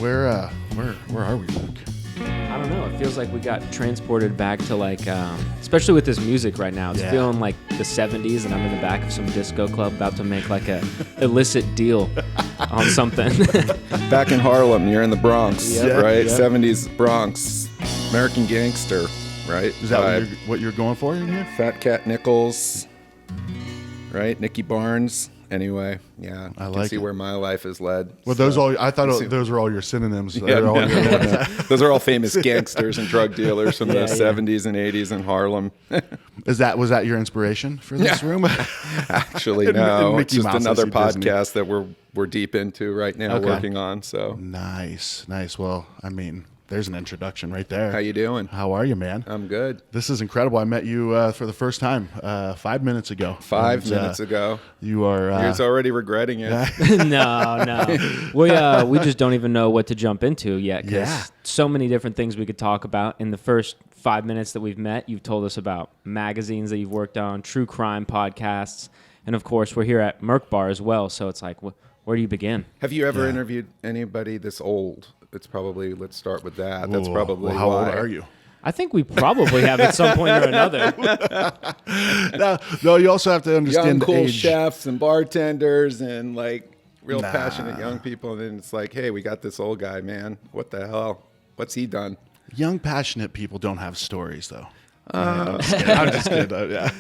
where are we, Luke? I don't know. It feels like we got transported back to especially with this music right now. It's feeling like the 70s, and I'm in the back of some disco club about to make like a illicit deal on something. Back in Harlem, you're in the Bronx, right? Yep. 70s Bronx, American Gangster, right? Is that what you're going for in here? Fat Cat Nichols, right? Nicky Barnes. Anyway, yeah, I you like can see it. where my life has led. Well, I thought those were all your synonyms. Yeah, They're all those are all famous gangsters and drug dealers from the Yeah. 70s and 80s in Harlem. was that your inspiration for this room? Actually, And no, it's Mickey just Mouse, I another see Disney. podcast that we're deep into right now, Okay. working on. So, Nice. Well, I mean, there's an introduction right there. how you doing? How are you, man? I'm good. This is incredible. I met you for the first time 5 minutes ago. 5 And, minutes ago. You are. You're already regretting it. No. We just don't even know what to jump into yet. 'Cause Yeah. so many different things we could talk about. In the first 5 minutes that we've met, you've told us about magazines that you've worked on, true crime podcasts, and of course, we're here at Merc Bar as well. So it's like, where do you begin? Have you ever interviewed anybody this old? It's probably, let's start with that. That's Whoa, probably well, how why. old are you? I think we probably have at some point or another. No, you also have to understand Young, the cool age. chefs and bartenders and like real Nah. passionate young people. And then it's like, hey, we got this old guy, man. What the hell? What's he done? Young, passionate people don't have stories, though. I'm just kidding. Yeah.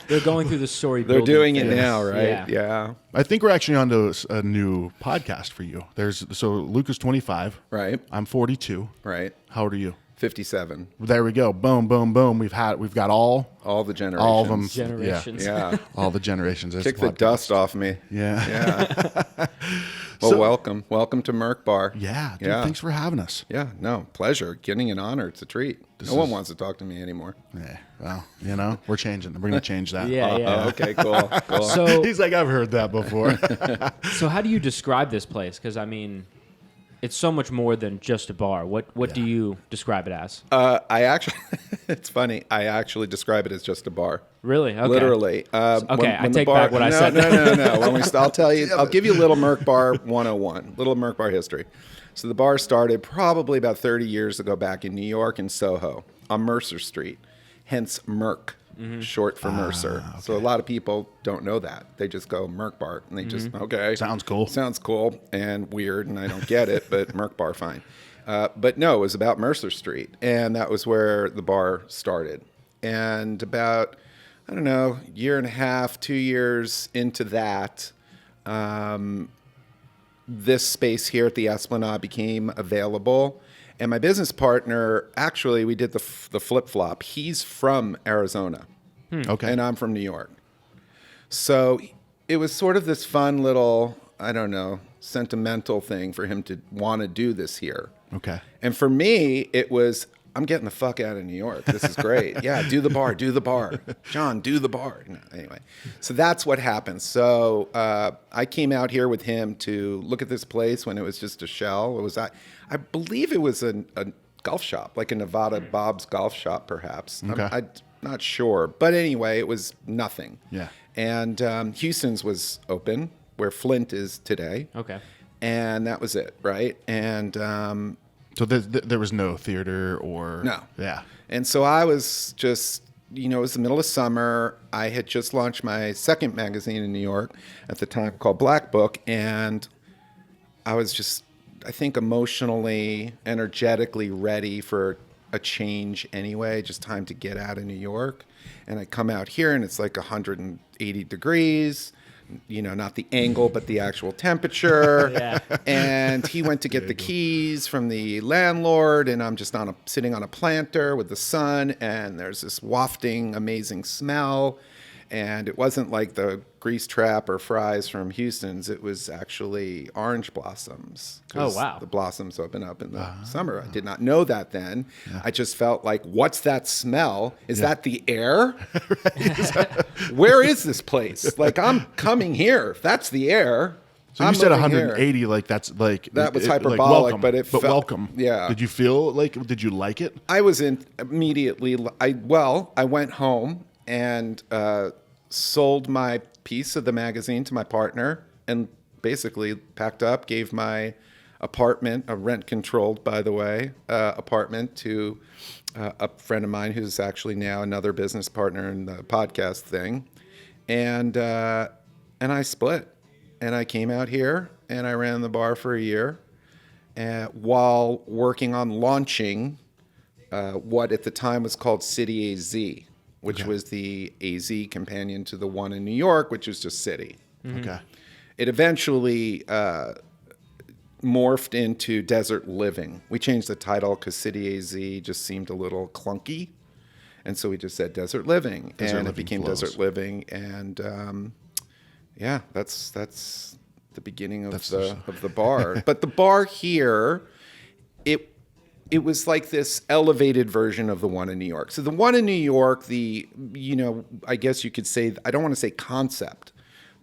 They're going through the story. They're building doing it phase. now, right? Yeah. I think we're actually on to a new podcast for you. So Luke is 25. Right. I'm 42. Right. How old are you? 57. There we go. Boom, boom, boom. We've got all All the generations. all of them. Generations. Yeah. All the generations. There's Kick the the podcast. dust off me. Yeah. Yeah. Well, So- welcome to Merc Bar. Yeah. Dude, Yeah. Thanks for having us. Yeah, no, pleasure. Getting an honor. It's a treat. No one wants to talk to me anymore. Yeah. Well, we're changing. We're going to change that. Yeah. Okay, cool. So, He's like, I've heard that before. so how do you describe this place? Because I mean, it's so much more than just a bar. What do you describe it as? I actually, it's funny. I actually describe it as just a bar. Really? Okay. Literally. Okay, I the take back what I said. No. I'll tell you. I'll give you a little Merc Bar 101, little Merc Bar history. So the bar started probably about 30 years ago back in New York in Soho on Mercer Street, hence Merc, short for Mercer. Okay. So a lot of people don't know that. They just go Merc Bar and they just, okay. Sounds cool. Sounds cool and weird and I don't get it, but Merc Bar, fine. But no, it was about Mercer Street. And that was where the bar started. And about, I don't know, year and a half, 2 years into that, this space here at the Esplanade became available. And my business partner, actually, we did the flip-flop. He's from Arizona, Okay. and I'm from New York. So it was sort of this fun little, I don't know, sentimental thing for him to want to do this here. Okay. And for me, it was, I'm getting the fuck out of New York. This is great. Yeah, do the bar. John, do the bar. No, anyway, so that's what happened. So I came out here with him to look at this place when it was just a shell. It was, I believe it was a golf shop, like a Nevada Bob's golf shop, perhaps. Okay. I'm not sure. But anyway, it was nothing. Yeah. And Houston's was open, where Flint is today. Okay. And that was it, right? And So there was no theater or... No. Yeah. And so I was just, it was the middle of summer. I had just launched my second magazine in New York at the time called Black Book. And I was just, I think, emotionally, energetically ready for a change anyway, just time to get out of New York. And I come out here and it's like 180 degrees. Not the angle, but the actual temperature. Yeah. And he went to get the keys from the landlord, and I'm just sitting on a planter with the sun, and there's this wafting, amazing smell. And it wasn't like the grease trap or fries from Houston's. It was actually orange blossoms. 'Cause Oh, wow. The blossoms open up in the summer. I did not know that then. Yeah. I just felt like, what's that smell? Is that the air? Where is this place? Like, I'm coming here. If that's the air. So you I'm said moving 180, here. like that's like... That was hyperbolic, welcome, but it felt... welcome. Yeah. Did you feel like... Did you like it? I was immediately... I went home and sold my piece of the magazine to my partner and basically packed up, gave my apartment, a rent-controlled, by the way, apartment to a friend of mine who's actually now another business partner in the podcast thing. And I split. And I came out here and I ran the bar for a year while working on launching what at the time was called City AZ, which was the AZ companion to the one in New York, which was just City. Okay. It eventually morphed into Desert Living. We changed the title because City AZ just seemed a little clunky. And so we just said Desert Living. And it became Desert Living. And yeah, that's the beginning of the bar. But the bar here, it was like this elevated version of the one in New York. So the one in New York, I guess you could say, I don't want to say concept,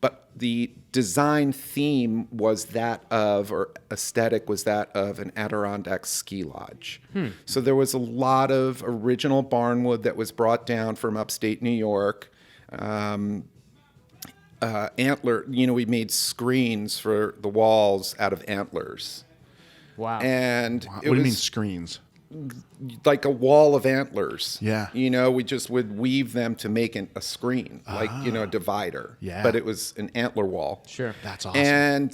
but the design theme was that of, or aesthetic was that of, an Adirondack ski lodge. So there was a lot of original barnwood that was brought down from upstate New York. Antler, we made screens for the walls out of antlers. Wow. And What do you mean screens? Like a wall of antlers. Yeah. We just would weave them to make a screen, like, a divider. Yeah. But it was an antler wall. Sure. That's awesome. And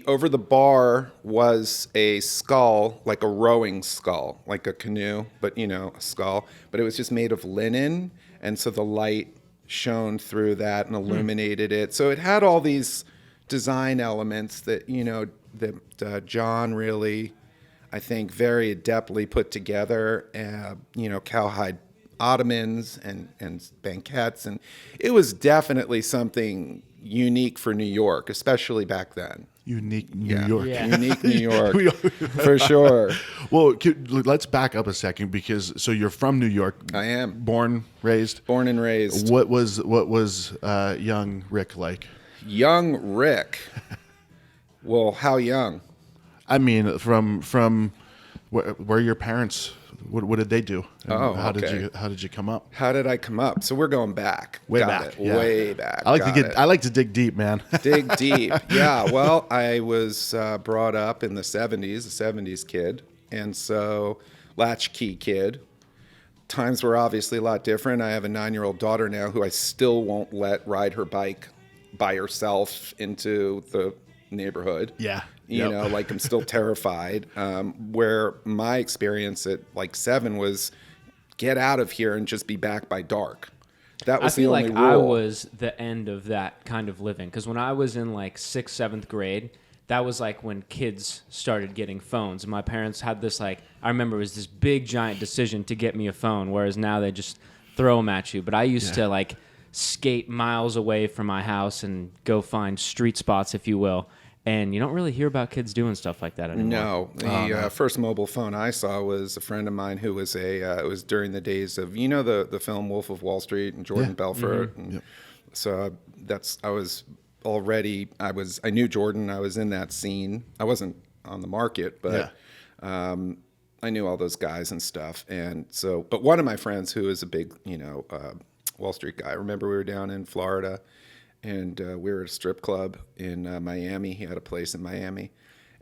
over the bar was a skull, like a rowing skull, like a canoe, but, a skull. But it was just made of linen. And so the light shone through that and illuminated it. So it had all these design elements that, that Jon really, I think, very adeptly put together. Cowhide ottomans and banquettes. And it was definitely something unique for New York, especially back then. Unique New York. Yeah. Unique New York, for sure. Well, let's back up a second because you're from New York. I am. Born, raised. Born and raised. What was young Rick like? Young Rick. Well, how young? I mean, from where your parents? What did they do? And how did you come up? How did I come up? So we're going back. Way Got back. it. Yeah. Way back. I Got like to dig deep, man. Dig deep. Yeah. Well, I was brought up in the 70s, a 70s kid. And so latchkey kid. Times were obviously a lot different. I have a 9-year-old daughter now who I still won't let ride her bike by herself into the neighborhood. Yeah. Like I'm still terrified. Where my experience at like 7 was get out of here and just be back by dark. That was the only rule. I feel like I was the end of that kind of living. Because when I was in like 6th, 7th grade, that was like when kids started getting phones. And my parents had this I remember it was this big giant decision to get me a phone. Whereas now they just throw them at you. But I used to skate miles away from my house and go find street spots, if you will. And you don't really hear about kids doing stuff like that anymore. No. The first mobile phone I saw was a friend of mine who was it was during the days of, the film Wolf of Wall Street and Jordan Belfort. And so I knew Jordan. I was in that scene. I wasn't on the market, but I knew all those guys and stuff. And so, but one of my friends who is a big, Wall Street guy, I remember we were down in Florida. And we were at a strip club in Miami. He had a place in Miami.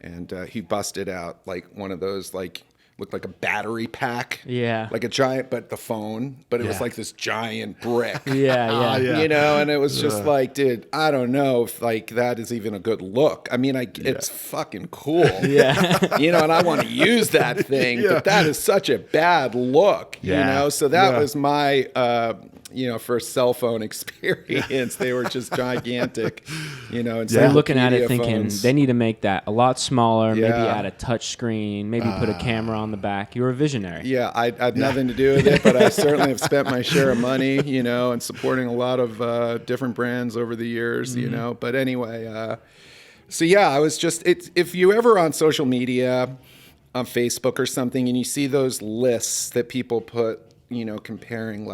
And he busted out like one of those, looked like a battery pack. Yeah. Like a giant, but the phone. But it was like this giant brick. Yeah. And it was just like, dude, I don't know if that is even a good look. I mean, it's fucking cool. Yeah. And I want to use that thing. But that is such a bad look, So that was my... first cell phone experience. They were just gigantic, You're looking at it thinking phones. they need to make that a lot smaller, maybe add a touch screen, maybe put a camera on the back. You're a visionary. Yeah, I had nothing to do with it, but I certainly have spent my share of money, and supporting a lot of different brands over the years, But anyway, I was just, if you ever on social media, on Facebook or something, and you see those lists that people put, comparing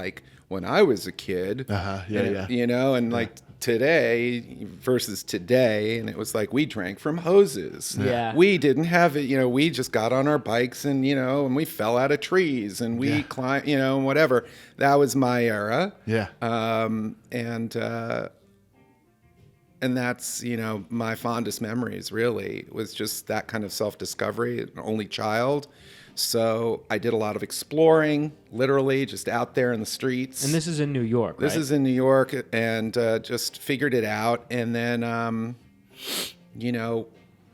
when I was a kid, today versus today, and it was we drank from hoses. Yeah. We didn't have it, we just got on our bikes and, and we fell out of trees and we climbed, and whatever. That was my era. Yeah. and that's, my fondest memories really was just that kind of self-discovery, an only child. So I did a lot of exploring, literally just out there in the streets. And this is in New York, right? This is in New York, and just figured it out. And then,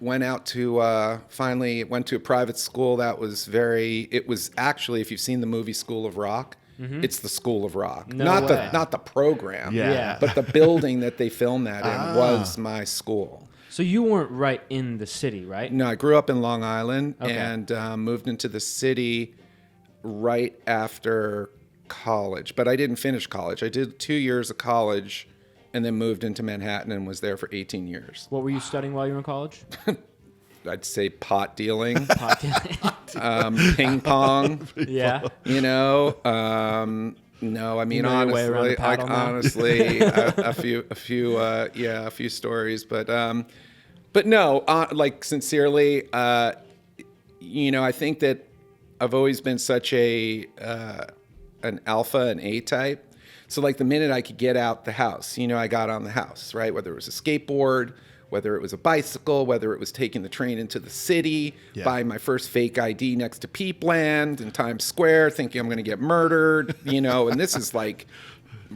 went out to, finally went to a private school that was it was actually, if you've seen the movie School of Rock, it's the School of Rock. No not way. not the program, Yeah. but the building that they filmed that in was my school. So you weren't right in the city, right? No, I grew up in Long Island Okay. and moved into the city right after college. But I didn't finish college. I did 2 years of college and then moved into Manhattan and was there for 18 years. What were you studying while you were in college? I'd say pot dealing, Pot dealing. ping pong, Yeah. No, I mean, You know your way around the paddle now? honestly, a few stories, but no, like sincerely, I think that I've always been such an alpha, an A type. So like the minute I could get out the house, I got on the house, right? Whether it was a skateboard, whether it was a bicycle, whether it was taking the train into the city, buying my first fake ID next to Peepland in Times Square, thinking I'm going to get murdered, and this is like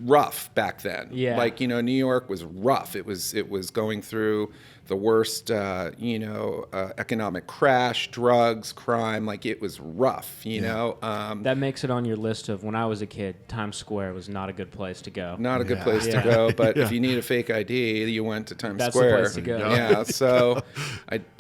rough back then. Yeah. Like, New York was rough. It was going through the worst, economic crash, drugs, crime. Like it was rough, know. That makes it on your list of when I was a kid, Times Square was not a good place to go. Not a good place to go, but if you need a fake ID, you went to Times That's Square. the place to go. Yeah, so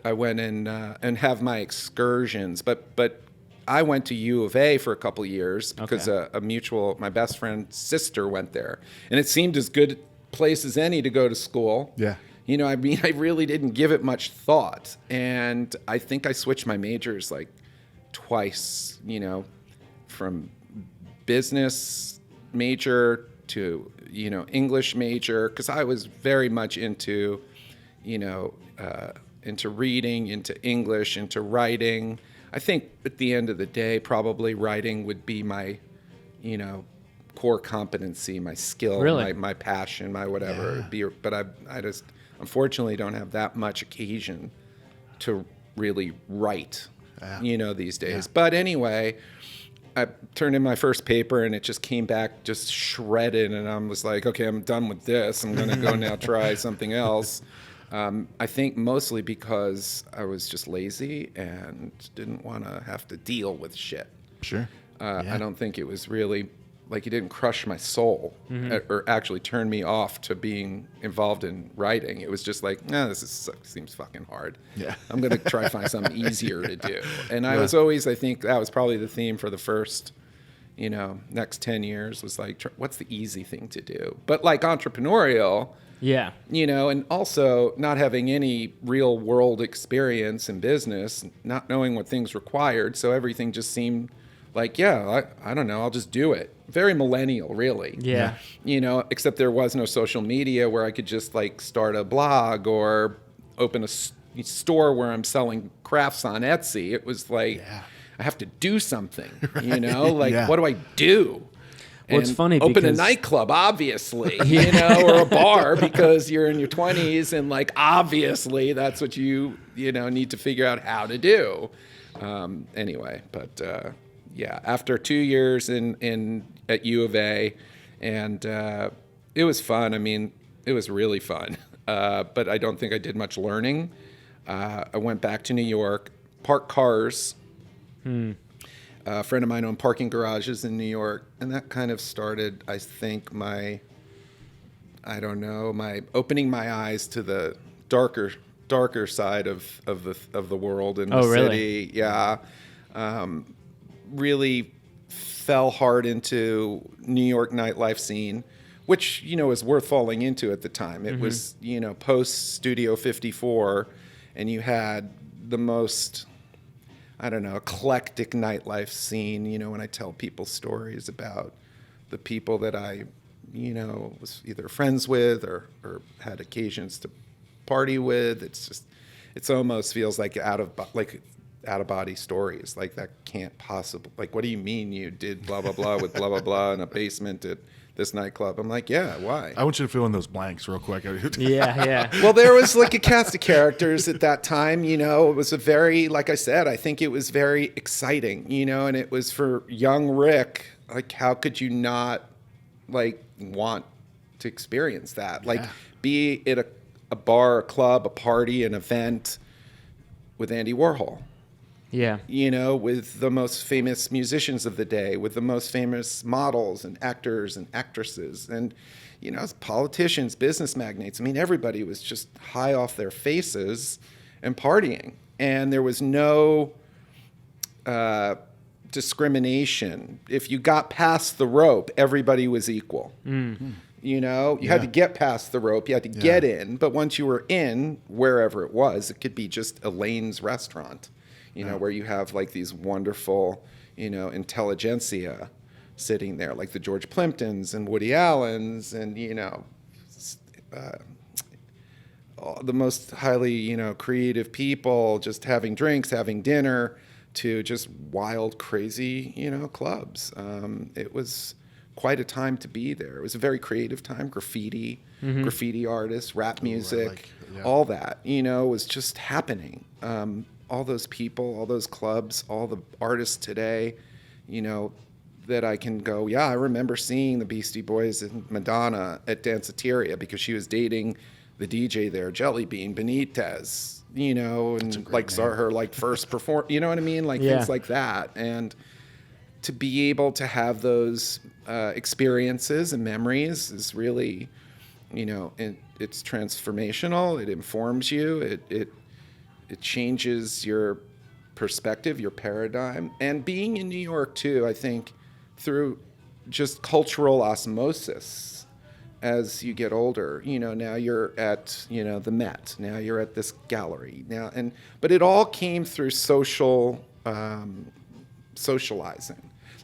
I went in and have my excursions, but I went to U of A for a couple of years because my best friend's sister went there, and it seemed as good a place as any to go to school. Yeah. I really didn't give it much thought, and I think I switched my majors like twice, from business major to, English major, because I was very much into, into reading, into English, into writing. I think at the end of the day, probably writing would be my, core competency, my skill, Really? my passion, my whatever. But I just unfortunately don't have that much occasion to really write, these days. Yeah. But anyway, I turned in my first paper and it just came back just shredded, and I was like, okay, I'm done with this. I'm going to go now try something else. I think mostly because I was just lazy and didn't want to have to deal with shit. Sure. I don't think it was really, like, it didn't crush my soul or actually turn me off to being involved in writing. It was just like, seems fucking hard. Yeah. I'm going to try to find something easier to do. And I was always, I think that was probably the theme for the first, next 10 years was like, what's the easy thing to do? But like entrepreneurial, Yeah. and also not having any real world experience in business, not knowing what things required. So everything just seemed like, I don't know, I'll just do it. Very millennial, really. Yeah. Except there was no social media where I could just like start a blog or open a store where I'm selling crafts on Etsy. It was like, I have to do something, what do I do? Well, it's funny open because a nightclub, obviously, or a bar because you're in your 20s and like obviously that's what you need to figure out how to do. Anyway, but after 2 years at U of A, and it was fun. I mean, it was really fun, but I don't think I did much learning. I went back to New York, parked cars. A friend of mine owned parking garages in New York, and that kind of started, I think, my opening my eyes to the darker side of the world in the city. Yeah, really fell hard into New York nightlife scene, which was worth falling into at the time. It was post Studio 54, and you had the most, I don't know, eclectic nightlife scene. When I tell people stories about the people that I, was either friends with or had occasions to party with, it's almost feels like out of body stories. Like that can't possibly, like, what do you mean you did blah, blah, blah with blah, blah, blah in a basement at this nightclub. I'm like, yeah, why? I want you to fill in those blanks real quick. Yeah. Well, there was like a cast of characters at that time, you know. It was a very, like I said, I think it was very exciting, you know, and it was for young Rick. Like, how could you not, like, want to experience that? Like, be at a bar, a club, a party, an event with Andy Warhol. Yeah. You know, with the most famous musicians of the day, with the most famous models and actors and actresses and, you know, politicians, business magnates. I mean, everybody was just high off their faces and partying. And there was no discrimination. If you got past the rope, everybody was equal. Mm-hmm. You know, you had to get past the rope. You had to get in. But once you were in, wherever it was, it could be just Elaine's restaurant. You know, where you have like these wonderful, you know, intelligentsia sitting there, like the George Plimptons and Woody Allens and, you know, the most highly, you know, creative people just having drinks, having dinner, to just wild, crazy, you know, clubs. It was quite a time to be there. It was a very creative time. Graffiti artists, rap music, all that, you know, was just happening. All those people, all those clubs, all the artists today, you know, that I can go, yeah, I remember seeing the Beastie Boys and Madonna at Danceteria because she was dating the DJ there, Jelly Bean Benitez, you know, and like saw her like first perform, you know what I mean? Like things like that. And to be able to have those experiences and memories is really, you know, it's transformational. It informs you. It changes your perspective, your paradigm. And being in New York, too, I think, through just cultural osmosis as you get older. You know, now you're at, you know, the Met. Now you're at this gallery. But it all came through socializing.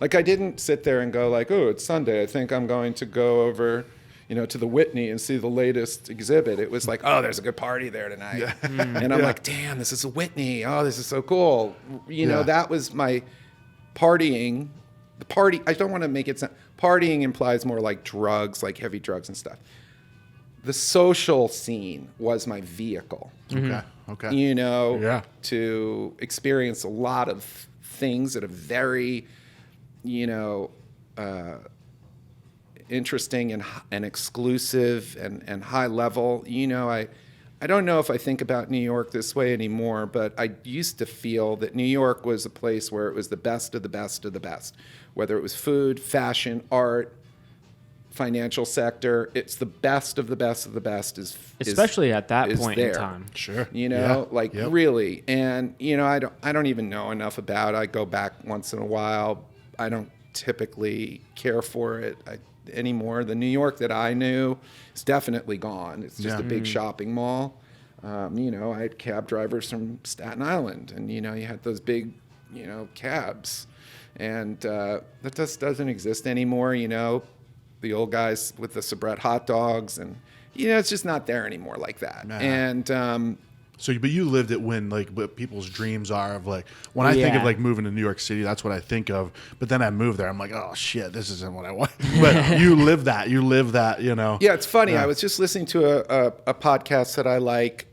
Like, I didn't sit there and go like, oh, it's Sunday. I think I'm going to go over, you know, to the Whitney and see the latest exhibit. It was like, oh, there's a good party there tonight. Yeah. And I'm like, damn, this is a Whitney. Oh, this is so cool. You know, that was my partying. The party, I don't want to make it sound, partying implies more like drugs, like heavy drugs and stuff. The social scene was my vehicle. Okay. You know, to experience a lot of things at a very, you know, interesting and exclusive and high level. You know, I don't know if I think about New York this way anymore, but I used to feel that New York was a place where it was the best of the best of the best. Whether it was food, fashion, art, financial sector, it's the best of the best of the best especially at that point there. In time. Sure. You know, really. And, you know, I don't even know enough about it. I go back once in a while. I don't typically care for it anymore. The New York that I knew is definitely gone. It's just a big shopping mall. You know, I had cab drivers from Staten Island, and, you know, you had those big, you know, cabs. And that just doesn't exist anymore, you know. The old guys with the soubrette hot dogs, and, you know, it's just not there anymore like that. Nah. And but you lived it when, like, what people's dreams are of, like, when I think of, like, moving to New York City, that's what I think of. But then I moved there, I'm like, oh shit, this isn't what I want. But you live that, you know. Yeah, it's funny. I was just listening to a podcast that I like,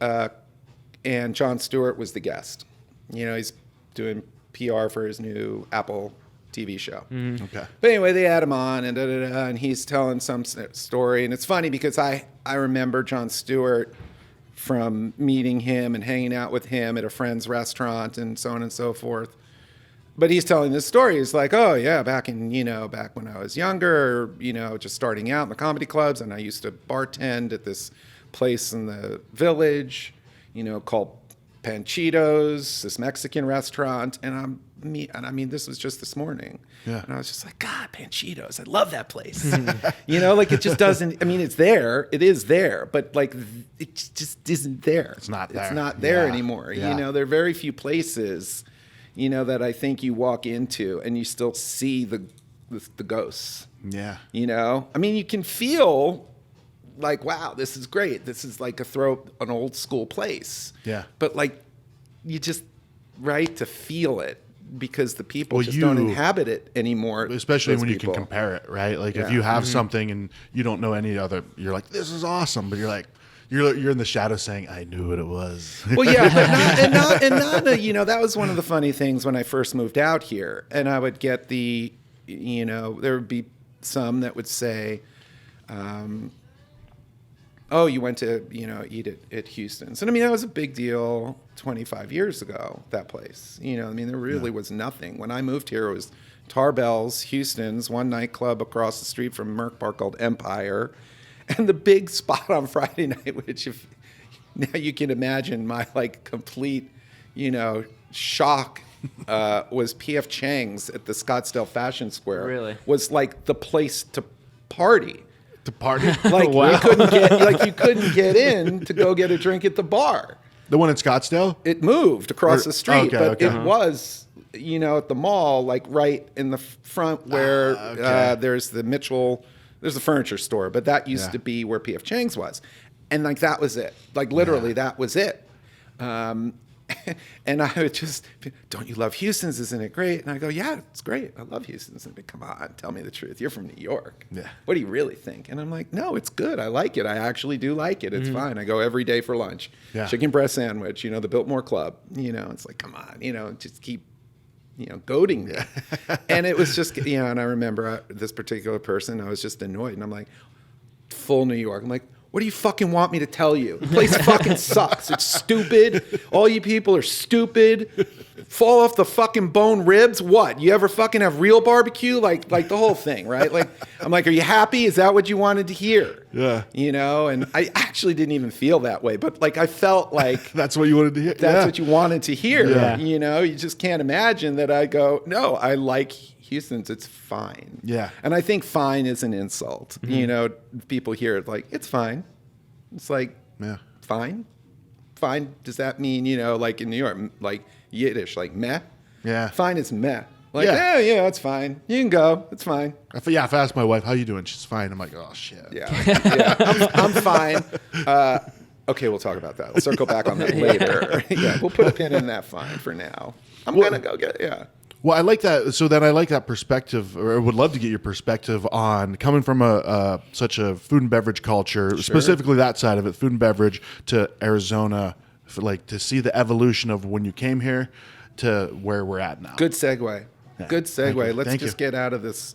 and Jon Stewart was the guest. You know, he's doing PR for his new Apple TV show. Okay. But anyway, they had him on, and he's telling some story, and it's funny because I remember Jon Stewart from meeting him and hanging out with him at a friend's restaurant and so on and so forth. But he's telling this story. He's like, oh yeah, back when I was younger, you know, just starting out in the comedy clubs, and I used to bartend at this place in the Village, you know, called Panchitos, this Mexican restaurant, and I mean, this was just this morning. Yeah. And I was just like, God, Panchitos, I love that place. You know, like, it just doesn't, I mean, it's there, it is there, but, like, it just isn't there. It's not there. It's not there anymore. Yeah. You know, there are very few places, you know, that I think you walk into and you still see the ghosts. Yeah. You know, I mean, you can feel like, wow, this is great. This is like an old school place. Yeah. But, like, you just, to feel it, because the people just don't inhabit it anymore. Especially when you can compare it, right? Like if you have something and you don't know any other, you're like, this is awesome. But you're like, you're in the shadow saying, I knew what it was. Well, yeah, but not that was one of the funny things when I first moved out here. And I would get there would be some that would say, oh, you went to, eat at Houston's. And I mean, that was a big deal 25 years ago, that place. There really was nothing. When I moved here, it was Tarbell's, Houston's, one nightclub across the street from Merc Bar called Empire, and the big spot on Friday night, which now you can imagine my complete, shock, was P.F. Chang's at the Scottsdale Fashion Square. Really? Was like the place to party. To party? You couldn't get in to go get a drink at the bar. The one in Scottsdale? It moved across the street, but okay. it was, at the mall, right in the front where there's the Mitchell, there's the furniture store, but that used to be where P.F. Chang's was. And that was it. Literally, that was it. And I would just, don't you love Houston's? Isn't it great? And I go, yeah, it's great. I love Houston's. And come on, tell me the truth. You're from New York. Yeah. What do you really think? And I'm like, no, it's good. I like it. I actually do like it. It's fine. I go every day for lunch. Yeah. Chicken breast sandwich, the Biltmore Club. It's like, come on, just keep, goading me. And it was just, and I remember this particular person, I was just annoyed. And I'm like, full New York. I'm like, what do you fucking want me to tell you? The place fucking sucks. It's stupid. All you people are stupid. Fall off the fucking bone ribs. What? You ever fucking have real barbecue? Like the whole thing, right? I'm like, are you happy? Is that what you wanted to hear? Yeah. And I actually didn't even feel that way, but I felt like that's what you wanted to hear. That's what you wanted to hear. Yeah. You just can't imagine that I go, no, I like Houston's, it's fine. Yeah. And I think fine is an insult. People hear it it's fine. It's fine. Fine. Does that mean, in New York, Yiddish, meh? Yeah. Fine is meh. Yeah, it's fine. You can go. It's fine. If I ask my wife, how you doing? She's fine. I'm like, oh, shit. Yeah. I'm fine. Okay, we'll talk about that. We'll circle back on that later. We'll put a pin in that fine for now. I'm going to go get. Well, I like that. So then I like that perspective, or would love to get your perspective on coming from such a food and beverage culture, specifically that side of it, food and beverage, to Arizona, to see the evolution of when you came here to where we're at now. Good segue. Yeah. Good segue. Let's just get out of this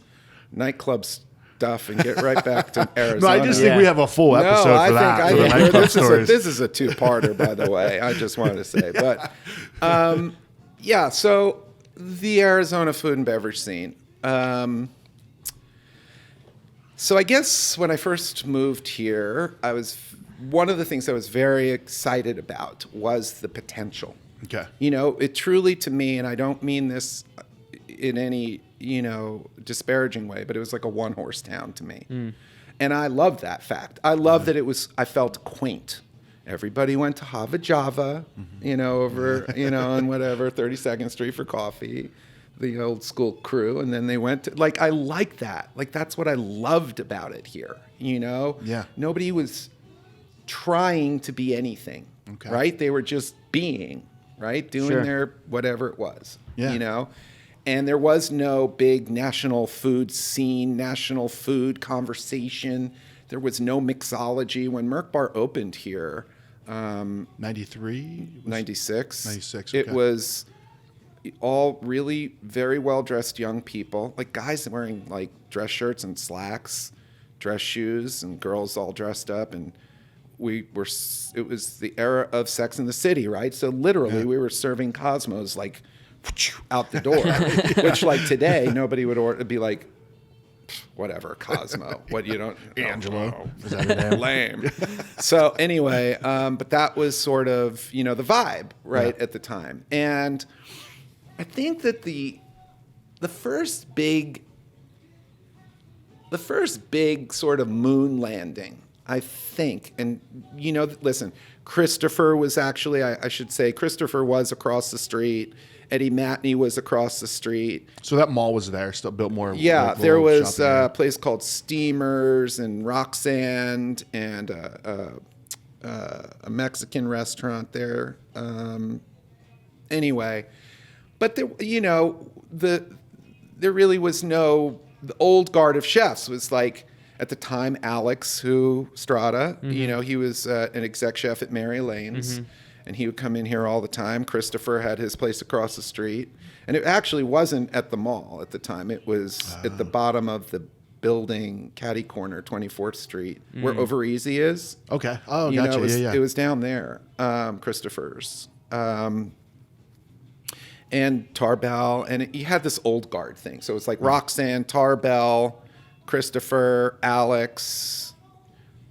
nightclub stuff and get right back to Arizona. No, I just think we have a full episode for that. I think this is a two-parter, by the way. I just wanted to say. But, so the Arizona food and beverage scene. So I guess when I first moved here, one of the things I was very excited about was the potential. Okay. It truly, to me, and I don't mean this in any, disparaging way, but it was like a one-horse town to me. And I love that fact. I love that I felt quaint. Everybody went to Hava Java, over, on whatever, 32nd Street for coffee, the old school crew. And then they went to, I like that. That's what I loved about it here, Yeah. Nobody was trying to be anything, right? They were just being, right? Doing their whatever it was, And there was no big national food scene, national food conversation. There was no mixology. When Merc Bar opened here, 93? 96. 96, It was all really very well-dressed young people, guys wearing dress shirts and slacks, dress shoes, and girls all dressed up. And it was the era of Sex and the City, right? So literally we were serving Cosmos out the door, which today nobody would order. It'd be whatever, Cosmo. What you don't, Angelo. Is that a name? Lame. So anyway, but that was sort of the vibe at the time, and I think that the first big sort of moon landing, I think, and listen, Christopher was actually, I should say, Christopher was across the street. Eddie Matney was across the street. So that mall was there, still built more. Yeah, there was a place called Steamers and Roxanne and a Mexican restaurant there. Anyway, but there, there really was no, the old guard of chefs was like, at the time, Alex Strada, he was an exec chef at Mary Lane's, and he would come in here all the time. Christopher had his place across the street, and it actually wasn't at the mall at the time. It was at the bottom of the building, Caddy Corner, 24th Street, where Over Easy is. Okay. Oh, gotcha. It was down there, Christopher's. And Tarbell, and you had this old guard thing. So it's like Roxanne, Tarbell, Christopher, Alex,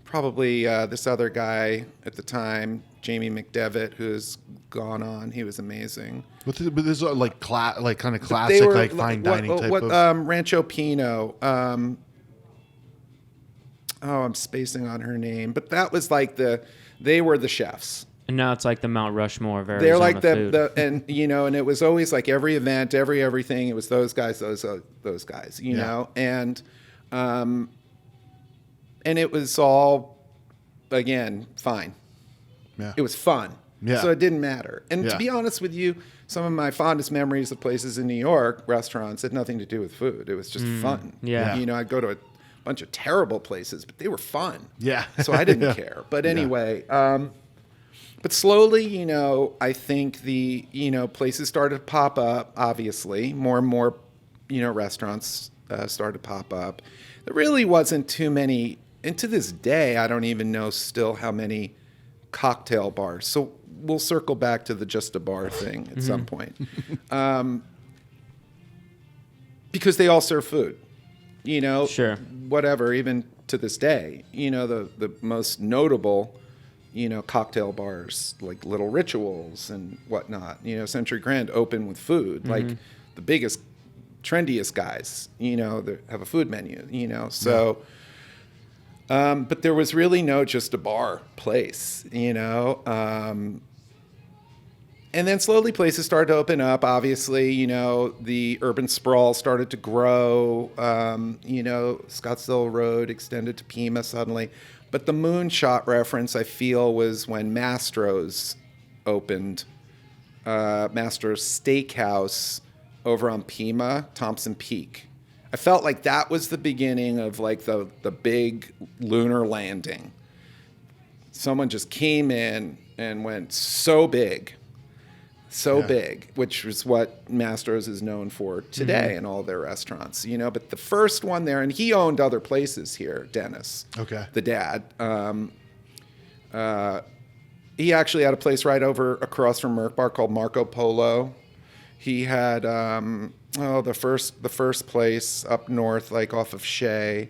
probably this other guy at the time, Jamie McDevitt, who's gone on. He was amazing. But this is like kind of classic, fine dining type of... Rancho Pino. I'm spacing on her name. But that was like they were the chefs. And now it's like the Mount Rushmore of Arizona They're like food. and it was always like every event, everything. It was those guys, those guys, know, and it was all, again, fine. Yeah. It was fun. Yeah. So it didn't matter. And to be honest with you, some of my fondest memories of places in New York, restaurants, had nothing to do with food. It was just fun. Yeah. I'd go to a bunch of terrible places, but they were fun. Yeah. So I didn't care. But anyway, but slowly, I think the, places started to pop up, obviously. More and more, restaurants started to pop up. There really wasn't too many, and to this day, I don't even know still how many cocktail bars. So we'll circle back to the just a bar thing at some point. Because they all serve food, Sure. whatever, even to this day, the most notable, cocktail bars like Little Rituals and whatnot, Century Grand open with food, like the biggest, trendiest guys, that have a food menu, so, but there was really no just a bar place, and then slowly places started to open up. Obviously, the urban sprawl started to grow. Scottsdale Road extended to Pima suddenly. But the moonshot reference, I feel, was when Mastro's opened. Mastro's Steakhouse over on Pima, Thompson Peak. I felt like that was the beginning of like the big lunar landing. Someone just came in and went so big. Big, which is what Mastro's is known for today in all their restaurants, But the first one there, and he owned other places here, Dennis. Okay. The dad. He actually had a place right across from Merc Bar called Marco Polo. He had the first place up north, like off of Shea.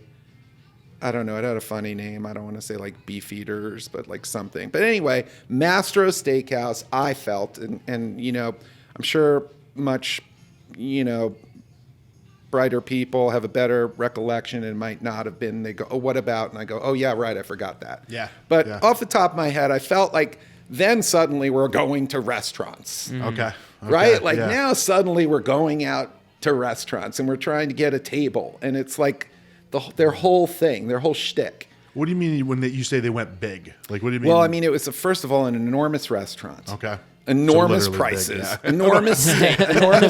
I don't know. It had a funny name. I don't want to say like Beefeaters, but like something. But anyway, Mastro's Steakhouse, I felt, and I'm sure much, brighter people have a better recollection and might not have been. They go, oh, what about? And I go, oh, yeah, right. I forgot that. Yeah. But off the top of my head, I felt like then suddenly we're going to restaurants. Okay. Right? Like now suddenly we're going out to restaurants and we're trying to get a table. And it's like, their whole thing, their whole shtick. What do you mean when you say they went big? Like, what do you mean? Well, I mean, it was, first of all, an enormous restaurant. Okay. Enormous prices, enormous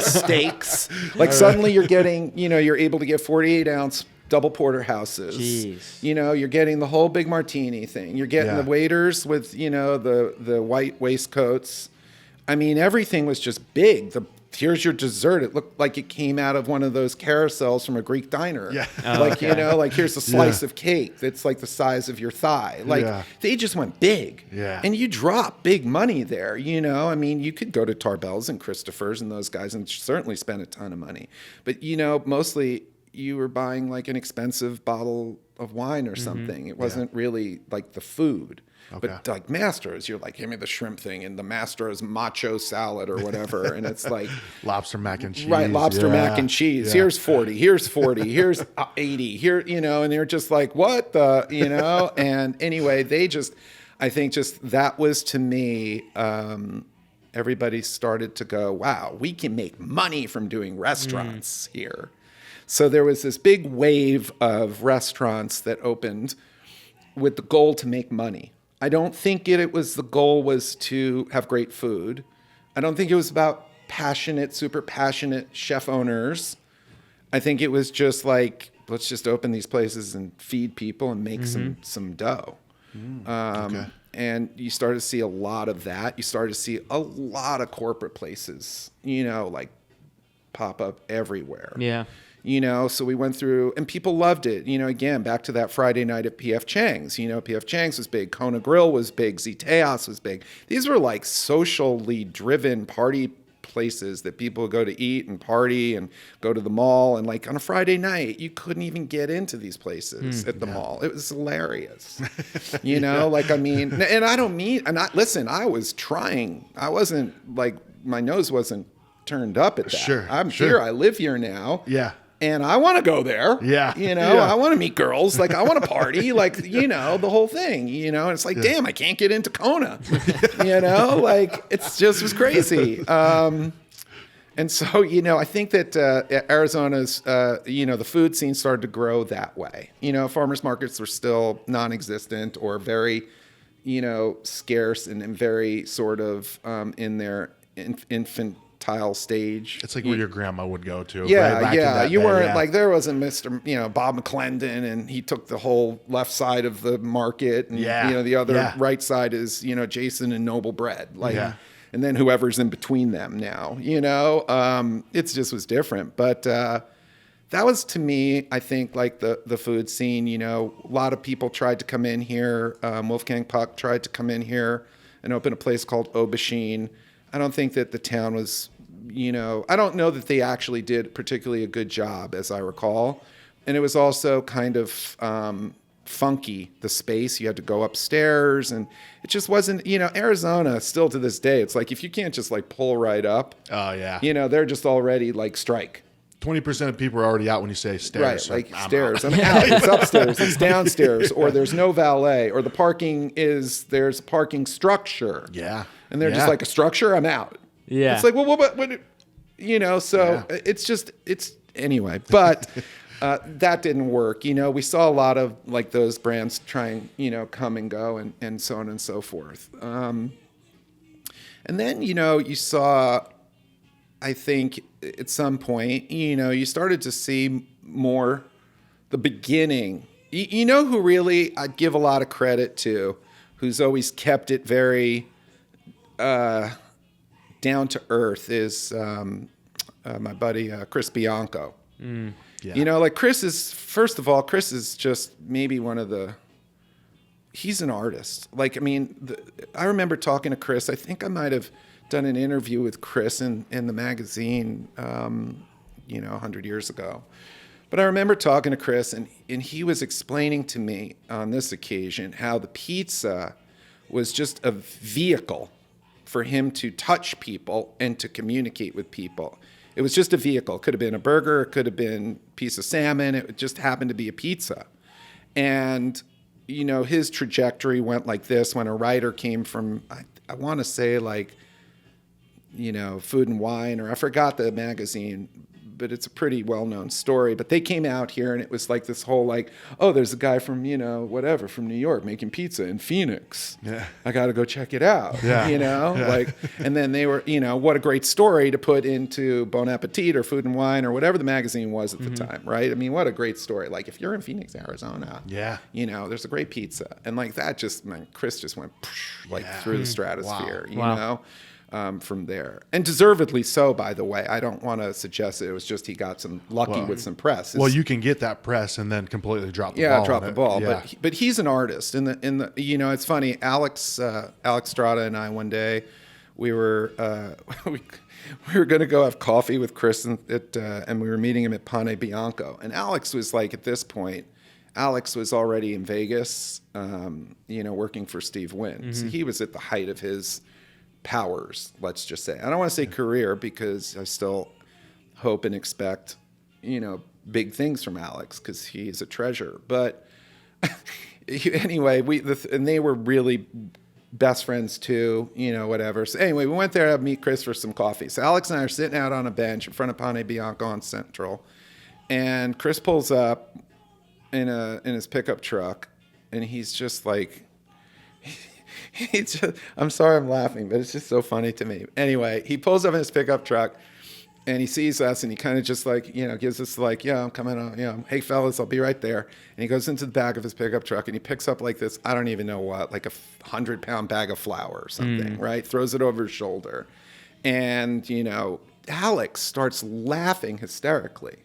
steaks. Like suddenly you're getting, you're able to get 48-ounce double porterhouses. Jeez. You're getting the whole big martini thing. You're getting the waiters with, the white waistcoats. I mean, everything was just big. Here's your dessert. It looked like it came out of one of those carousels from a Greek diner. Yeah. Like here's a slice of cake that's like the size of your thigh. They just went big. Yeah. And you drop big money there, I mean, you could go to Tarbell's and Christopher's and those guys and certainly spend a ton of money. But, mostly you were buying like an expensive bottle of wine or something. It wasn't really like the food. Okay. But like Mastro's, you're like, give me the shrimp thing and the Mastro's macho salad or whatever. And it's like lobster mac and cheese. Right, lobster mac and cheese. Yeah. Here's 40, here's 40, here's 80, here, and they're just like, what the, and anyway, I think that was to me, everybody started to go, wow, we can make money from doing restaurants here. So there was this big wave of restaurants that opened with the goal to make money. I don't think the goal was to have great food. I don't think it was about super passionate chef owners. I think it was just like, let's just open these places and feed people and make some dough. Okay. And you started to see a lot of that. You started to see a lot of corporate places, like pop up everywhere. Yeah. So we went through, and people loved it. Again, back to that Friday night at P.F. Chang's. P.F. Chang's was big. Kona Grill was big. Ziteas was big. These were like socially driven party places that people would go to eat and party and go to the mall. And like on a Friday night, you couldn't even get into these places at the mall. It was hilarious. And I don't mean, listen, I was trying. I wasn't like, my nose wasn't turned up at that. Sure. I'm here. I live here now. Yeah. And I want to go there. Yeah. I want to meet girls. Like, I want to party. Like, the whole thing, and it's like, damn, I can't get into Kona. Like, it's just was crazy. And so, I think that Arizona's, the food scene started to grow that way. Farmers markets were still non-existent or very, scarce and very sort of in their infantile stage. It's like where your grandma would go to. Yeah, right? yeah. You weren't like, there wasn't Mr. Bob McClendon, and he took the whole left side of the market, and the other right side is Jason and Noble Bread, like, and then whoever's in between them now. It just was different, but that was, to me, I think, like the food scene. A lot of people tried to come in here. Wolfgang Puck tried to come in here and open a place called Aubergine. I don't think that the town was, I don't know that they actually did particularly a good job, as I recall. And it was also kind of funky, the space. You had to go upstairs, and it just wasn't, Arizona still to this day, it's like, if you can't just like pull right up, oh yeah, they're just already like strike. 20% of people are already out when you say stairs. Right, like stairs. I'm out. It's upstairs. It's downstairs. Or there's no valet. Or there's a parking structure. Yeah. And they're just like, a structure? I'm out. Yeah. It's like, well, what it's anyway. But that didn't work. We saw a lot of like those brands trying, come and go and so on and so forth. And then, you saw, I think at some point, you started to see more the beginning. Who really I'd give a lot of credit to, who's always kept it very down to earth, is my buddy Chris Bianco. Yeah. Like Chris is just maybe one of the, he's an artist. Like, I remember talking to Chris. I think I might have done an interview with Chris in the magazine, 100 years ago. But I remember talking to Chris, and he was explaining to me on this occasion how the pizza was just a vehicle for him to touch people and to communicate with people. It was just a vehicle. It could have been a burger. It could have been a piece of salmon. It just happened to be a pizza. And, his trajectory went like this when a writer came from, I want to say like, Food and Wine, or I forgot the magazine, but it's a pretty well-known story. But they came out here, and it was like this whole like, oh, there's a guy from, from New York making pizza in Phoenix. Yeah. I got to go check it out. Yeah. Like, and then they were, what a great story to put into Bon Appetit or Food and Wine or whatever the magazine was at the time, right? What a great story. Like, if you're in Phoenix, Arizona, there's a great pizza. And like that Chris just went through the stratosphere, you know? From there, and deservedly so, by the way. I don't want to suggest that it was just he got some lucky with some press. You can get that press and then completely drop the ball. Yeah. But he's an artist. In the it's funny. Alex Strada and I, one day we were we were going to go have coffee with Chris and we were meeting him at Pane Bianco. And Alex was like, at this point, Alex was already in Vegas, working for Steve Wynn. Mm-hmm. So he was at the height of his powers, let's just say. I don't want to say career, because I still hope and expect, big things from Alex, because he's a treasure. But anyway, and they were really best friends too, whatever. So anyway, we went there to meet Chris for some coffee. So Alex and I are sitting out on a bench in front of Pane Bianco on Central, and Chris pulls up in his pickup truck, and he's just like, I'm sorry I'm laughing, but it's just so funny to me. Anyway, he pulls up in his pickup truck and he sees us and he kind of just like, gives us like, yeah, I'm coming on, hey fellas, I'll be right there. And he goes into the back of his pickup truck and he picks up like this, I don't even know what, like a 100-pound bag of flour or something, right? Throws it over his shoulder. And, Alex starts laughing hysterically.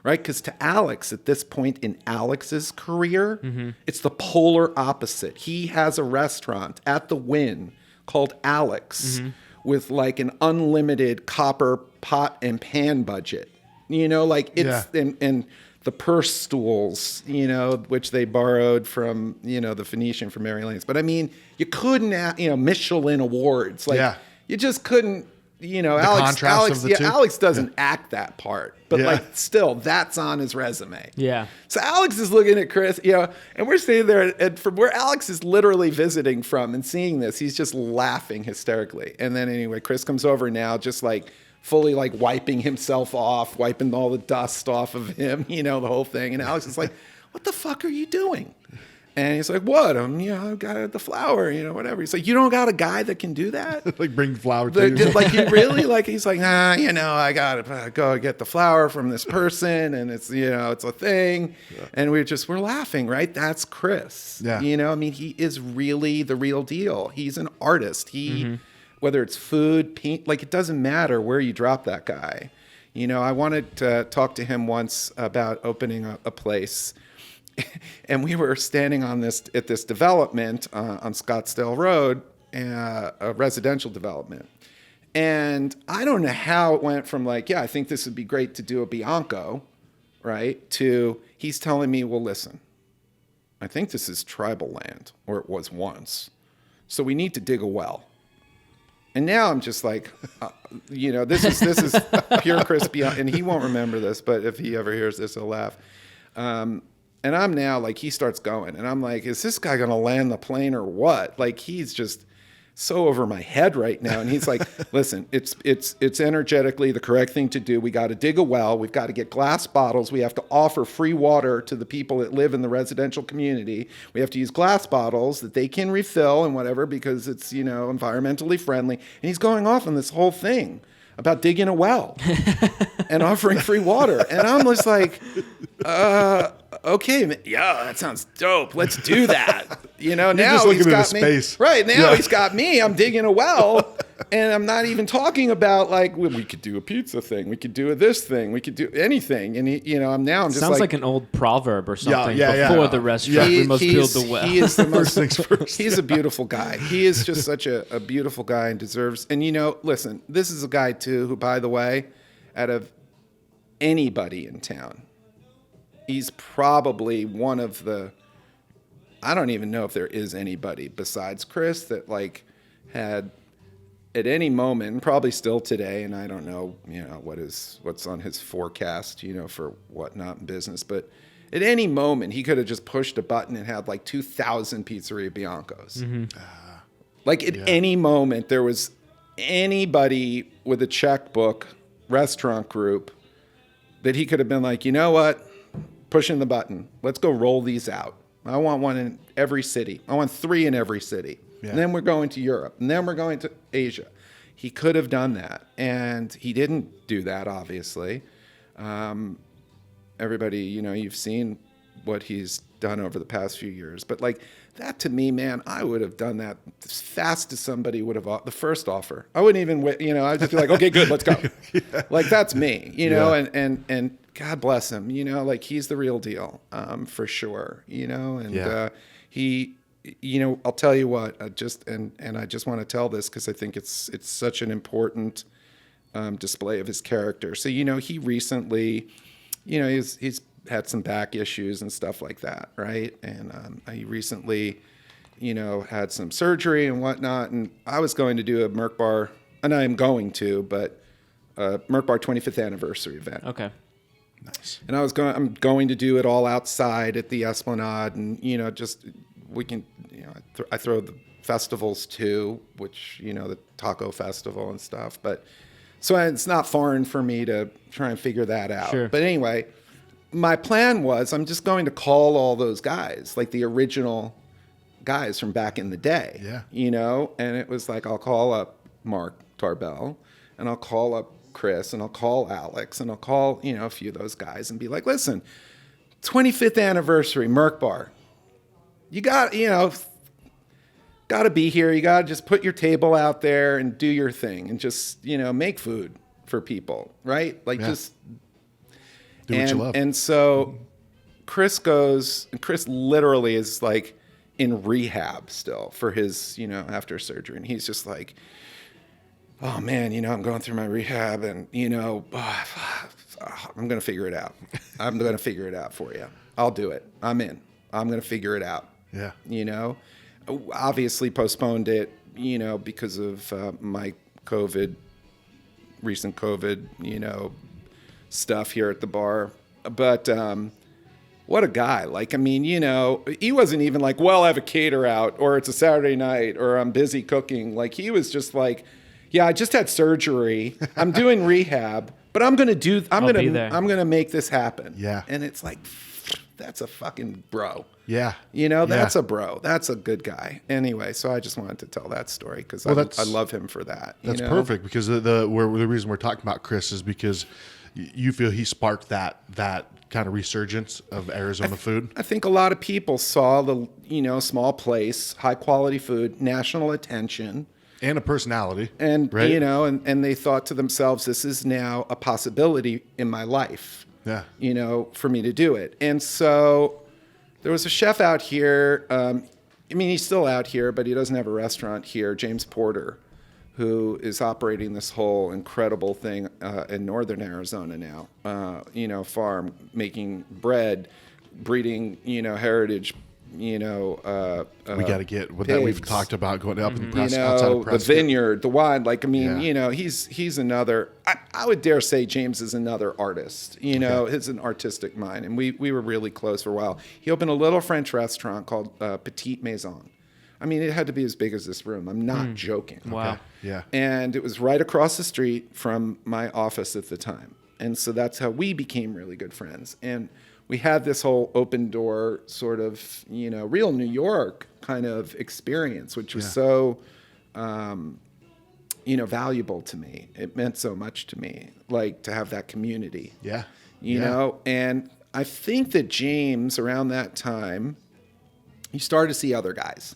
Right? Because to Alex, at this point in Alex's career, it's the polar opposite. He has a restaurant at the Wynn called Alex with like an unlimited copper pot and pan budget. It's and the purse stools, which they borrowed from, the Phoenician from Mary Lane's. But I mean, you couldn't, Michelin awards. Like, you just couldn't. Alex doesn't act that part, but like still that's on his resume. Yeah. So Alex is looking at Chris, and we're sitting there and from where Alex is literally visiting from and seeing this, he's just laughing hysterically. And then anyway, Chris comes over now, just like fully like wiping himself off, wiping all the dust off of him, the whole thing. And Alex is like, what the fuck are you doing? And he's like, what? I've got the flour, whatever. He's like, you don't got a guy that can do that? Like bring flour to you? Like, you really? Like, he's like, nah, I got to go get the flour from this person. And it's, it's a thing. Yeah. And we're laughing, right? That's Chris. Yeah. He is really the real deal. He's an artist. Whether it's food, paint, like it doesn't matter where you drop that guy. I wanted to talk to him once about opening a place. And we were standing at this development on Scottsdale Road, a residential development. And I don't know how it went from like, yeah, I think this would be great to do a Bianco, right? To he's telling me, well, listen, I think this is tribal land, or it was once. So we need to dig a well. And now I'm just like, this is pure Chris Bianco. And he won't remember this, but if he ever hears this, he'll laugh. And I'm now like, he starts going and I'm like, is this guy going to land the plane or what? Like, he's just so over my head right now. And he's like, listen, it's energetically the correct thing to do. We got to dig a well. We've got to get glass bottles. We have to offer free water to the people that live in the residential community. We have to use glass bottles that they can refill and whatever, because it's, environmentally friendly. And he's going off on this whole thing about digging a well and offering free water. And I'm just like, okay, yeah, that sounds dope. Let's do that. Now he's got me. Space. Right, now he's got me. I'm digging a well. And I'm not even talking about like, well, we could do a pizza thing. We could do this thing. We could do anything. And I'm just sounds like an old proverb or something. Before the restaurant, we must build the well. He is the most, he's a beautiful guy. He is just such a beautiful guy and deserves. And listen, this is a guy too who, by the way, out of anybody in town, he's probably one of the. I don't even know if there is anybody besides Chris that like had. At any moment, probably still today, and I don't know, what's on his forecast, for whatnot in business, but at any moment, he could have just pushed a button and had like 2,000 Pizzeria Biancos. Like at any moment, there was anybody with a checkbook, restaurant group, that he could have been like, you know what, pushing the button. Let's go roll these out. I want one in every city. I want 3 in every city. Yeah. And then we're going to Europe. And then we're going to Asia. He could have done that. And he didn't do that, obviously. Everybody, you've seen what he's done over the past few years. But like that to me, man, I would have done that as fast as somebody would have, the first offer. I wouldn't even wait, I'd just be like, okay, good, let's go. Like that's me, and God bless him, like he's the real deal, for sure, and he, I'll tell you what, I just want to tell this because I think it's such an important display of his character. So, he recently, he's had some back issues and stuff like that, right? And he recently, had some surgery and whatnot. And I was going to do a Merc Bar, and I am going to, but Merc Bar 25th anniversary event. Okay. Nice. And I'm going to do it all outside at the Esplanade, and we can, I throw the festivals too, which the taco festival and stuff. But so it's not foreign for me to try and figure that out. Sure. But anyway, my plan was I'm just going to call all those guys, like the original guys from back in the day. Yeah. You know, and it was like, I'll call up Mark Tarbell, and I'll call up Chris, and I'll call Alex, and I'll call, you know, a few of those guys and be like, listen, 25th anniversary, Merc Bar. You got, you know, got to be here. You got to just put your table out there and do your thing and just, you know, make food for people, right? Like just do what you love. And so Chris literally is like in rehab still for his, you know, after surgery. And he's just like, oh man, you know, I'm going through my rehab and, you know, I'm going to figure it out. I'm going to figure it out for you. I'll do it. I'm in. I'm going to figure it out. Yeah. You know, obviously postponed it, you know, because of my recent COVID, you know, stuff here at the bar. But what a guy. Like, I mean, you know, he wasn't even like, well, I have a cater out or it's a Saturday night or I'm busy cooking. Like he was just like, yeah, I just had surgery. I'm doing rehab, but I'm going to make this happen. Yeah. And it's like, that's a fucking bro. Yeah. You know, that's a bro. That's a good guy. Anyway, so I just wanted to tell that story because I love him for that. That's perfect because the reason we're talking about Chris is because you feel he sparked that kind of resurgence of Arizona food. I think a lot of people saw the, you know, small place, high quality food, national attention. And a personality. And, right? you know, and they thought to themselves, this is now a possibility in my life. Yeah. You know, for me to do it. And so there was a chef out here. I mean, he's still out here, but he doesn't have a restaurant here, James Porter, who is operating this whole incredible thing in northern Arizona now. You know, farm, making bread, breeding, you know, heritage, you know, we got to get what that we've talked about going up in the press, you know, outside of press. The vineyard, the wine. Like, I mean, you know, he's another. I would dare say James is another artist. You know, it's an artistic mind, and we were really close for a while. He opened a little French restaurant called Petite Maison. I mean, it had to be as big as this room. I'm not joking. Wow. Okay. Yeah. And it was right across the street from my office at the time, and so that's how we became really good friends. And we had this whole open door sort of, you know, real New York kind of experience, which was so, you know, valuable to me. It meant so much to me, like to have that community. Yeah. You know, and I think that James, around that time, you started to see other guys,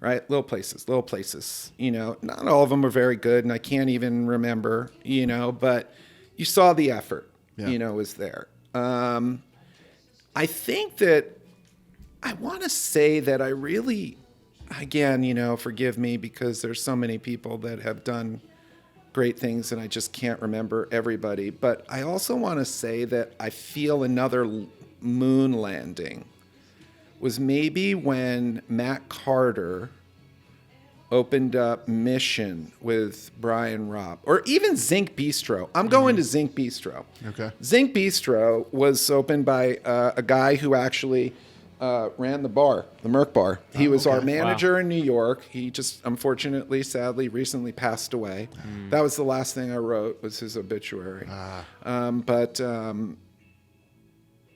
right? Little places, you know, not all of them are very good. And I can't even remember, you know, but you saw the effort, you know, was there. I think that I want to say that I really, again, you know, forgive me because there's so many people that have done great things and I just can't remember everybody. But I also want to say that I feel another moon landing was maybe when Matt Carter opened up Mission with Brian Robb, or even Zinc Bistro. I'm going to Zinc Bistro. Okay. Zinc Bistro was opened by a guy who actually ran the bar, the Merc Bar. He was our manager in New York. He just, unfortunately, sadly, recently passed away. That was the last thing I wrote, was his obituary. But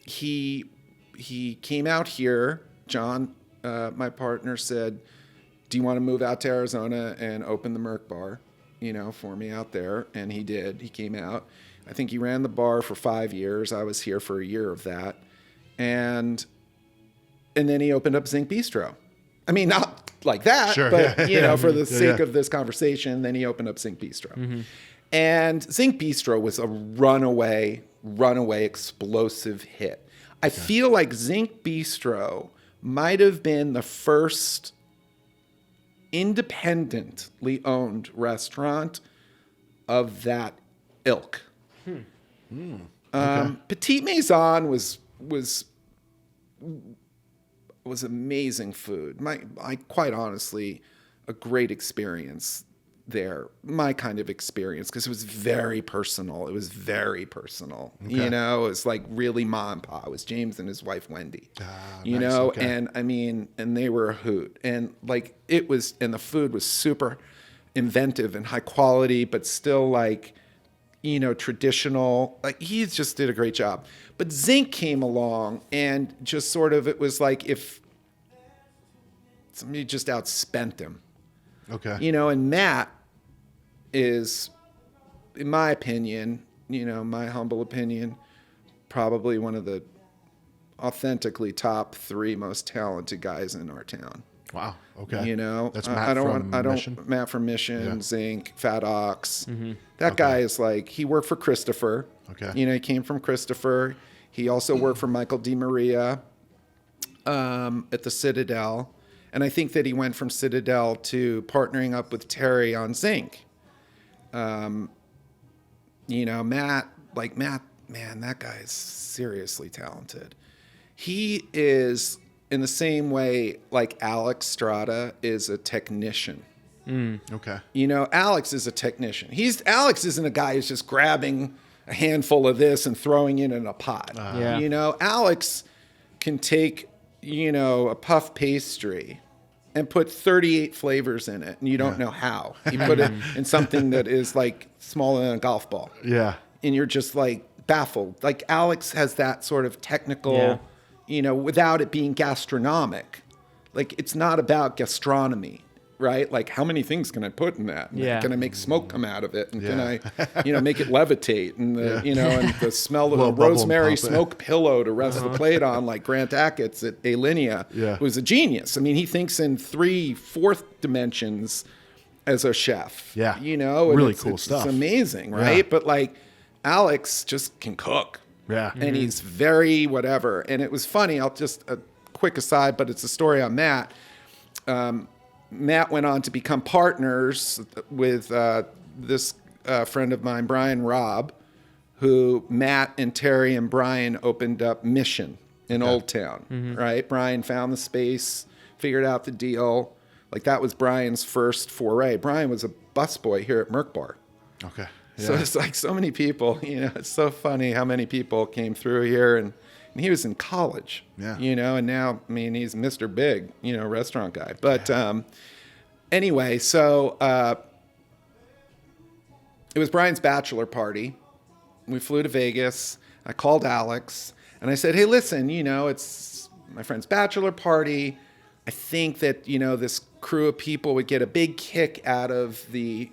he came out here. Jon, my partner, said, do you want to move out to Arizona and open the Merc Bar, you know, for me out there? And he did. He came out. I think he ran the bar for 5 years. I was here for a year of that. And then he opened up Zinc Bistro. I mean, not like that, but, you know, for the sake of this conversation, then he opened up Zinc Bistro. And Zinc Bistro was a runaway explosive hit. I feel like Zinc Bistro might have been the first independently owned restaurant of that ilk. Petite Maison was amazing food. I quite honestly, a great experience there. My kind of experience, because it was very personal. You know, it was like really ma and pa. It was James and his wife Wendy. You know, and I mean, and they were a hoot. And like it was, and the food was super inventive and high quality, but still like, you know, traditional. Like he just did a great job. But Zinc came along and just sort of, it was like if somebody just outspent him. Okay. You know, and Matt is, in my opinion, you know, my humble opinion, probably one of the authentically top 3 most talented guys in our town. Wow. Okay. You know, that's Matt Mission. Matt from Mission, Yeah. Zinc, Fat Ox. That guy is like, he worked for Christopher. Okay. You know, he came from Christopher. He also worked for Michael DiMaria at the Citadel. And I think that he went from Citadel to partnering up with Terry on Zinc. You know, Matt, man, that guy is seriously talented. He is, in the same way, like Alex Strada is a technician. Okay. You know, Alex is a technician. Alex isn't a guy who's just grabbing a handful of this and throwing it in a pot. Yeah. You know, Alex can take, you know, a puff pastry and put 38 flavors in it, and you don't know how. He put it in something that is like smaller than a golf ball. Yeah. And you're just like baffled. Like Alex has that sort of technical, you know, without it being gastronomic. Like it's not about gastronomy, right? Like how many things can I put in that? Yeah. Can I make smoke come out of it? And can Yeah. I, you know, make it levitate? And the, you know, and the smell of Blow a bubble and rosemary pop it. smoke pillow to rest the plate on, like Grant Achatz at Alinea, Yeah. was a genius. I mean, he thinks in 3/4 dimensions as a chef. Yeah. You know, and Really it's, cool it's, stuff. It's amazing, right? Yeah. But like Alex just can cook. Yeah. And he's very whatever. And it was funny. I'll just, a quick aside, but it's a story on Matt. Matt went on to become partners with this friend of mine, Brian Robb, who Matt and Terry and Brian opened up Mission in Old Town, right? Brian found the space, figured out the deal. Like that was Brian's first foray. Brian was a busboy here at Merc Bar. Okay. So it's like so many people, you know, it's so funny how many people came through here and he was in college, you know, and now, I mean, he's Mr. Big, you know, restaurant guy. But anyway, so it was Brian's bachelor party. We flew to Vegas. I called Alex and I said, hey, listen, you know, it's my friend's bachelor party. I think that, you know, this crew of people would get a big kick out of the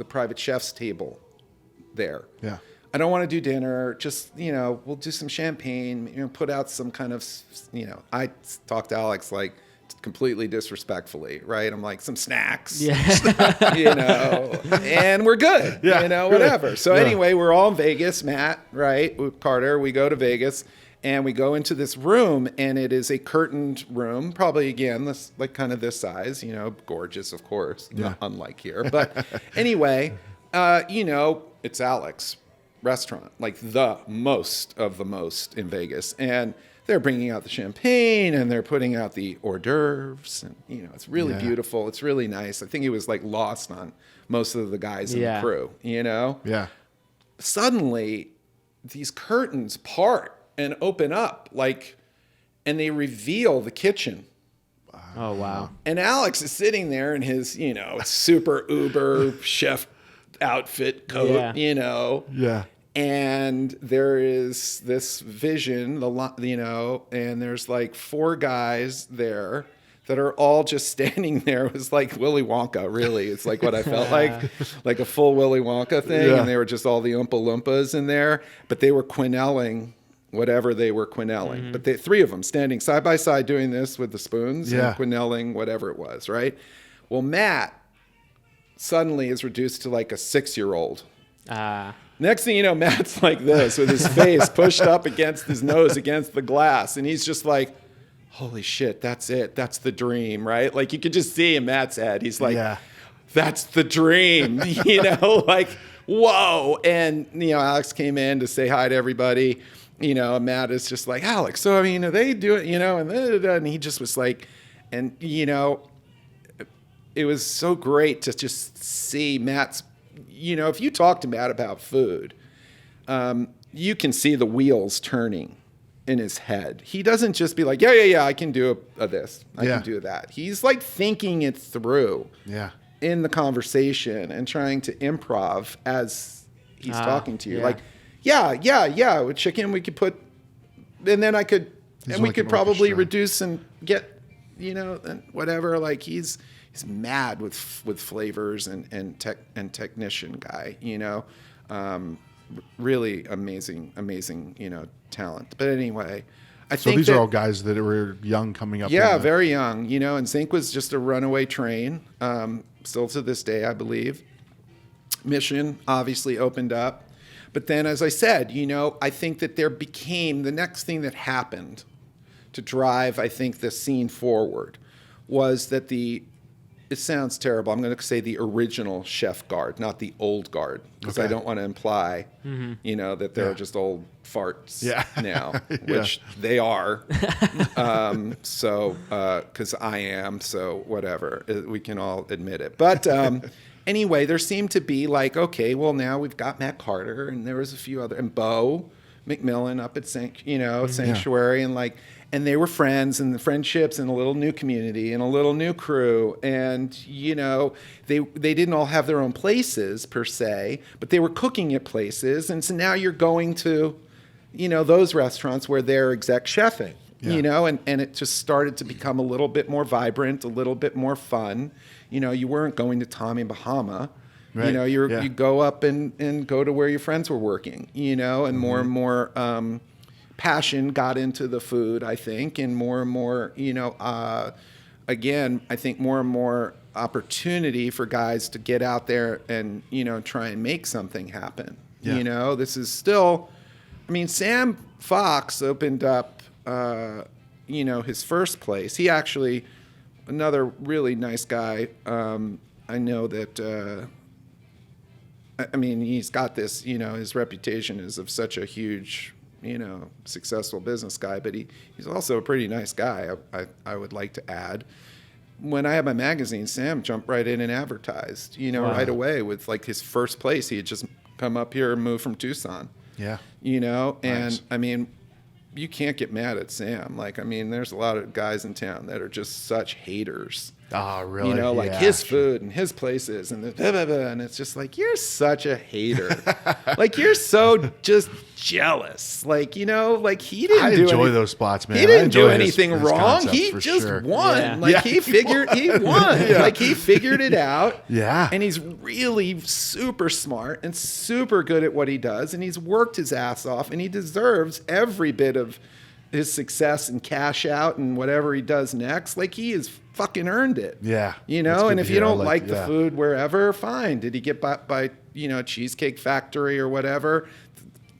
private chef's table there. Yeah. I don't want to do dinner. Just, you know, we'll do some champagne, you know, put out some kind of, you know, I talked to Alex like completely disrespectfully, right? I'm like, some snacks, you know, and we're good, you know, whatever. So anyway, we're all in Vegas, Matt, right? With Carter, we go to Vegas and we go into this room and it is a curtained room, probably again, this like kind of this size, you know, gorgeous, of course, not unlike here. But anyway, you know, it's Alex restaurant, like the most of the most in Vegas. And they're bringing out the champagne and they're putting out the hors d'oeuvres. And, you know, it's really beautiful. It's really nice. I think it was like lost on most of the guys in the crew, you know? Yeah. Suddenly, these curtains part and open up, like, and they reveal the kitchen. Oh, wow. And Alex is sitting there in his, you know, super uber chef outfit coat, you know. Yeah. And there is this vision, you know, and there's like 4 guys there that are all just standing there. It was like Willy Wonka, really. It's like what I felt like a full Willy Wonka thing. Yeah. And they were just all the Oompa Loompas in there, but they were quenelling whatever they were quenelling. But 3 of them standing side by side doing this with the spoons and quenelling whatever it was, right? Well, Matt suddenly is reduced to like a 6-year-old. Next thing you know, Matt's like this with his face pushed up against his nose against the glass. And he's just like, holy shit, that's it. That's the dream, right? Like you could just see in Matt's head. He's like, that's the dream, you know, like, whoa. And, you know, Alex came in to say hi to everybody. You know, Matt is just like, Alex, so, I mean, are they doing, you know, and he just was like, and, you know, it was so great to just see Matt's, you know, if you talk to Matt about food, you can see the wheels turning in his head. He doesn't just be like, yeah, I can do this. I can do that. He's like thinking it through in the conversation and trying to improv as he's talking to you. Like, with chicken we could put, and then I could, and we could probably reduce and get and whatever. Like he's mad with flavors and technician guy, really amazing, talent. But anyway, I think these are all guys that were young coming up. Yeah, very young, and Zinc was just a runaway train, still to this day, I believe. Mission obviously opened up. But then, as I said, I think that there became the next thing that happened to drive, I think, the scene forward was that it sounds terrible. I'm going to say the original chef guard, not the old guard, because I don't want to imply, that they're just old farts now, which they are. So, because I am, so whatever. We can all admit it. But anyway, there seemed to be like, okay, well, now we've got Matt Carter, and there was a few other, and Bo McMillan up at Sanctuary, and they were friends, and the friendships, and a little new community, and a little new crew, and they didn't all have their own places per se, but they were cooking at places, and so now you're going to, those restaurants where they're exec chefing, and it just started to become a little bit more vibrant, a little bit more fun. You weren't going to Tommy Bahama. Right. You go up and go to where your friends were working, and more and more passion got into the food, I think, and more, again, I think more and more opportunity for guys to get out there and, try and make something happen. Yeah. This is still, Sam Fox opened up, his first place. He actually, another really nice guy. I know that, he's got this, his reputation is of such a huge, successful business guy, but he's also a pretty nice guy, I would like to add. When I had my magazine, Sam jumped right in and advertised, right away with like his first place. He had just come up here and moved from Tucson. Yeah. And nice. You can't get mad at Sam. There's a lot of guys in town that are just such haters. Oh, really? His food and his places and and it's just like, you're such a hater. You're so just jealous. He didn't enjoy those spots, man. He didn't do anything wrong. He just won. Yeah. He won. Yeah. He figured it out. Yeah. And he's really super smart and super good at what he does. And he's worked his ass off, and he deserves every bit of his success and cash out and whatever he does next. He has fucking earned it. Yeah. And if you don't like the food wherever, fine. Did he get bought by, Cheesecake Factory or whatever?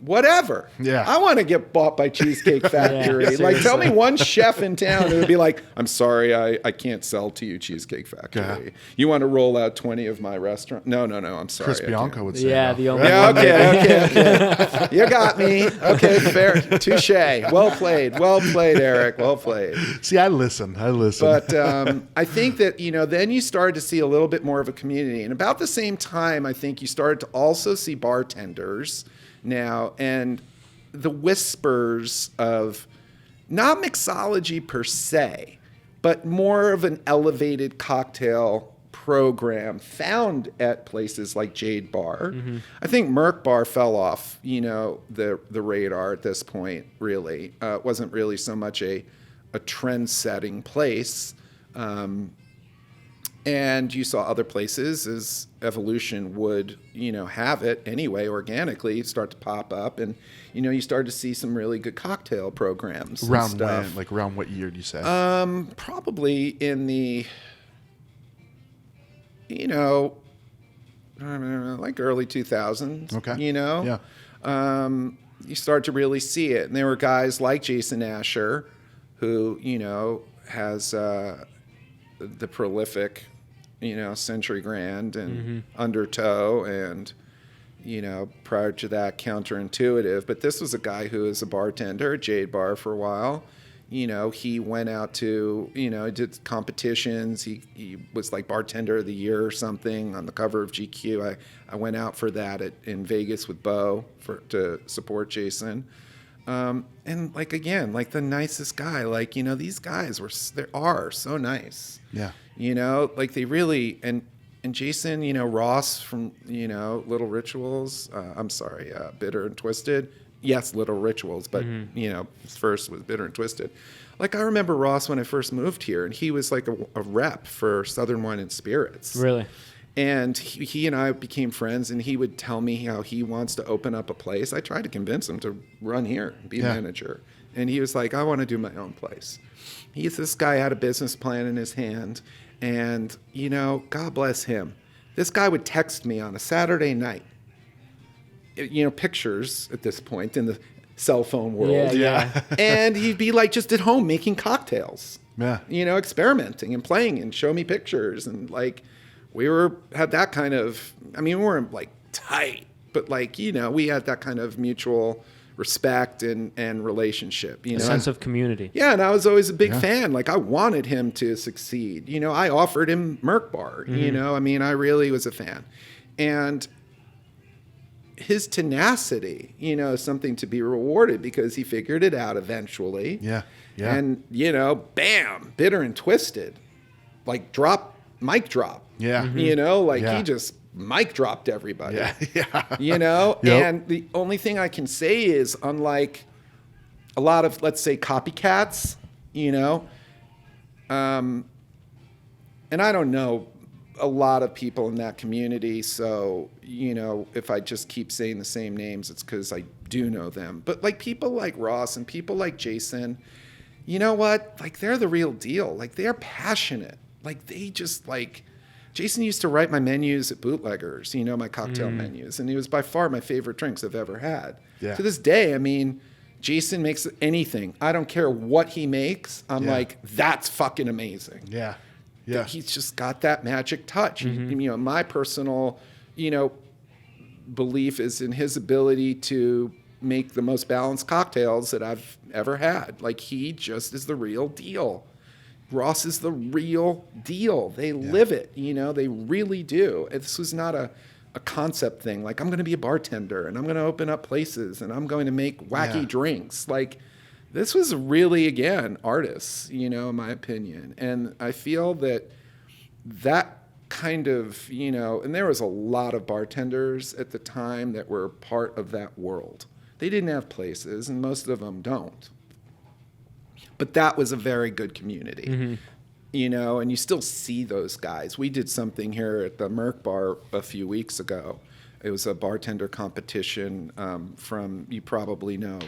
Whatever. Yeah. I want to get bought by Cheesecake Factory. Tell me one chef in town who would be like, I'm sorry, I can't sell to you, Cheesecake Factory. Yeah. You want to roll out 20 of my restaurant? No, I'm sorry. Chris Bianco would say no. The only okay. You got me. Okay, fair. Touche. Well played, Eric. Well played. See, I listen. But I think that, then you started to see a little bit more of a community. And about the same time, I think you started to also see bartenders now, and the whispers of not mixology per se, but more of an elevated cocktail program found at places like Jade Bar. Mm-hmm. I think Merc Bar fell off, the radar at this point, really. It wasn't really so much a trend-setting place. And you saw other places as evolution would, have it anyway, organically start to pop up. And, you started to see some really good cocktail programs. Around when? Around what year do you say? Probably in the, early 2000s. Okay. Yeah. You start to really see it. And there were guys like Jason Asher who, has the prolific, Century Grand and Undertow and, prior to that, Counterintuitive. But this was a guy who was a bartender at Jade Bar for a while. He went out to, did competitions. He was like bartender of the year or something on the cover of GQ. I went out for that in Vegas with Bo to support Jason. And again, the nicest guy, these guys are so nice. Yeah. They really, and Jason, Ross from, Little Rituals, Bitter and Twisted, yes, Little Rituals, but you know, his first was Bitter and Twisted. Like, I remember Ross when I first moved here, and he was like a rep for Southern Wine and Spirits. Really? And he and I became friends, and he would tell me how he wants to open up a place. I tried to convince him to run here, be a manager. And he was like, I want to do my own place. This guy had a business plan in his hand, and, you know, God bless him. This guy would text me on a Saturday night, you know, pictures at this point in the cell phone world. Yeah. And he'd be like just at home making cocktails. Yeah. You know, experimenting and playing and show me pictures. And like, had that kind of, I mean, we weren't like tight, but like, you know, we had that kind of mutual respect and relationship, you know. A sense of community. Yeah, and I was always a big fan. Like, I wanted him to succeed. You know, I offered him Merc Bar, you know. I mean, I really was a fan. And his tenacity, you know, is something to be rewarded because he figured it out eventually. Yeah. Yeah. And, you know, bam, Bitter and Twisted. Like, mic drop. Yeah. You know, like he just mic dropped everybody. Yeah. You know? Yep. And the only thing I can say is, unlike a lot of, let's say, copycats, you know, and I don't know a lot of people in that community, so, you know, if I just keep saying the same names, it's because I do know them. But like people like Ross and people like Jason, you know what? Like, they're the real deal. Like, they're passionate. Like, they just like, Jason used to write my menus at Bootleggers, you know, my cocktail menus, and he was by far my favorite drinks I've ever had. Yeah. To this day, I mean, Jason makes anything. I don't care what he makes. I'm like, that's fucking amazing. Yeah. Yeah. He's just got that magic touch. You know, my personal, you know, belief is in his ability to make the most balanced cocktails that I've ever had. Like, he just is the real deal. Ross is the real deal. They live it, you know, they really do. This was not a concept thing. Like, I'm going to be a bartender and I'm going to open up places and I'm going to make wacky drinks. Like, this was really, again, artists, you know, in my opinion. And I feel that kind of, you know, and there was a lot of bartenders at the time that were part of that world. They didn't have places, and most of them don't. But that was a very good community, you know, and you still see those guys. We did something here at the Merc Bar a few weeks ago. It was a bartender competition from, you probably know,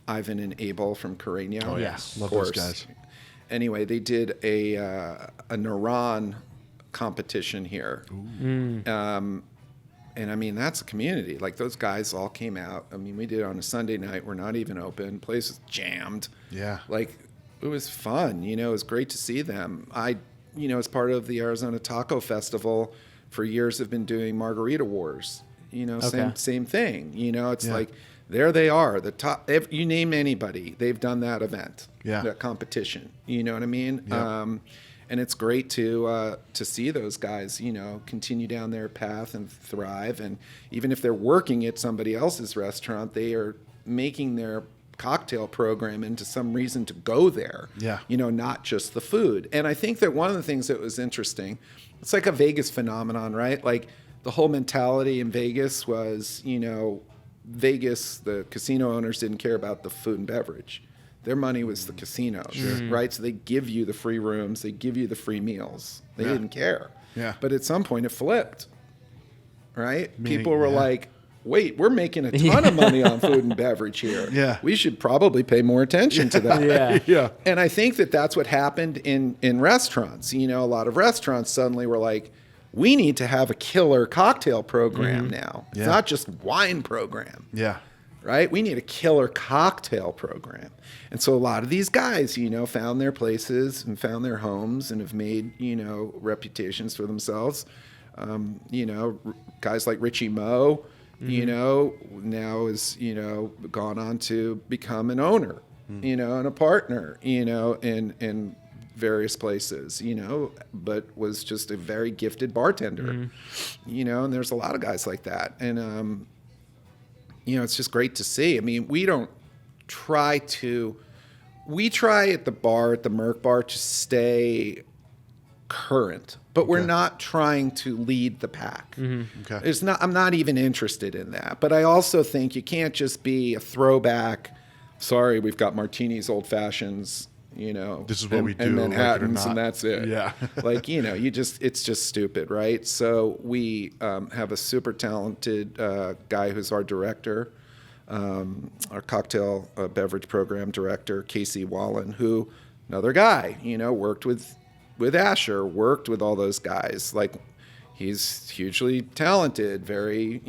Ivan and Abel from Carreño. Oh, yeah. Love those guys. Anyway, they did a Naran competition here. And I mean, that's a community. Like, those guys all came out. I mean, we did it on a Sunday night. We're not even open. Place was jammed. Yeah. Like, it was fun. You know, it was great to see them. You know, as part of the Arizona Taco Festival, for years have been doing Margarita Wars. You know, same thing. You know, it's like, there they are, the top. You name anybody, they've done that event, that competition. You know what I mean? Yep. And it's great to see those guys, you know, continue down their path and thrive. And even if they're working at somebody else's restaurant, they are making their cocktail program into some reason to go there. Yeah. You know, not just the food. And I think that one of the things that was interesting, it's like a Vegas phenomenon, right? Like, the whole mentality in Vegas was, you know, Vegas, the casino owners didn't care about the food and beverage. Their money was the casinos, right? So they give you the free rooms, they give you the free meals. They didn't care. Yeah. But at some point it flipped, right? Meaning, people were like, wait, we're making a ton of money on food and beverage here. Yeah. We should probably pay more attention to that. Yeah. And I think that that's what happened in restaurants. You know, a lot of restaurants suddenly were like, we need to have a killer cocktail program now. It's not just wine program. Yeah. Right? We need a killer cocktail program. And so a lot of these guys, you know, found their places and found their homes and have made, you know, reputations for themselves. You know, guys like Richie Moe, you know, now is, you know, gone on to become an owner, you know, and a partner, you know, in various places, you know, but was just a very gifted bartender, you know, and there's a lot of guys like that. And, you know, it's just great to see. I mean, we try at the bar, at the Merc Bar, to stay current, but we're not trying to lead the pack. Okay. I'm not even interested in that. But I also think you can't just be a throwback. Sorry, we've got martinis, old fashions, this is what we do, and like it or Manhattans, not. and that's it. Yeah. It's just stupid, right? So we have a super talented guy who's our director, our cocktail beverage program director, Casey Wallen, who, another guy, worked with Asher, worked with all those guys. Like, he's hugely talented, very,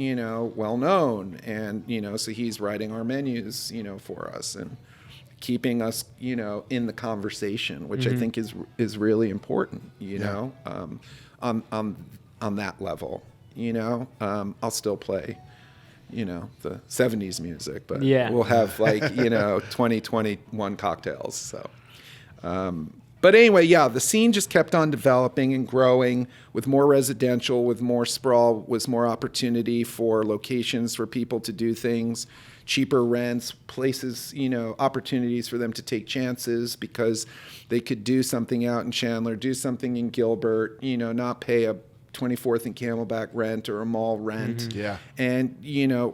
well known, and so he's writing our menus, for us and keeping us, in the conversation, which I think is really important, on that level. I'll still play, the 70s music, but we'll have 2021 cocktails. So, but anyway, the scene just kept on developing and growing with more residential, with more sprawl, with more opportunity for locations for people to do things, cheaper rents, places, opportunities for them to take chances because they could do something out in Chandler, do something in Gilbert, not pay a 24th and Camelback rent or a mall rent. Yeah. And,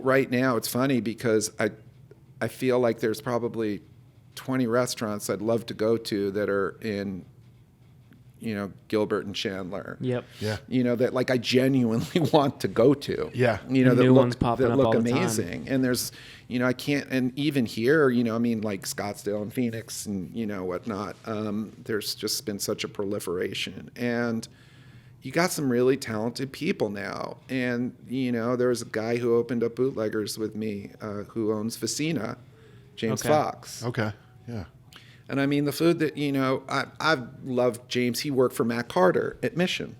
right now it's funny because I feel like there's probably 20 restaurants I'd love to go to that are in, Gilbert and Chandler. Yep. Yeah. That I genuinely want to go to. Yeah. That new look, ones popping that up look all the time. amazing. And there's, I can't, and even here, Scottsdale and Phoenix and, whatnot, there's just been such a proliferation. And you got some really talented people now. And, there was a guy who opened up Bootleggers with me who owns Vicina, James Fox. Okay. Yeah. And the food that, I've loved James. He worked for Matt Carter at Mission.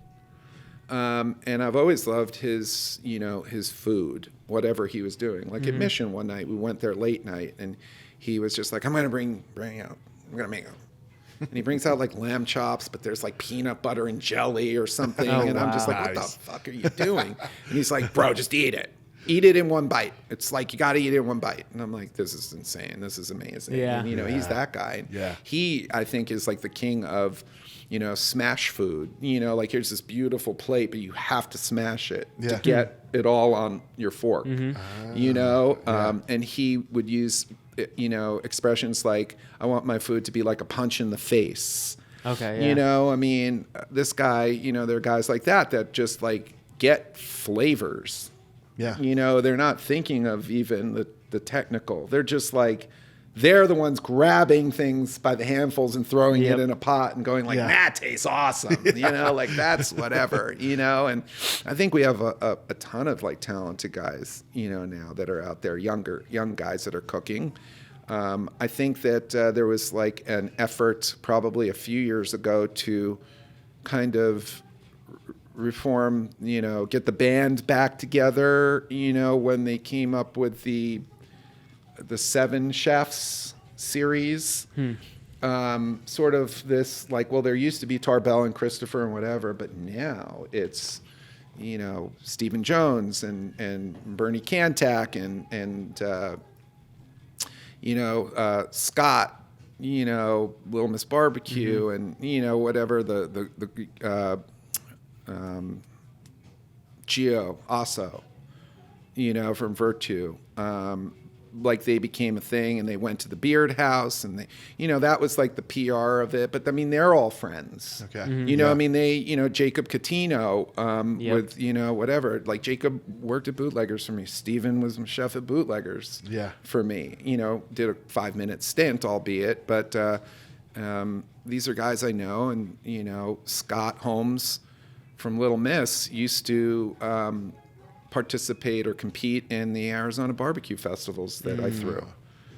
And I've always loved his, his food, whatever he was doing. Like at Mission one night, we went there late night and he was just like, I'm going to bring out, I'm going to make them. And he brings out lamb chops, but there's peanut butter and jelly or something. And I'm just like, what the fuck are you doing? And he's like, bro, just eat it. Eat it in one bite. It's you got to eat it in one bite. And I'm like, this is insane. This is amazing. Yeah. And, he's that guy. Yeah. He, I think, is the king of, smash food. Here's this beautiful plate, but you have to smash it to get it all on your fork. And he would use, expressions like, I want my food to be like a punch in the face. Okay. Yeah. This guy, there are guys like that just get flavors. Yeah. They're not thinking of even the technical. They're just they're the ones grabbing things by the handfuls and throwing it in a pot and going that tastes awesome. That's whatever, and I think we have a ton of talented guys, now that are out there, young guys that are cooking. I think that there was an effort probably a few years ago to kind of reform, get the band back together, when they came up with the Seven Chefs series. Sort of this there used to be Tarbell and Christopher and whatever, but now it's, Stephen Jones and Bernie Cantac and Scott, Little Miss Barbecue and, whatever the Gio Asso, from Virtue. They became a thing and they went to the Beard House and they, that was the PR of it. But they're all friends. Okay. They, Jacob Catino, with, whatever. Jacob worked at Bootleggers for me. Steven was a chef at Bootleggers for me. Did a 5-minute stint, albeit. But these are guys I know. And, Scott Holmes from Little Miss used to participate or compete in the Arizona barbecue festivals that I threw.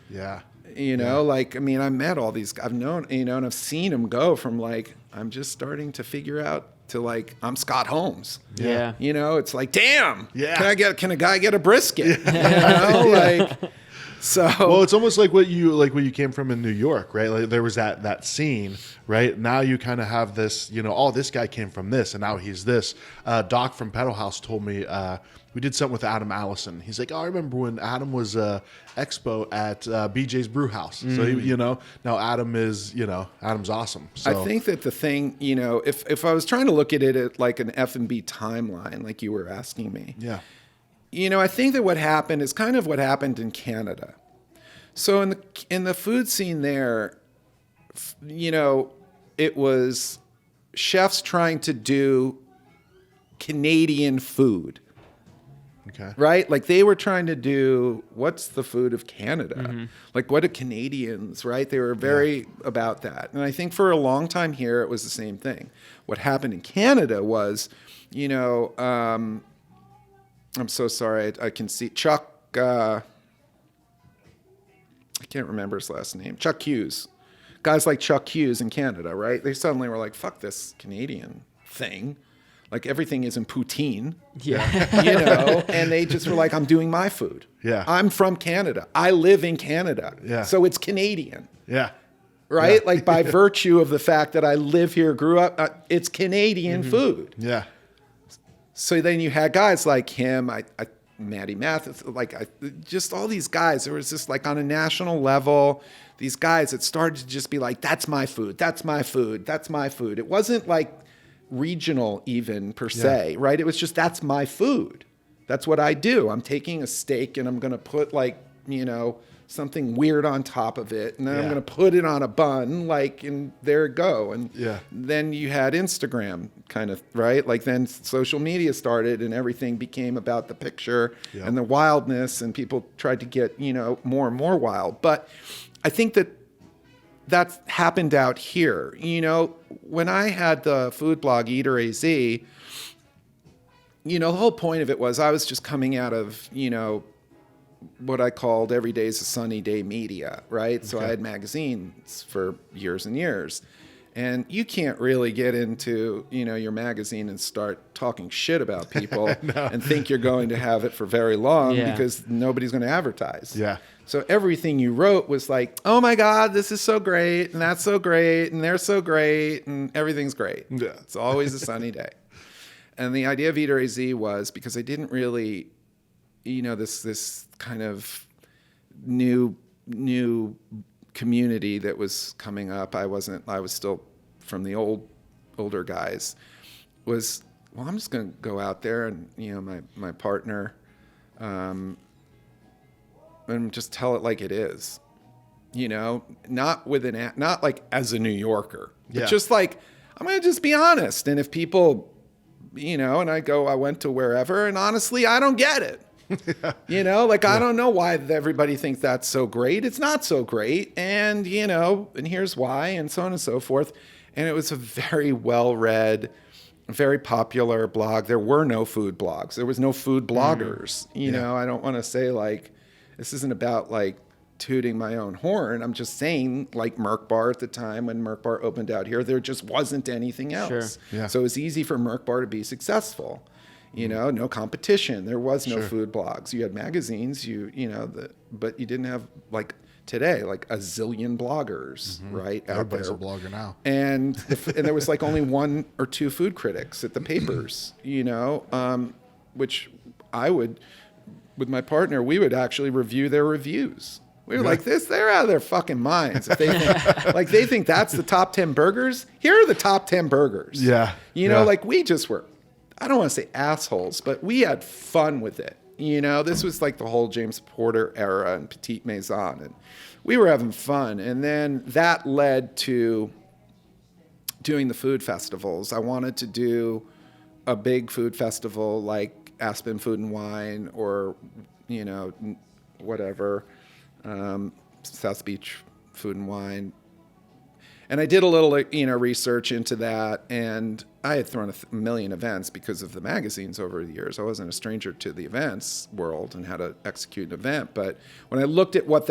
Yeah. I met all these, I've known, and I've seen them go from I'm just starting to figure out to I'm Scott Holmes. Yeah. It's damn. Yeah. Can a guy get a brisket? So well, it's almost like what you came from in New York, right? There was that scene, right? Now you kind of have this, this guy came from this, and now he's this. Doc from Pedal House told me we did something with Adam Allison. He's like, oh, I remember when Adam was expo at BJ's Brew House. So he, now Adam is, Adam's awesome. So I think that the thing, if I was trying to look at it at like an F&B timeline, like you were asking me, yeah, I think that what happened is kind of what happened in Canada. So in the food scene there, it was chefs trying to do Canadian food. okay, Right? Like they were trying to do, what's the food of Canada? Like what are Canadians, right? They were very about that. And I think for a long time here, it was the same thing. What happened in Canada was, I'm so sorry. I can see Chuck, I can't remember his last name. Chuck Hughes. Guys like Chuck Hughes in Canada, right? They suddenly were like, fuck this Canadian thing. Like everything is in poutine. Yeah. And they just were like, I'm doing my food. Yeah. I'm from Canada. I live in Canada. Yeah. So it's Canadian. yeah, Right? Yeah. Like by virtue of the fact that I live here, grew up, it's Canadian food. yeah, So then you had guys like him, Matty Mathis, just all these guys. There was just like on a national level, these guys that started to just be like, that's my food, that's my food, that's my food. It wasn't like regional even per se, right? It was just, that's my food. That's what I do. I'm taking a steak and I'm going to put something weird on top of it. And then I'm going to put it on a bun, and there it go. And then you had Instagram kind of, right? Like then social media started and everything became about the picture and the wildness, and people tried to get, more and more wild. But I think that happened out here. When I had the food blog Eater AZ, the whole point of it was I was just coming out of, what I called every day's a sunny day media, right? So I had magazines for years and years. And you can't really get into, your magazine and start talking shit about people and think you're going to have it for very long because nobody's going to advertise. Yeah. So everything you wrote was like, oh my God, this is so great, and that's so great, and they're so great, and everything's great. Yeah. It's always a sunny day. And the idea of Eater AZ was because I didn't really, this kind of new community that was coming up. I was still from the older guys. I'm just going to go out there and, my partner, and just tell it like it is, not like as a New Yorker, but just like, I'm going to just be honest. And if people, and I went to wherever, and honestly, I don't get it. I don't know why everybody thinks that's so great. It's not so great. And, and here's why, and so on and so forth. And it was a very well-read, very popular blog. There were no food blogs. There was no food bloggers. I don't want to say like, this isn't about like tooting my own horn. I'm just saying like Merc Bar at the time when Merc Bar opened out here, there just wasn't anything else. Sure. Yeah. So it was easy for Merc Bar to be successful. No competition. There was no food blogs. You had magazines, but you didn't have like today, like a zillion bloggers, right? Everybody's out there. a blogger now. And there was like only one or two food critics at the papers, which I would, with my partner, we would actually review their reviews. We were like, they're out of their fucking minds. If they think, they think that's the top 10 burgers. Here are the top 10 burgers. Yeah. Like we just were, I don't want to say assholes, but we had fun with it. This was like the whole James Porter era and Petite Maison, and we were having fun. And then that led to doing the food festivals. I wanted to do a big food festival like Aspen Food and Wine or, whatever, South Beach Food and Wine. And I did a little, research into that, and I had thrown a million events because of the magazines over the years. I wasn't a stranger to the events world and how to execute an event. But when I looked at what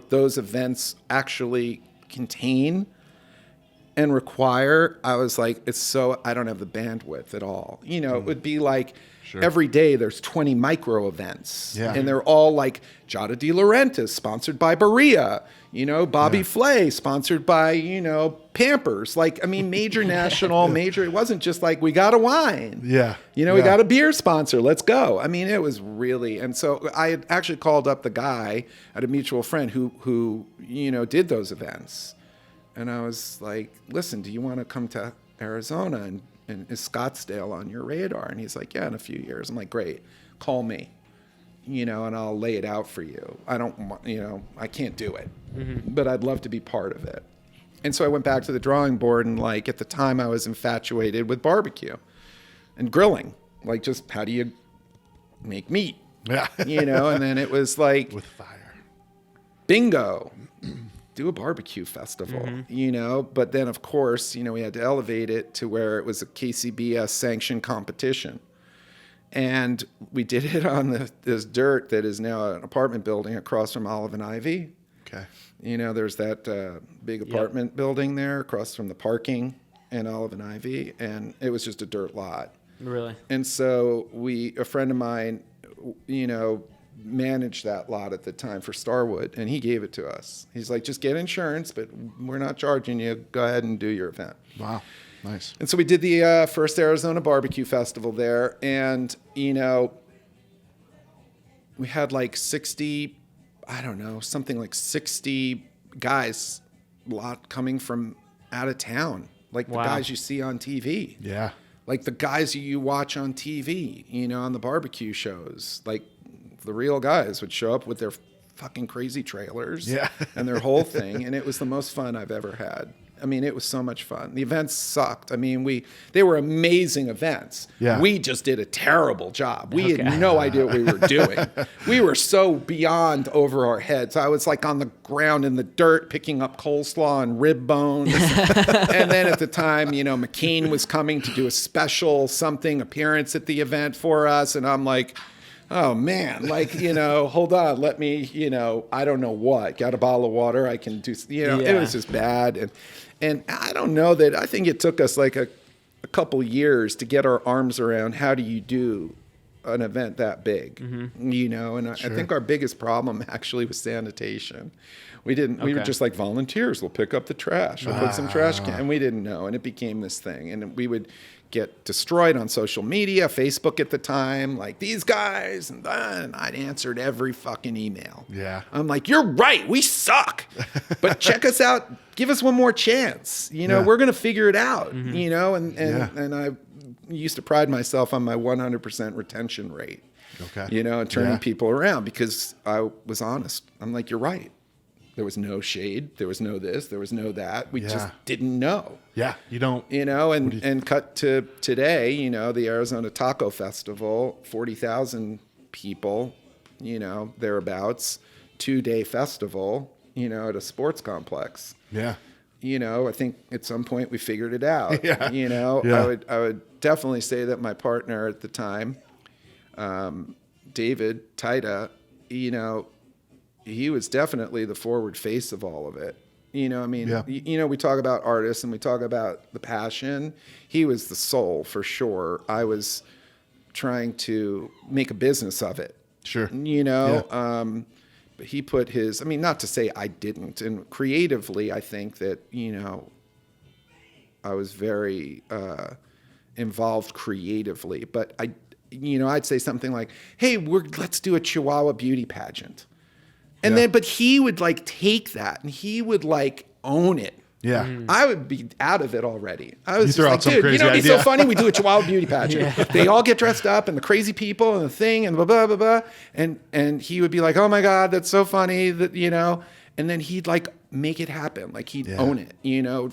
those events actually contain and require, I was like, I don't have the bandwidth at all. It would be like Sure. Every day there's 20 micro events. Yeah. And they're all like Jada De Laurentiis, sponsored by Berea. Bobby Flay, sponsored by, Pampers. Like, I mean, major national, major. It wasn't just like, we got a wine. Yeah. We got a beer sponsor. Let's go. I mean, it was really, and so I had actually called up the guy at a mutual friend who did those events. And I was like, listen, do you want to come to Arizona and is Scottsdale on your radar? And he's like, yeah, in a few years. I'm like, great, call me, and I'll lay it out for you. I don't want, I can't do it, but I'd love to be part of it. And so I went back to the drawing board, and like at the time I was infatuated with barbecue and grilling. Like, just how do you make meat? Yeah. And then it was like, with fire. Bingo. Do a barbecue festival, but then of course, we had to elevate it to where it was a KCBS sanctioned competition. And we did it on this dirt that is now an apartment building across from Olive and Ivy. Okay. There's that big apartment building there across from the parking and Olive and Ivy. And it was just a dirt lot. Really? And so a friend of mine, managed that lot at the time for Starwood, and he gave it to us. He's like, just get insurance, but we're not charging you. Go ahead and do your event. Wow. Nice. And so we did the first Arizona Barbecue Festival there, and, we had like 60, something like 60 guys, a lot coming from out of town, like the guys you see on TV. Yeah. Like the guys you watch on TV, on the barbecue shows. Like, the real guys would show up with their fucking crazy trailers and their whole thing. And it was the most fun I've ever had. I mean, it was so much fun. The events sucked. I mean, they were amazing events. Yeah. We just did a terrible job. We had no idea what we were doing. We were so beyond over our heads. I was like on the ground in the dirt picking up coleslaw and rib bones. And then at the time, McCain was coming to do a special appearance at the event for us. And I'm like, oh man, like, hold on, let me, I don't know what, got a bottle of water, I can do, it was just bad. And I don't know that, I think it took us like a couple years to get our arms around how do you do an event that big, and I think our biggest problem actually was sanitation. We were just like, volunteers will pick up the trash, we'll put some trash can, and we didn't know, and it became this thing, and we would get destroyed on social media, Facebook at the time, like these guys, and I'd answered every fucking email. Yeah. I'm like, you're right, we suck, but check us out, give us one more chance. We're gonna figure it out. And I used to pride myself on my 100% retention rate. Okay. And turning people around because I was honest. I'm like, you're right. There was no shade. There was no this. There was no that. We just didn't know. Yeah, you don't. And cut to today, the Arizona Taco Festival, 40,000 people, thereabouts, 2-day festival, at a sports complex. Yeah. I think at some point we figured it out. Yeah. I would definitely say that my partner at the time, David Tida, he was definitely the forward face of all of it. We talk about artists and we talk about the passion. He was the soul for sure. I was trying to make a business of it. Sure. But he put his, not to say I didn't. And creatively, I think that, I was very involved creatively. But I'd say something like, hey, let's do a Chihuahua beauty pageant. And then, but he would like take that and he would like own it. Yeah. I would be out of it already. I was throw out just some like, dude, crazy it'd be idea. so funny. We do a Chihuahua beauty pageant. They all get dressed up and the crazy people and the thing and blah, blah, blah, blah. And he would be like, oh my God, that's so funny that, and then he'd like make it happen. Like he'd own it,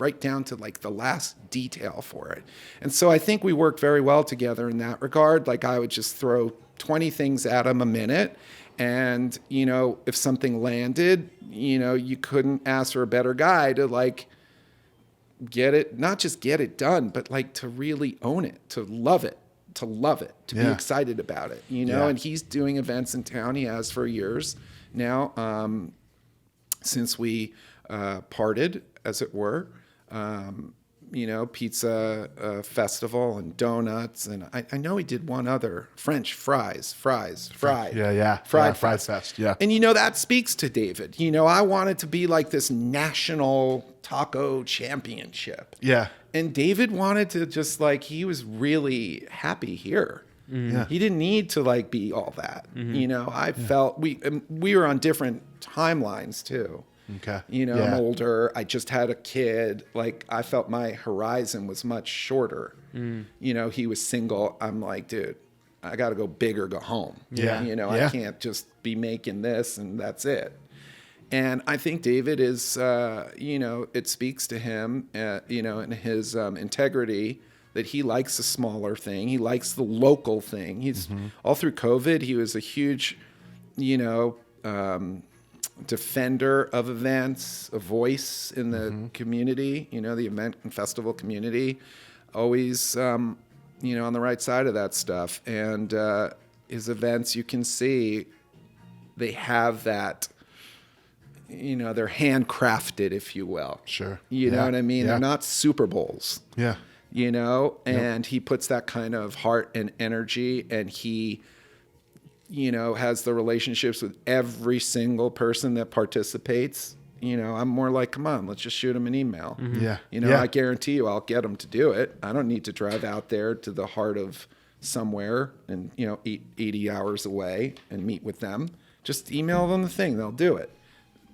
right down to like the last detail for it. And so I think we worked very well together in that regard. Like I would just throw 20 things at him a minute. And, if something landed, you couldn't ask for a better guy to like get it, not just get it done, but like to really own it, to love it, to be excited about it, and he's doing events in town. He has for years now, since we parted, as it were. pizza festival and donuts. And I know he did one other, French fries. Yeah. Fried Fries Fest. Yeah. And, that speaks to David. I want it to be like this national taco championship. Yeah. And David wanted to just he was really happy here. Yeah. He didn't need to be all that. I felt we were on different timelines too. Okay. I'm older. I just had a kid. I felt my horizon was much shorter. He was single. I'm like, dude, I got to go big or go home. Yeah. I can't just be making this and that's it. And I think David is, it speaks to him, in his integrity that he likes the smaller thing. He likes the local thing. He's all through COVID. He was a huge, defender of events, a voice in the community, the event and festival community, always, on the right side of that stuff. And his events, you can see they have that, they're handcrafted, if you will. Sure. You know what I mean? Yeah. They're not Super Bowls. Yeah. And he puts that kind of heart and energy, and he has the relationships with every single person that participates. I'm more like, come on, let's just shoot him an email. Yeah. I guarantee you I'll get them to do it. I don't need to drive out there to the heart of somewhere and, 80 hours away and meet with them. Just email them the thing. They'll do it.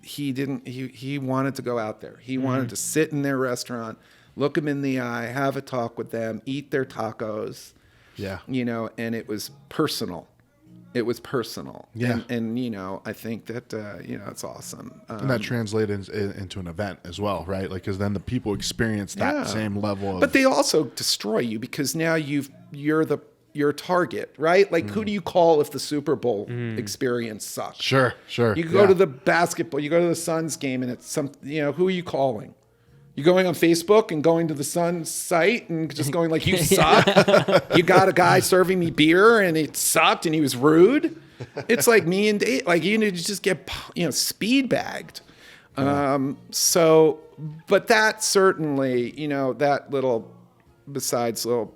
He didn't, he wanted to go out there. He wanted to sit in their restaurant, look them in the eye, have a talk with them, eat their tacos. Yeah. And it was personal. It was personal. Yeah. And I think that, it's awesome. And that translated into an event as well, right? Because then the people experience that same level of... But they also destroy you because now you're a target, right? Who do you call if the Super Bowl experience sucks? Sure. You go to the basketball, you go to the Suns game, and it's who are you calling? You going on Facebook and going to the Suns site and just going you suck? You got a guy serving me beer and it sucked and he was rude? It's like me and Dave, you just get, speed bagged. But that certainly, that little, besides little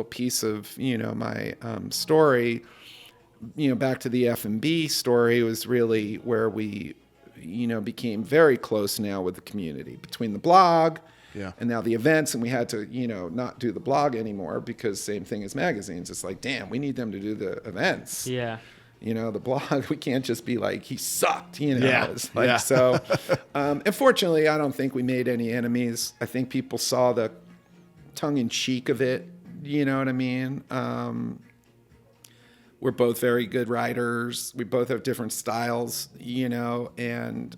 piece of, my story, back to the F&B story was really where we, became very close now with the community between the blog and now the events. And we had to, not do the blog anymore because same thing as magazines. It's like, damn, we need them to do the events. Yeah. The blog, we can't just be like, he sucked, Yeah. It's so, and fortunately, I don't think we made any enemies. I think people saw the tongue in cheek of it. You know what I mean? We're both very good writers. We both have different styles, and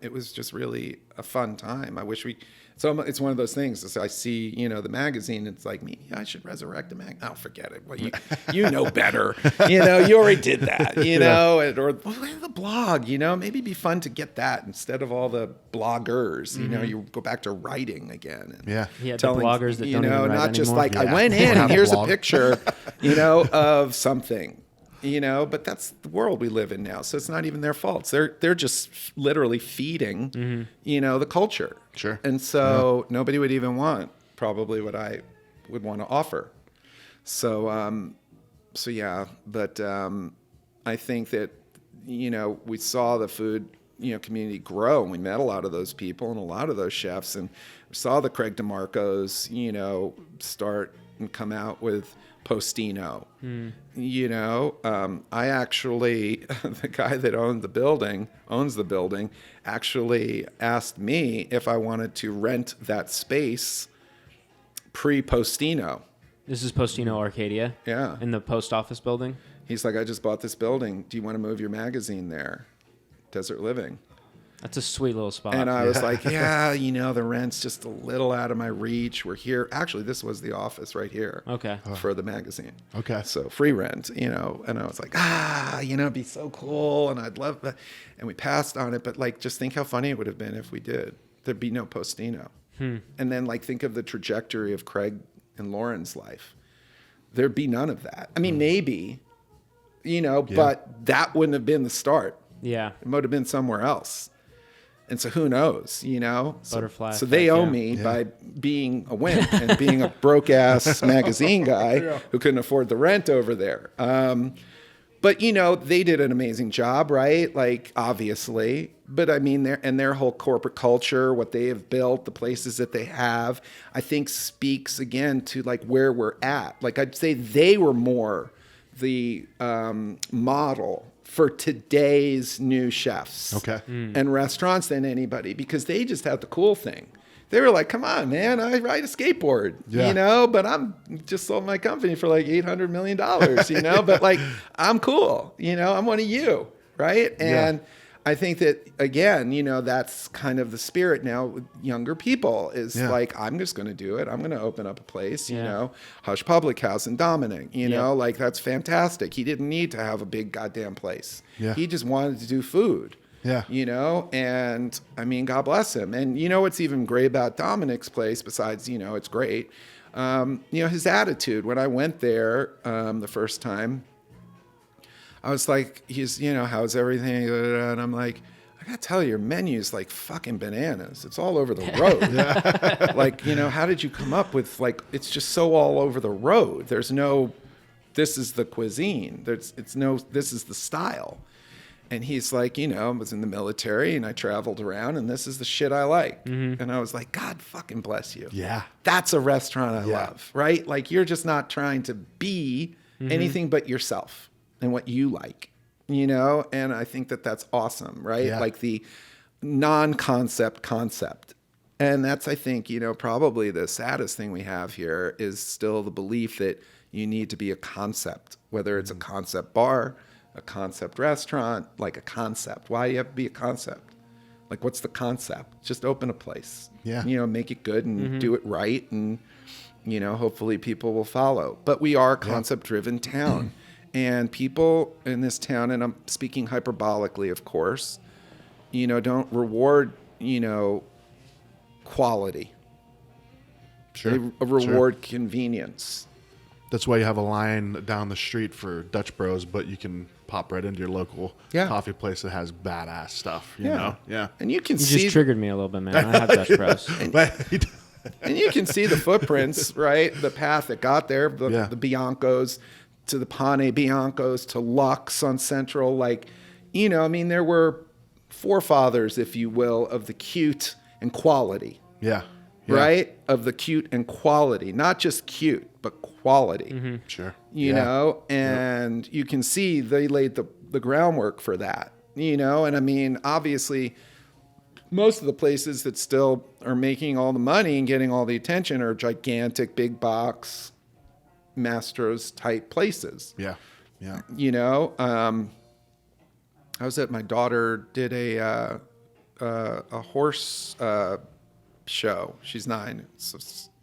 it was just really a fun time. I wish it's one of those things. I see, the magazine. It's like me. I should resurrect the mag. Oh, forget it. Well, you know better. You already did that. Or the blog. Maybe it'd be fun to get that instead of all the bloggers. You go back to writing again. And Yeah, telling, the bloggers that don't even write not just anymore. like I went in and here's a picture, of something. But that's the world we live in now. So it's not even their faults. They're just literally feeding, the culture. Sure. And so nobody would even want probably what I would want to offer. So, yeah, but I think that, we saw the food, community grow, and we met a lot of those people and a lot of those chefs, and we saw the Craig DeMarcos, start and come out with Postino. I actually, the guy that owns the building, actually asked me if I wanted to rent that space pre-Postino. This is Postino Arcadia? Yeah. In the post office building? He's like, I just bought this building. Do you want to move your magazine there? Desert Living. That's a sweet little spot. And I was like, the rent's just a little out of my reach. We're here. Actually, this was the office right here. Okay. For the magazine. Okay. So free rent, and I was like, it'd be so cool. And I'd love that. And we passed on it. But just think how funny it would have been if we did. There'd be no Postino. And then think of the trajectory of Craig and Lauren's life. There'd be none of that. I mean, maybe, but that wouldn't have been the start. Yeah. It might have been somewhere else. And so who knows, you know? Butterfly So they effect, owe yeah. me by being a wimp and being a broke ass magazine guy who couldn't afford the rent over there. But you know, they did an amazing job, right? Like obviously, but I mean, their whole corporate culture, what they have built, the places that they have, I think speaks again to like where we're at. Like I'd say they were more the model for today's new chefs and restaurants than anybody, because they just have the cool thing. They were like, come on, man, I ride a skateboard, you know, but I'm just sold my company for like $800 million, you know, but like, I'm cool, you know, I'm one of you, right? And I think that, again, you know, that's kind of the spirit now with younger people is like, I'm just going to do it. I'm going to open up a place, you know, Hush Public House in Dominic, you know, like that's fantastic. He didn't need to have a big goddamn place. He just wanted to do food. You know, and I mean, God bless him. And you know what's even great about Dominic's place, besides, you know, it's great, you know, his attitude. When I went there the first time, I was like, you know, how's everything? And I'm like, I gotta tell you, your menu's like fucking bananas. It's all over the road. Like, you know, how did you come up with like, it's just so all over the road. There's no, this is the cuisine. This is the style. And he's like, you know, I was in the military and I traveled around and this is the shit I like. And I was like, God fucking bless you. Yeah. That's a restaurant I love, right? Like you're just not trying to be anything but yourself and what you like, you know? And I think that that's awesome, right? Like the non-concept concept. And that's, I think, you know, probably the saddest thing we have here is still the belief that you need to be a concept, whether it's a concept bar, a concept restaurant, like a concept. Why do you have to be a concept? Like, what's the concept? Just open a place. You know, make it good and do it right. And, you know, hopefully people will follow. But we are a concept-driven town. And people in this town, and I'm speaking hyperbolically, of course, you know, don't reward, you know, quality. They reward convenience. That's why you have a line down the street for Dutch Bros, but you can pop right into your local coffee place that has badass stuff, you know? And you can You see... just triggered me a little bit, man. I have Dutch Bros. And you can see the footprints, right? The path that got there, the Biancos to the Pane Biancos to Lux on Central. Like, you know, I mean, there were forefathers, if you will, of the cute and quality. Right? Of the cute and quality. Not just cute, but quality. You know, and you can see they laid the groundwork for that, you know? And I mean, obviously, most of the places that still are making all the money and getting all the attention are gigantic, big box, Mastro's type places. You know, I was at, my daughter did a horse show. She's 9. So,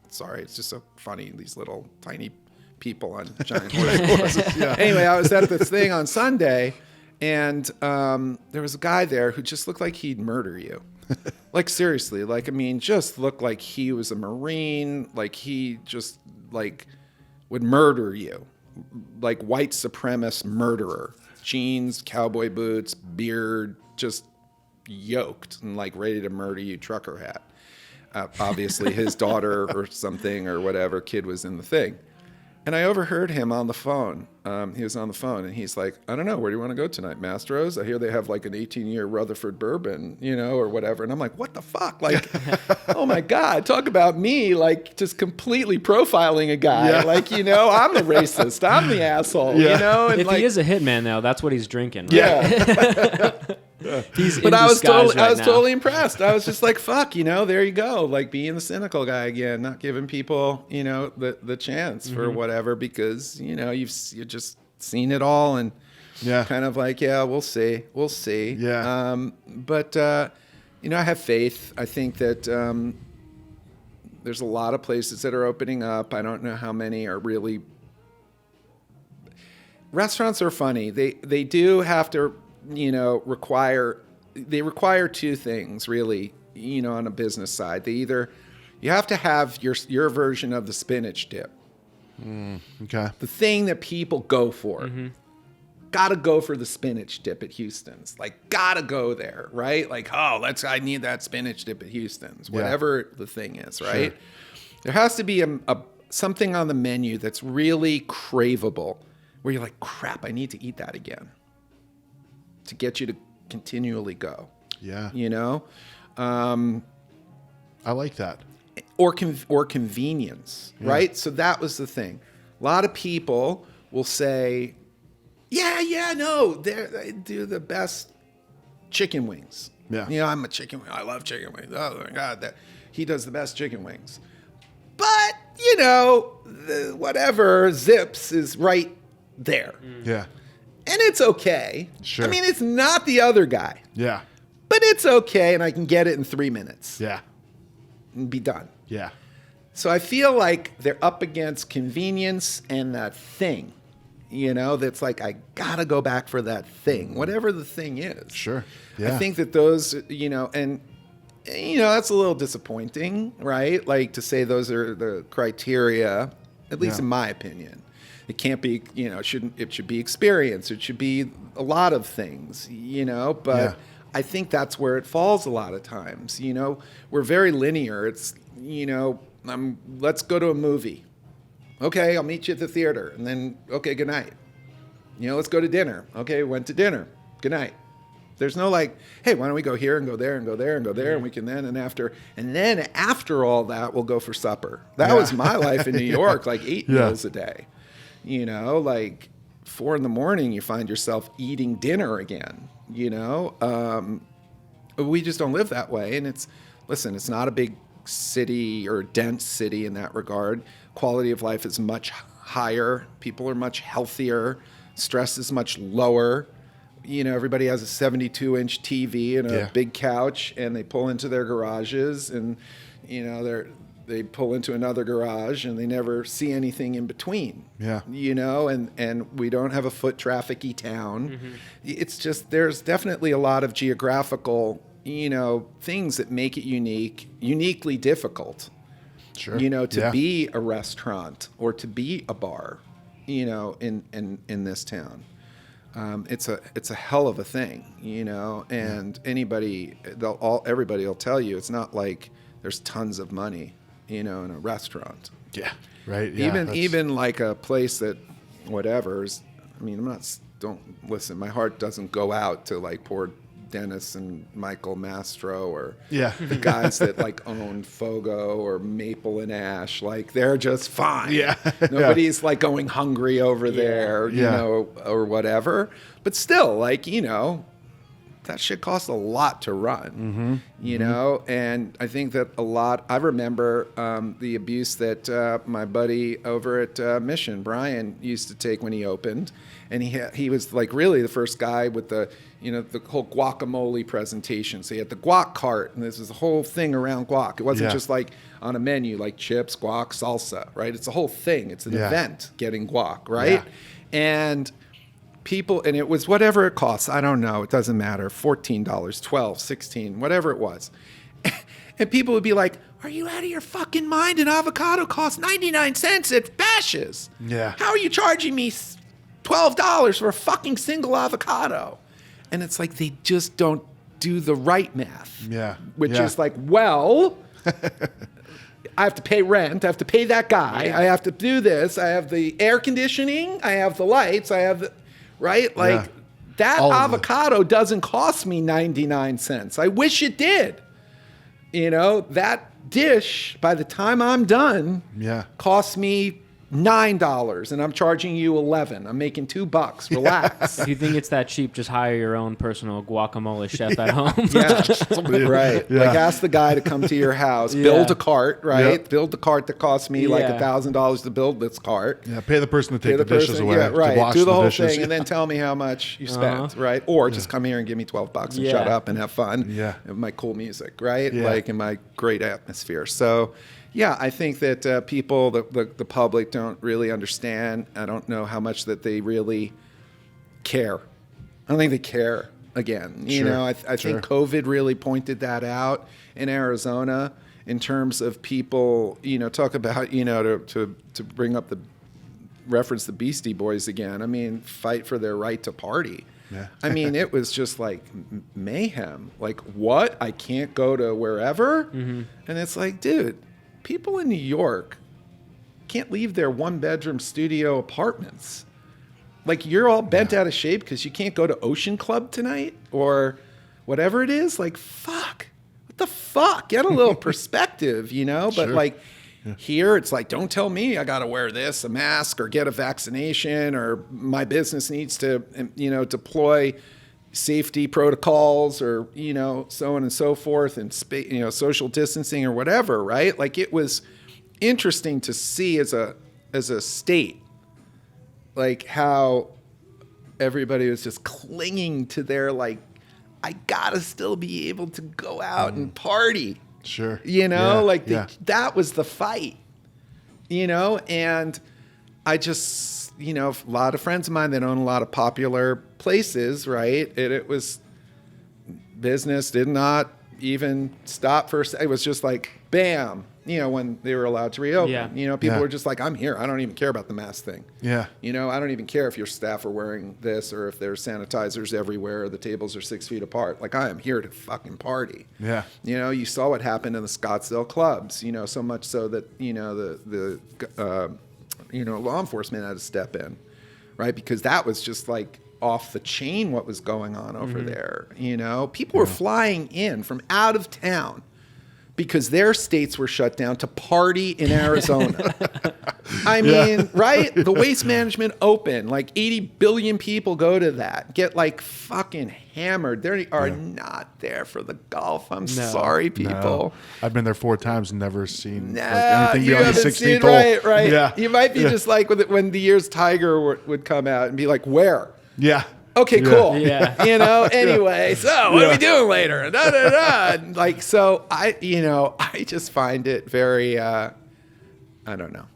sorry, it's just so funny, these little tiny people on giant horses. Anyway, I was at this thing on Sunday, and there was a guy there who just looked like he'd murder you. Like, seriously, like, I mean, just looked like he was a Marine, like he just, like, would murder you. Like, white supremacist murderer. Jeans, cowboy boots, beard, just yoked and, like, ready to murder you, trucker hat. Obviously, his daughter or something or whatever kid was in the thing. And I overheard him on the phone. He was on the phone, and he's like, I don't know, where do you want to go tonight? Mastro's? I hear they have like an 18-year Rutherford bourbon, you know, or whatever. And I'm like, what the fuck? Like, oh my God, talk about me, like, just completely profiling a guy. Like, you know, I'm the racist. I'm the asshole, you know? And if like, he is a hitman, though, that's what he's drinking. Right? He's but in I was disguise right now. totally impressed. I was just like, fuck, you know, there you go. Like, being the cynical guy again, not giving people, you know, the chance for whatever, because, you know, you've just seen it all and kind of like, we'll see. But you know, I have faith. I think that there's a lot of places that are opening up. I don't know how many are really. Restaurants are funny. They do have to, you know, require two things really, you know, on a business side. You have to have your version of the spinach dip. Okay. The thing that people go for. gotta go for the spinach dip at Houston's. Like, gotta go there, right? Like, I need that spinach dip at Houston's, whatever the thing is, right? Sure. There has to be a something on the menu that's really craveable, where you're like, crap, I need to eat that again, to get you to continually go. Yeah. You know? I like that. Or convenience, right? So that was the thing. A lot of people will say, no, they do the best chicken wings. Yeah. You know, I'm a chicken wing. I love chicken wings. Oh my God, he does the best chicken wings. But, you know, whatever, Zips is right there. Yeah. And it's okay. Sure. I mean, it's not the other guy. Yeah. But it's okay, and I can get it in 3 minutes. Yeah. And be done. Yeah. So I feel like they're up against convenience and that thing, you know, that's like, I gotta go back for that thing, whatever the thing is. Sure. Yeah. I think that those, you know, and, you know, that's a little disappointing, right? Like, to say those are the criteria, at least in my opinion. It can't be, you know, it should be experience. It should be a lot of things, you know, but I think that's where it falls a lot of times. You know, we're very linear. It's, you know, let's go to a movie. Okay, I'll meet you at the theater. And then, okay, good night. You know, let's go to dinner. Okay, went to dinner. Good night. There's no like, hey, why don't we go here and go there and go there and go there, and we can then after all that, we'll go for supper. That was my life in New York, like 8 meals a day. You know, like 4 a.m, you find yourself eating dinner again. You know, we just don't live that way. And it's not a big city or dense city in that regard. Quality of life is much higher. People are much healthier. Stress is much lower. You know, everybody has a 72-inch TV and a big couch, and they pull into their garages, and, you know, they pull into another garage, and they never see anything in between. Yeah. You know, and we don't have a foot traffic-y town. Mm-hmm. It's just, there's definitely a lot of geographical, you know, things that make it uniquely difficult. Sure. You know, to be a restaurant or to be a bar, you know, in this town. It's a hell of a thing, you know, and everybody will tell you it's not like there's tons of money, you know, in a restaurant. Yeah. Right. Yeah, even like a place that whatever is, I mean, don't listen, my heart doesn't go out to like poor Dennis and Michael Mastro or the guys that like own Fogo or Maple and Ash. Like, they're just fine. Yeah. Nobody's like going hungry over there, you know, or whatever. But still, like, you know, that shit costs a lot to run, you know? And I think that I remember the abuse that my buddy over at Mission, Brian, used to take when he opened. And he was like really the first guy with the, you know, the whole guacamole presentation. So he had the guac cart, and this was the whole thing around guac. It wasn't just like on a menu, like chips, guac, salsa, right? It's a whole thing. It's an event getting guac, right? Yeah. And people, and it was whatever it costs. I don't know. It doesn't matter. $14, $12, $16, whatever it was. And people would be like, are you out of your fucking mind? An avocado costs 99 cents at Bash's'. Yeah. How are you charging me $12 for a fucking single avocado? And it's like, they just don't do the right math. Yeah. Which is like, well, I have to pay rent. I have to pay that guy. I have to do this. I have the air conditioning. I have the lights. I have the, right? Like, that avocado doesn't cost me 99 cents. I wish it did. You know, that dish, by the time I'm done, costs me $9, and I'm charging you $11. I'm making $2. Relax. If you think it's that cheap, just hire your own personal guacamole chef at home. Right. Like, ask the guy to come to your house, build a cart, right? Build the cart that costs me like $1,000 to build this cart. Yeah, pay the person to take the dishes away. Yeah, right. To wash do the whole dishes. thing, and then tell me how much you spent, right? Or just come here and give me $12 and shut up and have fun. Yeah. And my cool music, right? Like, in my great atmosphere. So, yeah, I think that people, the public, don't really understand. I don't know how much that they really care. I don't think they care, again. You know, I think COVID really pointed that out in Arizona in terms of people, you know, talk about, you know, to bring up the reference the Beastie Boys again. I mean, fight for their right to party. Yeah. I mean, it was just like mayhem. Like, what? I can't go to wherever? Mm-hmm. And it's like, dude, people in New York can't leave their one-bedroom studio apartments. Like, you're all bent out of shape because you can't go to Ocean Club tonight or whatever it is. Like, fuck. What the fuck? Get a little perspective, you know? But, Sure. like, here it's like, don't tell me I got to wear this, a mask, or get a vaccination, or my business needs to, you know, deploy safety protocols, or, you know, so on and so forth, and, you know, social distancing or whatever, right? Like, it was interesting to see as a state, like, how everybody was just clinging to their, like, I gotta still be able to go out and party. Sure. You know, Yeah. that was the fight, you know? And I just, you know, a lot of friends of mine that own a lot of popular places, right? It was business did not even stop for a second. It was just like, bam, you know, when they were allowed to reopen. Yeah. You know, people Yeah. were just like, I'm here. I don't even care about the mask thing. Yeah. You know, I don't even care if your staff are wearing this or if there's sanitizers everywhere or the tables are 6 feet apart. Like, I am here to fucking party. Yeah. You know, you saw what happened in the Scottsdale clubs, you know, so much so that, you know, the you know, law enforcement had to step in, right? Because that was just like off the chain what was going on over there. You know, people were flying in from out of town because their states were shut down to party in Arizona. I mean, right? The Waste Management Open, like 80 billion people go to that, get like fucking hammered. They are not there for the golf. I'm sorry, people. No. I've been there 4 times and never seen Nah, anything you beyond the haven't 16th seen, hole. right. Yeah. You might be just like when the year's Tiger would come out and be like, where? Yeah. Okay, Yeah. cool. Yeah. You know, anyway, so what are we doing later? Da, da, da. And, like, so I just find it very, I don't know.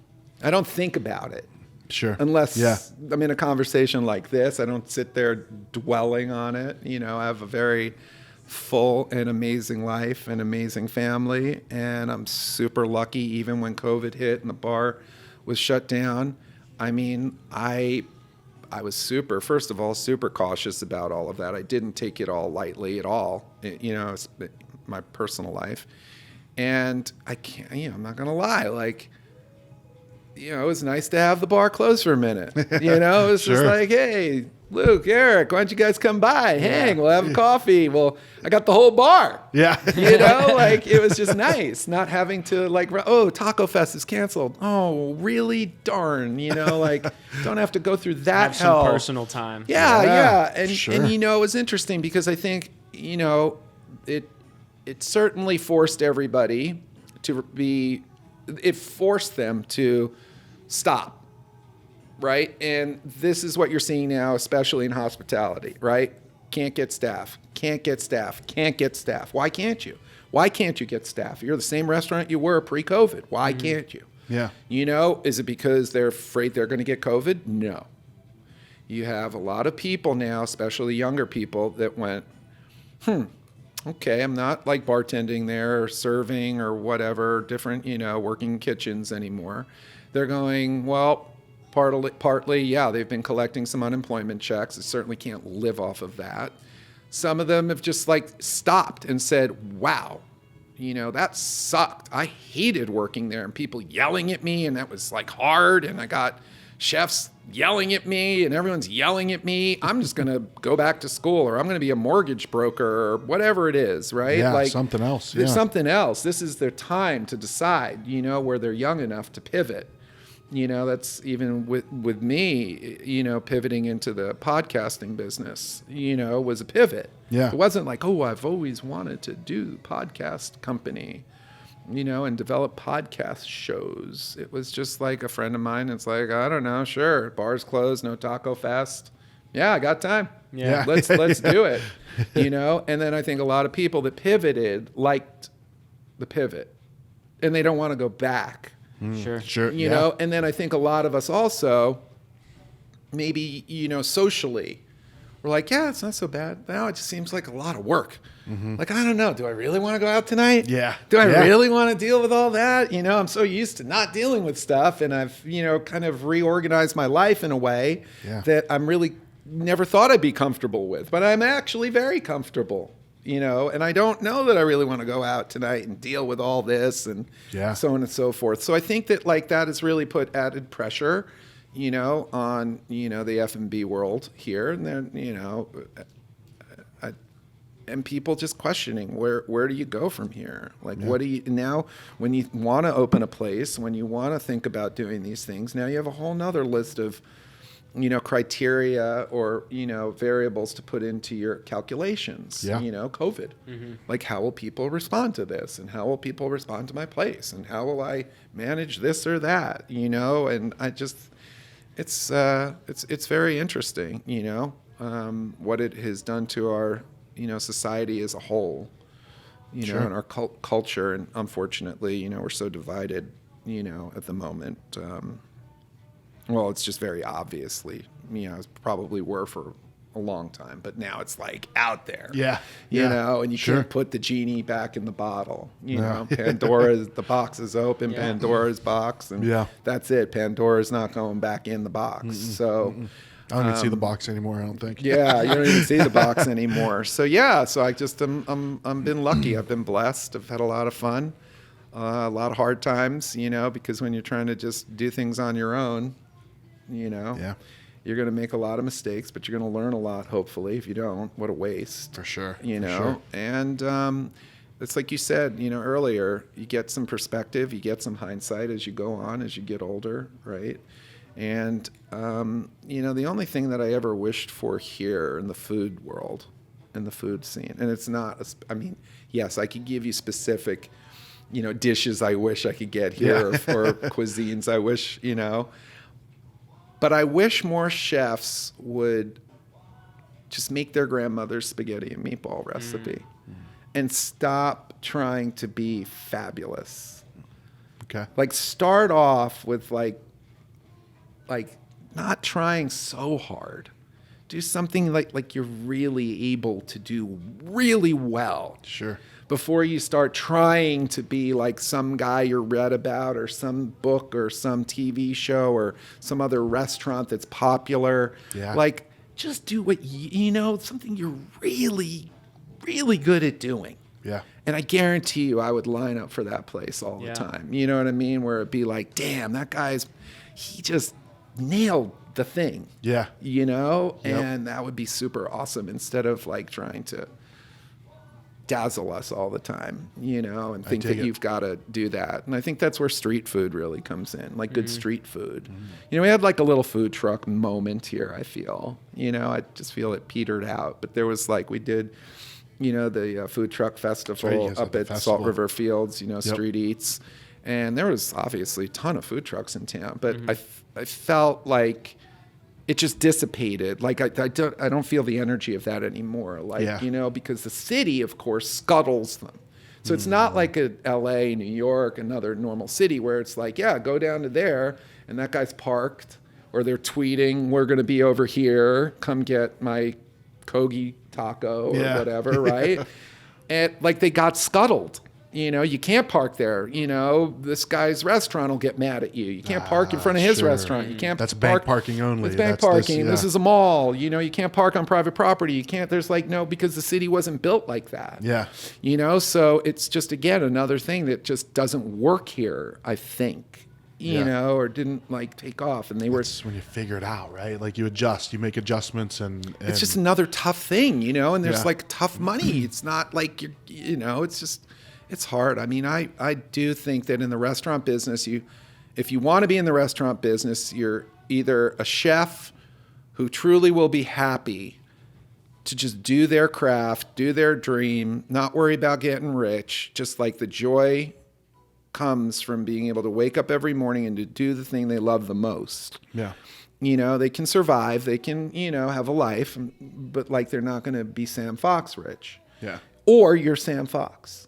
I don't think about it Sure. unless Yeah. I'm in a conversation like this. I don't sit there dwelling on it. You know, I have a very full and amazing life and amazing family. And I'm super lucky even when COVID hit and the bar was shut down. I mean, I was first of all, super cautious about all of that. I didn't take it all lightly at all, you know, it's my personal life. And I can't, you know, I'm not going to lie. Like, you know, it was nice to have the bar closed for a minute. You know, it was just Sure. like, hey, Luke, Eric, why don't you guys come by? Hang, we'll have a coffee. Well, I got the whole bar. Yeah. You know, like, it was just nice not having to, like, oh, Taco Fest is canceled. Oh, really? Darn. You know, like, don't have to go through that Have hell. some personal time. Yeah. Sure. And, you know, it was interesting because I think, you know, it certainly forced everybody it forced them to stop. Right? And this is what you're seeing now, especially in hospitality, right? Can't get staff. Why can't you? Why can't you get staff? You're the same restaurant you were pre-COVID. Why can't you? Yeah. You know, is it because they're afraid they're going to get COVID? No. You have a lot of people now, especially younger people, that went, okay, I'm not like bartending there or serving or whatever, different, you know, working kitchens anymore. They're going, well, partly, yeah, they've been collecting some unemployment checks. They certainly can't live off of that. Some of them have just like stopped and said, wow, you know, that sucked. I hated working there and people yelling at me, and that was like hard. And I got chefs yelling at me and everyone's yelling at me. I'm just going to go back to school, or I'm going to be a mortgage broker, or whatever it is, right? Yeah, like something else. There's Yeah. something else. This is their time to decide, you know, where they're young enough to pivot. You know, that's even with me, you know, pivoting into the podcasting business, you know, was a pivot. Yeah. It wasn't like, oh, I've always wanted to do podcast company, you know, and develop podcast shows. It was just like a friend of mine. It's like, I don't know, sure, bar's closed, no Taco Fest. Yeah, I got time. Yeah. Let's do it, you know. And then I think a lot of people that pivoted liked the pivot, and they don't want to go back. Sure. Sure. You know, and then I think a lot of us also, maybe, you know, socially, were like, yeah, it's not so bad. Now it just seems like a lot of work. Like, I don't know. Do I really want to go out tonight? Yeah. Do I Yeah. really want to deal with all that? You know, I'm so used to not dealing with stuff, and I've, you know, kind of reorganized my life in a way that I'm really never thought I'd be comfortable with, but I'm actually very comfortable, you know, and I don't know that I really want to go out tonight and deal with all this and so on and so forth. So I think that like that has really put added pressure, you know, on, you know, the F&B world here. And then, you know, and people just questioning where do you go from here? Like, what do you now when you want to open a place, when you want to think about doing these things, now you have a whole nother list of, you know, criteria or, you know, variables to put into your calculations, you know, COVID. Like, how will people respond to this? And how will people respond to my place? And how will I manage this or that, you know? And I just, it's very interesting, you know, what it has done to our, you know, society as a whole, you know, and our culture. And unfortunately, you know, we're so divided, you know, at the moment. Well, it's just very obviously, you know, probably were for a long time, but now it's like out there. You know, and you can't put the genie back in the bottle. You know, the box is open, Pandora's box, and that's it. Pandora's not going back in the box. So I don't even see the box anymore, I don't think. You don't even see the box anymore. So so I just I'm been lucky. I've been blessed. I've had a lot of fun, a lot of hard times, you know, because when you're trying to just do things on your own, you know, you're going to make a lot of mistakes, but you're going to learn a lot, hopefully. If you don't, what a waste. For sure. You know, and it's like you said, you know, earlier, you get some perspective, you get some hindsight as you go on, as you get older, right? And, you know, the only thing that I ever wished for here in the food world, in the food scene, and it's not, I mean, yes, I could give you specific, you know, dishes I wish I could get here or cuisines I wish, you know. But I wish more chefs would just make their grandmother's spaghetti and meatball recipe and stop trying to be fabulous. Okay. Like, start off with like not trying so hard. Do something like you're really able to do really well. Sure. Before you start trying to be like some guy you read about or some book or some TV show or some other restaurant that's popular. Like, just do what you know, something you're really, really good at doing. And I guarantee you I would line up for that place all the time. You know what I mean? Where it'd be like, damn, that he just nailed the thing. You know? And that would be super awesome, instead of like trying to dazzle us all the time, you know, and think that you've got to do that. And I think that's where street food really comes in, like good street food. You know, we had like a little food truck moment here, I feel. You know, I just feel it petered out. But there was like, we did, you know, the food truck festival up at Salt River Fields, you know, Street Eats. And there was obviously a ton of food trucks in town. But I felt like it just dissipated. Like, I don't feel the energy of that anymore. Like, you know, because the city, of course, scuttles them. So it's not like a LA, New York, another normal city where it's like, go down to there and that guy's parked, or they're tweeting, we're going to be over here, come get my Kogi taco or whatever, right? And like, they got scuttled. You know, you can't park there. You know, this guy's restaurant will get mad at you. You can't park in front of his restaurant. You can't. That's bank parking only. It's bank parking. This is a mall. You know, you can't park on private property. You can't. There's like, no, because the city wasn't built like that. You know, so it's just, again, another thing that just doesn't work here, I think. You know, or didn't like take off. And they were. It's when you figure it out, right? Like, you adjust, you make adjustments, and it's just another tough thing, you know. And there's like tough money. It's not like you know. It's just. It's hard. I mean, I do think that in the restaurant business, if you want to be in the restaurant business, you're either a chef who truly will be happy to just do their craft, do their dream, not worry about getting rich, just like the joy comes from being able to wake up every morning and to do the thing they love the most. You know, they can survive, they can, you know, have a life, but like, they're not going to be Sam Fox rich. Or you're Sam Fox.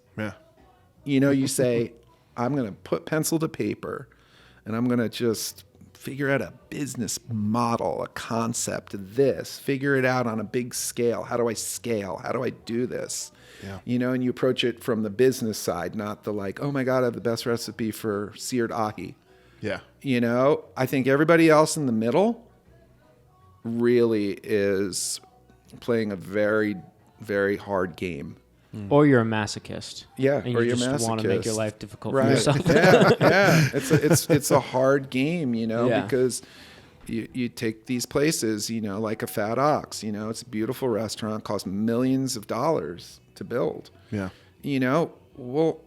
You know, you say, I'm going to put pencil to paper and I'm going to just figure out a business model, a concept, figure it out on a big scale. How do I scale? How do I do this? Yeah. You know, and you approach it from the business side, not the like, oh my God, I have the best recipe for seared ahi. Yeah. You know, I think everybody else in the middle really is playing a very, very hard game. Or you're a masochist. Yeah, and or you you're just want to make your masochist. life difficult Right. for yourself. Yeah. It's a hard game, you know, Yeah. because you take these places, you know, like a Fat Ox, you know, it's a beautiful restaurant, costs millions of dollars to build. Yeah. You know, well,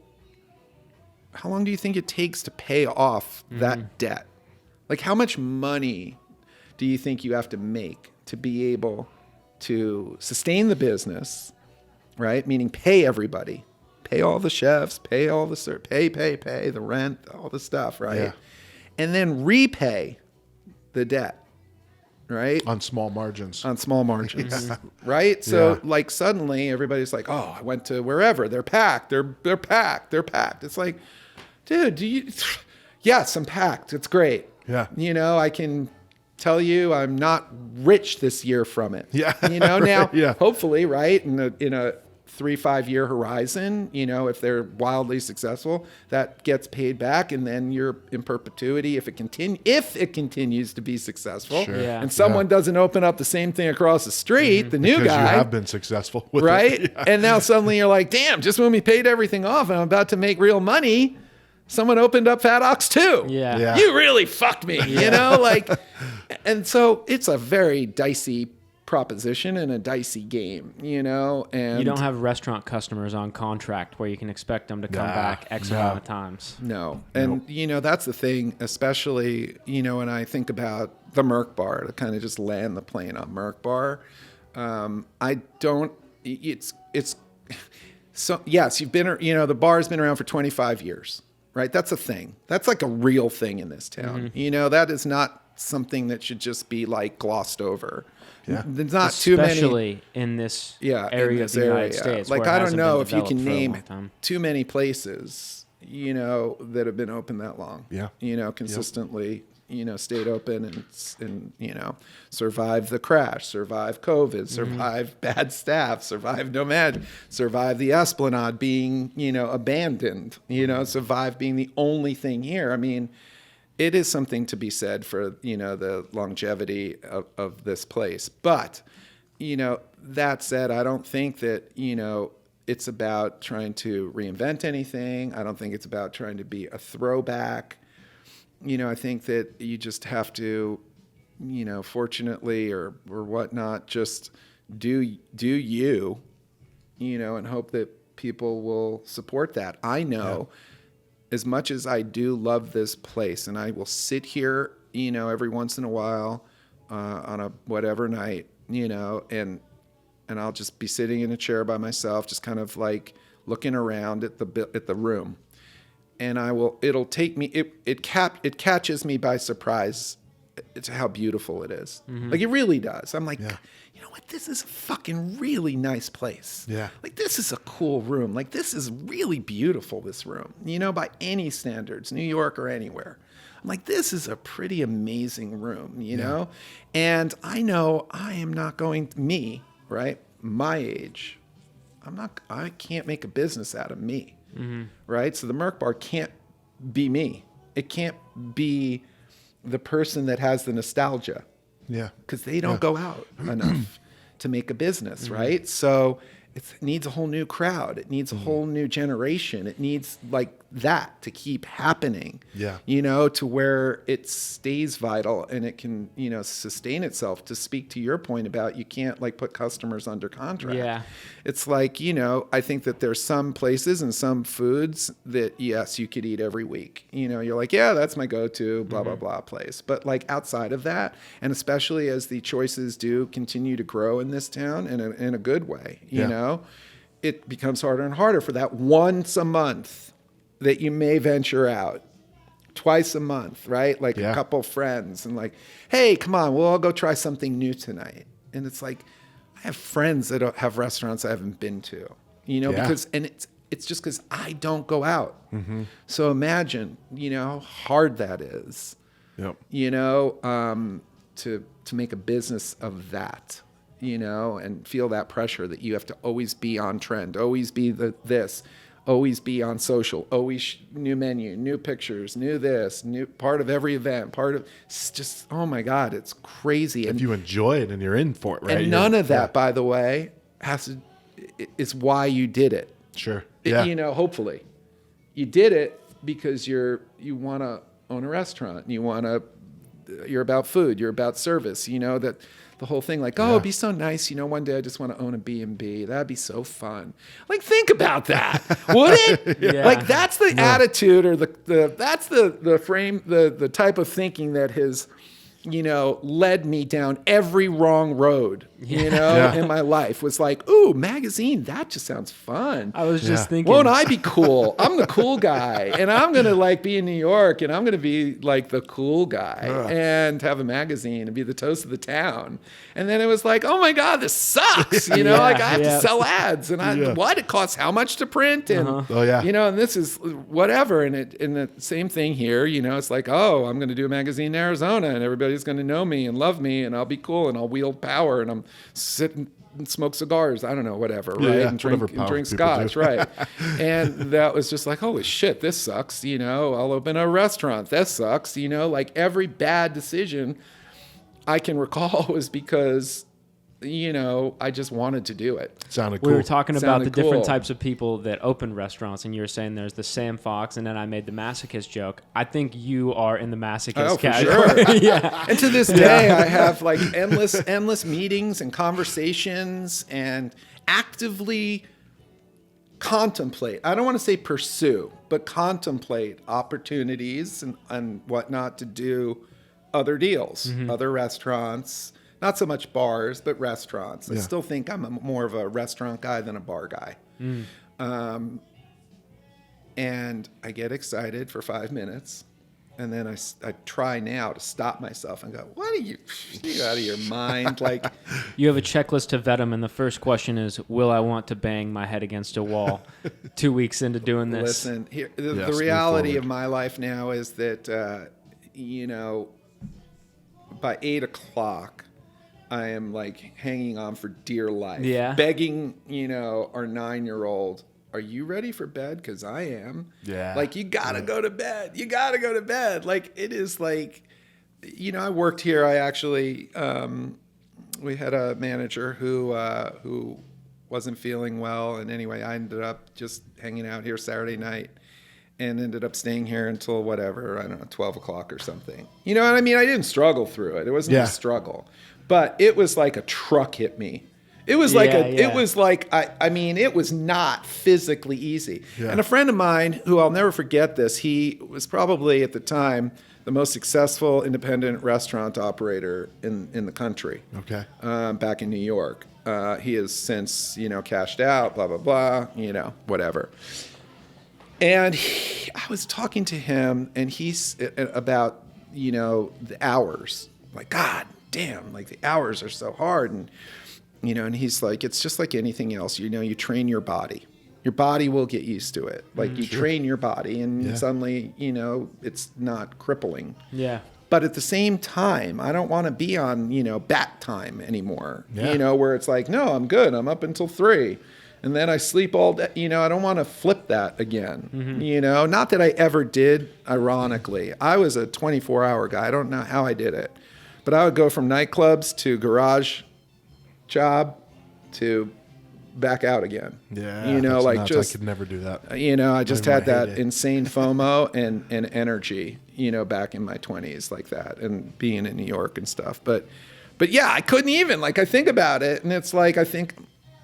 how long do you think it takes to pay off that debt? Like, how much money do you think you have to make to be able to sustain the business, right? Meaning pay everybody, pay all the chefs, pay all the pay the rent, all the stuff, right? Yeah. And then repay the debt, right? On small margins. On small margins, right? So Yeah. like suddenly everybody's like, oh, I went to wherever, they're packed, they're packed. It's like, dude, yes, I'm packed. It's great. Yeah. You know, I can tell you I'm not rich this year from it. Yeah. You know, now Yeah. hopefully, right, in a 3-5 year horizon, you know, if they're wildly successful, that gets paid back, and then you're in perpetuity if it continues to be successful. Sure. Yeah. And someone doesn't open up the same thing across the street, the new Because guy, you have been successful with right? it. Yeah. And now suddenly you're like, damn, just when we paid everything off and I'm about to make real money, someone opened up Fat Ox too. Yeah. Yeah. You really fucked me, you know? Like, and so it's a very dicey proposition and a dicey game, you know? And You don't have restaurant customers on contract where you can expect them to come back X amount of times. No. And, you know, that's the thing, especially, you know, when I think about the Merc Bar, to kind of just land the plane on Merc Bar, so, yes, you've been, you know, the bar's been around for 25 years, right? That's a thing. That's like a real thing in this town. You know, that is not something that should just be like glossed over. Yeah. There's not too many. Especially in this area this of the United area. States. Like, where it I don't hasn't know been if you can developed for a name long time. too many places, you know, that have been open that long. Yeah. You know, consistently, you know, stayed open and, you know, survived the crash, survived COVID, survived bad staff, survived nomad, survived the Esplanade being, you know, abandoned, you know, survived being the only thing here. I mean, it is something to be said for, you know, the longevity of this place. But, you know, that said, I don't think that, you know, it's about trying to reinvent anything. I don't think it's about trying to be a throwback. You know, I think that you just have to, you know, fortunately or whatnot, just do you, you know, and hope that people will support that. I know as much as I do love this place, and I will sit here, you know, every once in a while on a whatever night, you know, and I'll just be sitting in a chair by myself, just kind of like looking around at the room. And it'll take me, it catches me by surprise to how beautiful it is. Like, it really does. I'm like, you know what? This is a fucking really nice place. Yeah. Like, this is a cool room. Like, this is really beautiful, this room, you know, by any standards, New York or anywhere. I'm like, this is a pretty amazing room, you know? And I know I am not going, right? My age, I can't make a business out of me. Right? So the Merc Bar can't be me. It can't be the person that has the nostalgia. Yeah. Because they don't go out enough to make a business, right? So it needs a whole new crowd. It needs a whole new generation. It needs like that to keep happening. Yeah. You know, to where it stays vital and it can, you know, sustain itself. To speak to your point about you can't like put customers under contract. Yeah. It's like, you know, I think that there's some places and some foods that, yes, you could eat every week. You know, you're like, yeah, that's my go-to, blah, blah, blah place. But like outside of that, and especially as the choices do continue to grow in this town in a good way, you know, it becomes harder and harder for that once a month that you may venture out. Twice a month, right? Like a couple friends and like, hey, come on, we'll all go try something new tonight. And it's like, I have friends that don't have restaurants I haven't been to, you know, because, and it's just because I don't go out. So imagine, you know, how hard that is Yep. You know, to make a business of that, you know, and feel that pressure that you have to always be on trend, always be this, always be on social, always new menu, new pictures, new this, new part of every event, it's just, oh my God, it's crazy. If you enjoy it and you're in for it, right? And none of that, by the way, is why you did it. Sure. Yeah. You know, hopefully you did it because you want to own a restaurant, you're about food, you're about service, you know, that the whole thing, like, it'd be so nice, you know, one day I just want to own a B&B. That'd be so fun. Like, think about that, would it? Yeah. Like, that's the attitude, or that's the frame, the type of thinking that has, you know, led me down every wrong road, you know, in my life. Was like, ooh, magazine, that just sounds fun. I was just thinking, won't I be cool? I'm the cool guy, and I'm going to like be in New York, and I'm going to be like the cool guy and have a magazine and be the toast of the town. And then it was like, oh my God, this sucks. You know, like I have to sell ads, and what? It costs how much to print? And, you know, and this is whatever. And the same thing here, you know, it's like, oh, I'm going to do a magazine in Arizona, and everybody's going to know me and love me, and I'll be cool, and I'll wield power, and I'm sit and smoke cigars, I don't know, whatever, right? Yeah, and drink scotch, right? And that was just like, holy shit, this sucks, you know, I'll open a restaurant, this sucks, you know, like every bad decision I can recall was because, you know, I just wanted to do it. Sounded cool. We were talking about the different cool. types of people that open restaurants, and you were saying there's the Sam Fox, and then I made the masochist joke. I think you are in the masochist category. Sure. Yeah. And to this day, I have like endless meetings and conversations, and actively contemplate. I don't want to say pursue, but contemplate opportunities and whatnot to do other deals, other restaurants. Not so much bars, but restaurants. I still think I'm more of a restaurant guy than a bar guy. And I get excited for 5 minutes, and then I try now to stop myself and go, what are you out of your mind? Like, You have a checklist to vet them, and the first question is, will I want to bang my head against a wall 2 weeks into doing this? listen, here, the reality of my life now is that, you know, by 8 o'clock, I am like hanging on for dear life, begging, you know, our 9-year-old, are you ready for bed? Because I am. Yeah. Like, you gotta go to bed. You gotta go to bed. Like, it is like, you know, I worked here. I actually, we had a manager who wasn't feeling well, and anyway, I ended up just hanging out here Saturday night. And ended up staying here until whatever, I don't know, 12 o'clock or something. You know what I mean? I didn't struggle through it. It wasn't a struggle. But it was like a truck hit me. It was like it was like, I mean, it was not physically easy. Yeah. And a friend of mine, who I'll never forget this, he was probably at the time the most successful independent restaurant operator in the country. Okay. Back in New York. He has since, you know, cashed out, blah, blah, blah, you know, whatever. And I was talking to him, and he's about, you know, the hours. Like, God damn, like the hours are so hard. And, you know, and he's like, it's just like anything else. You know, you train your body. Your body will get used to it. Like, you train your body, and suddenly, you know, it's not crippling. Yeah. But at the same time, I don't want to be on, you know, bat time anymore. Yeah. You know, where it's like, no, I'm good. I'm up until 3. And then I sleep all day. You know, I don't want to flip that again. You know, not that I ever did, ironically. I was a 24-hour guy. I don't know how I did it. But I would go from nightclubs to garage job to back out again. Yeah. You know, like, nuts. Just. I could never do that. You know, I just had that insane FOMO and energy, you know, back in my 20s like that, and being in New York and stuff. But yeah, I couldn't even. Like, I think about it, and it's like, I think,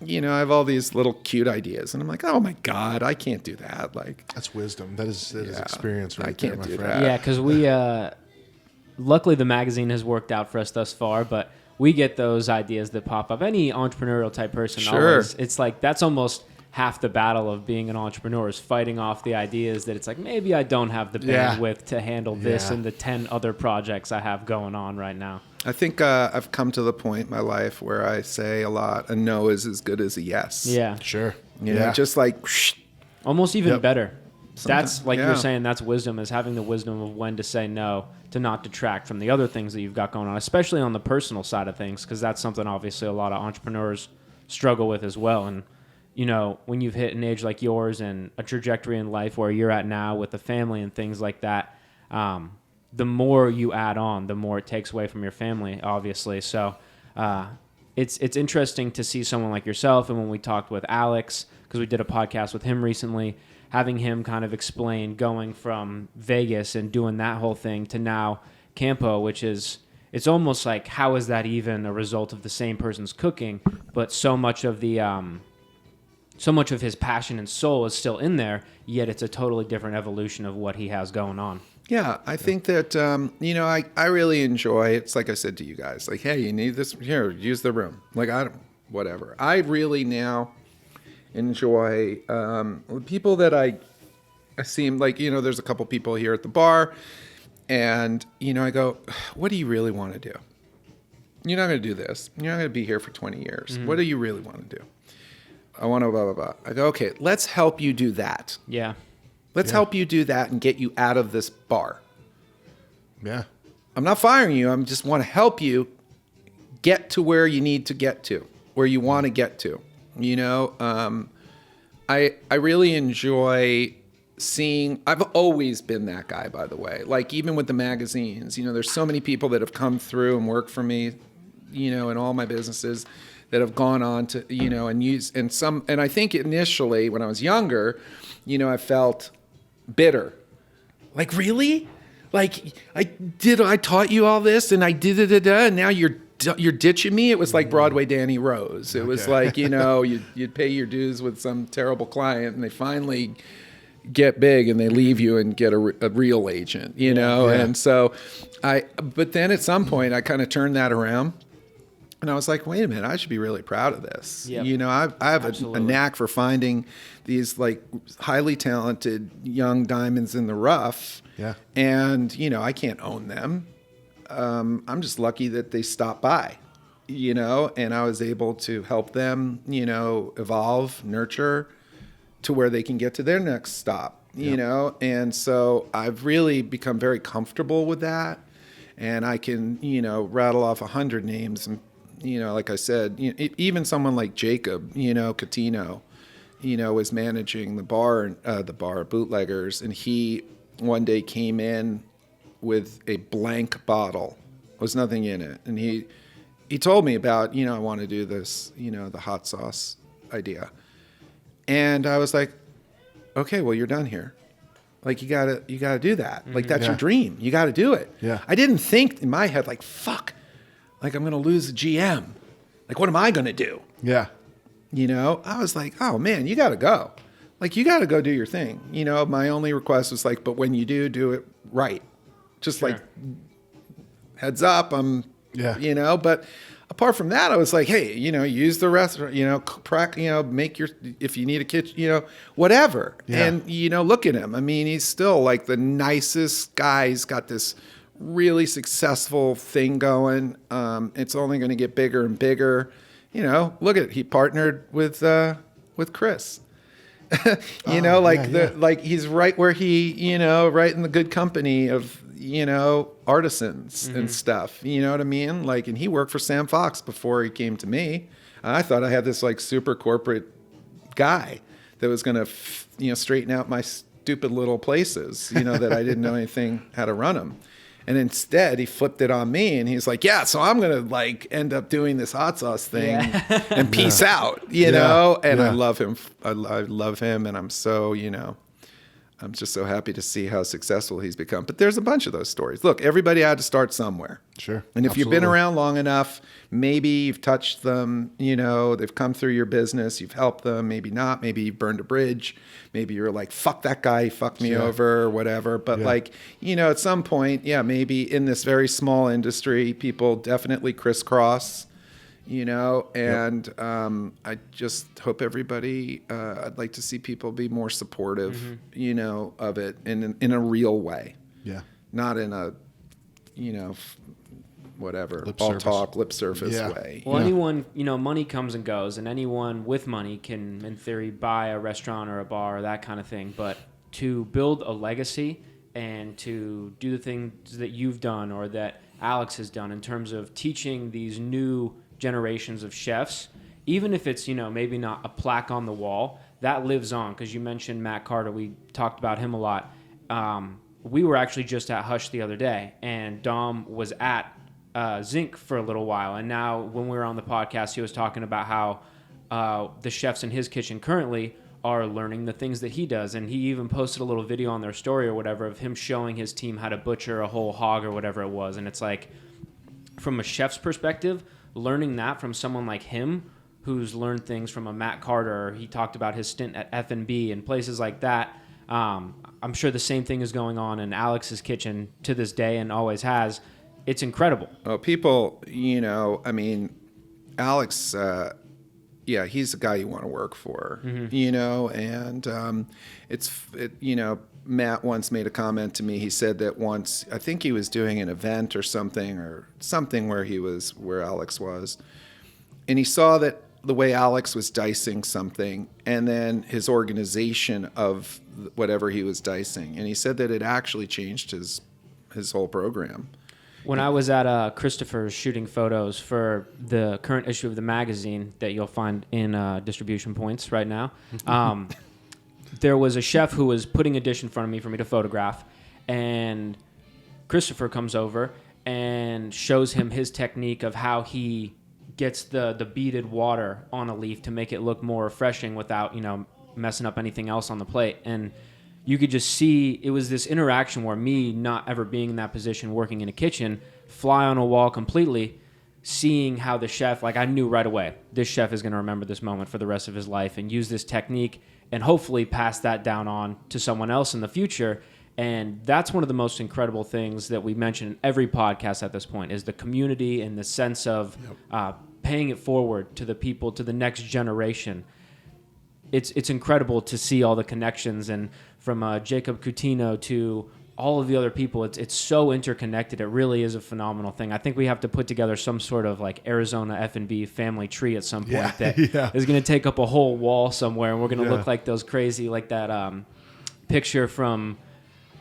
you know, I have all these little cute ideas, and I'm like, oh my God, I can't do that. Like, that's wisdom. That is experience right I can't there, my do friend. that. Yeah, because we, luckily the magazine has worked out for us thus far, but we get those ideas that pop up. Any entrepreneurial type person, always, it's like, that's almost half the battle of being an entrepreneur, is fighting off the ideas that it's like, maybe I don't have the bandwidth to handle this and the 10 other projects I have going on right now. I think I've come to the point in my life where I say a lot, a no is as good as a yes. Yeah. Sure. You know, just like... Almost even better. That's like Yeah. you're saying, that's wisdom, is having the wisdom of when to say no, to not detract from the other things that you've got going on, especially on the personal side of things, because that's something obviously a lot of entrepreneurs struggle with as well. And, you know, when you've hit an age like yours and a trajectory in life where you're at now with a family and things like that, the more you add on, the more it takes away from your family, obviously. So it's interesting to see someone like yourself. And when we talked with Alex, because we did a podcast with him recently, having him kind of explain going from Vegas and doing that whole thing to now Campo, which is, it's almost like, how is that even a result of the same person's cooking? But so much of the so much of his passion and soul is still in there, yet it's a totally different evolution of what he has going on. Yeah, I think that, I really enjoy, it's like I said to you guys, like, hey, you need this, here, use the room. Like, whatever. I really now enjoy people that I seem like, there's a couple people here at the bar, and, I go, what do you really want to do? You're not going to do this. You're not going to be here for 20 years. Mm-hmm. What do you really want to do? I want to blah, blah, blah. I go, okay, let's help you do that. Yeah. Let's help you do that and get you out of this bar. Yeah. I'm not firing you. I just want to help you get to where you need to get to, where you want to get to. I really enjoy seeing, I've always been that guy, by the way. Like, even with the magazines, there's so many people that have come through and worked for me, in all my businesses, that have gone on to, and use, and I think initially when I was younger, I felt bitter. Like, really? Like, I taught you all this and I did and now you're ditching me? It was like Broadway Danny Rose. It was like, you'd pay your dues with some terrible client and they finally get big and they leave you and get a real agent, Yeah. And so but then at some point I kind of turned that around. And I was like, wait a minute, I should be really proud of this. Yep. I have a knack for finding these like highly talented young diamonds in the rough. Yeah. And, I can't own them. I'm just lucky that they stopped by, and I was able to help them, evolve, nurture to where they can get to their next stop, And so I've really become very comfortable with that. And I can, rattle off 100 names and, like I said, even someone like Jacob, Catino, was managing the bar Bootleggers, and he one day came in with a blank bottle. There was nothing in it, and he told me about, I want to do this, the hot sauce idea, and I was like, okay, well, you're done here. Like, you gotta do that. Like, that's your dream. You gotta do it. Yeah. I didn't think in my head, like, fuck. Like, I'm going to lose the GM. Like, what am I going to do? Yeah. I was like, oh, man, you got to go. Like, you got to go do your thing. My only request was like, but when you do it right. Just like, heads up, but apart from that, I was like, hey, use the restaurant, make if you need a kitchen, whatever. Yeah. And, look at him. I mean, he's still like the nicest guy. He's got this really successful thing going. It's only going to get bigger and bigger. Look at it. He partnered with Chris. Like he's right where he, right in the good company of, artisans and stuff. You know what I mean? Like, and he worked for Sam Fox before he came to me. I thought I had this like super corporate guy that was going to, straighten out my stupid little places, that I didn't know anything how to run them. And instead, he flipped it on me, and he's like, "Yeah, so I'm gonna like end up doing this hot sauce thing, and peace out, know." And I love him. I love him, and I'm so, I'm just so happy to see how successful he's become. But there's a bunch of those stories. Look, everybody had to start somewhere. Sure. And if you've been around long enough, maybe you've touched them. They've come through your business. You've helped them. Maybe not. Maybe you burned a bridge. Maybe you're like, fuck that guy, he fucked me over or whatever. But at some point, maybe in this very small industry, people definitely crisscross, and I just hope everybody, I'd like to see people be more supportive, of it in a real way. Yeah. Not in a, whatever, lip service way. Well, anyone, money comes and goes, and anyone with money can, in theory, buy a restaurant or a bar or that kind of thing. But to build a legacy and to do the things that you've done or that Alex has done in terms of teaching these new generations of chefs, even if it's, maybe not a plaque on the wall, that lives on. Because you mentioned Matt Carter. We talked about him a lot. We were actually just at Hush the other day, and Dom was at Zinc for a little while. And now when we were on the podcast, he was talking about how the chefs in his kitchen currently are learning the things that he does. And he even posted a little video on their story or whatever of him showing his team how to butcher a whole hog or whatever it was. And it's like, from a chef's perspective, learning that from someone like him who's learned things from a Matt Carter. He talked about his stint at F&B and places like that. I'm sure the same thing is going on in Alex's kitchen to this day and always has. It's incredible. Oh, people, Alex, he's the guy you want to work for, and Matt once made a comment to me. He said that once, I think he was doing an event or something where Alex was, and he saw that the way Alex was dicing something and then his organization of whatever he was dicing. And he said that it actually changed his whole program. When I was at Christopher's shooting photos for the current issue of the magazine that you'll find in distribution points right now, there was a chef who was putting a dish in front of me for me to photograph, and Christopher comes over and shows him his technique of how he gets the beaded water on a leaf to make it look more refreshing without, messing up anything else on the plate. And you could just see it was this interaction where me not ever being in that position, working in a kitchen, fly on a wall completely, seeing how the chef, I knew right away, this chef is going to remember this moment for the rest of his life and use this technique and hopefully pass that down on to someone else in the future. And that's one of the most incredible things that we mention in every podcast at this point is the community and the sense of paying it forward to the people, to the next generation. It's incredible to see all the connections, and from Jacob Coutinho to all of the other people, it's so interconnected. It really is a phenomenal thing. I think we have to put together some sort of Arizona F&B family tree at some point that is going to take up a whole wall somewhere, and we're going to look like those crazy, that picture from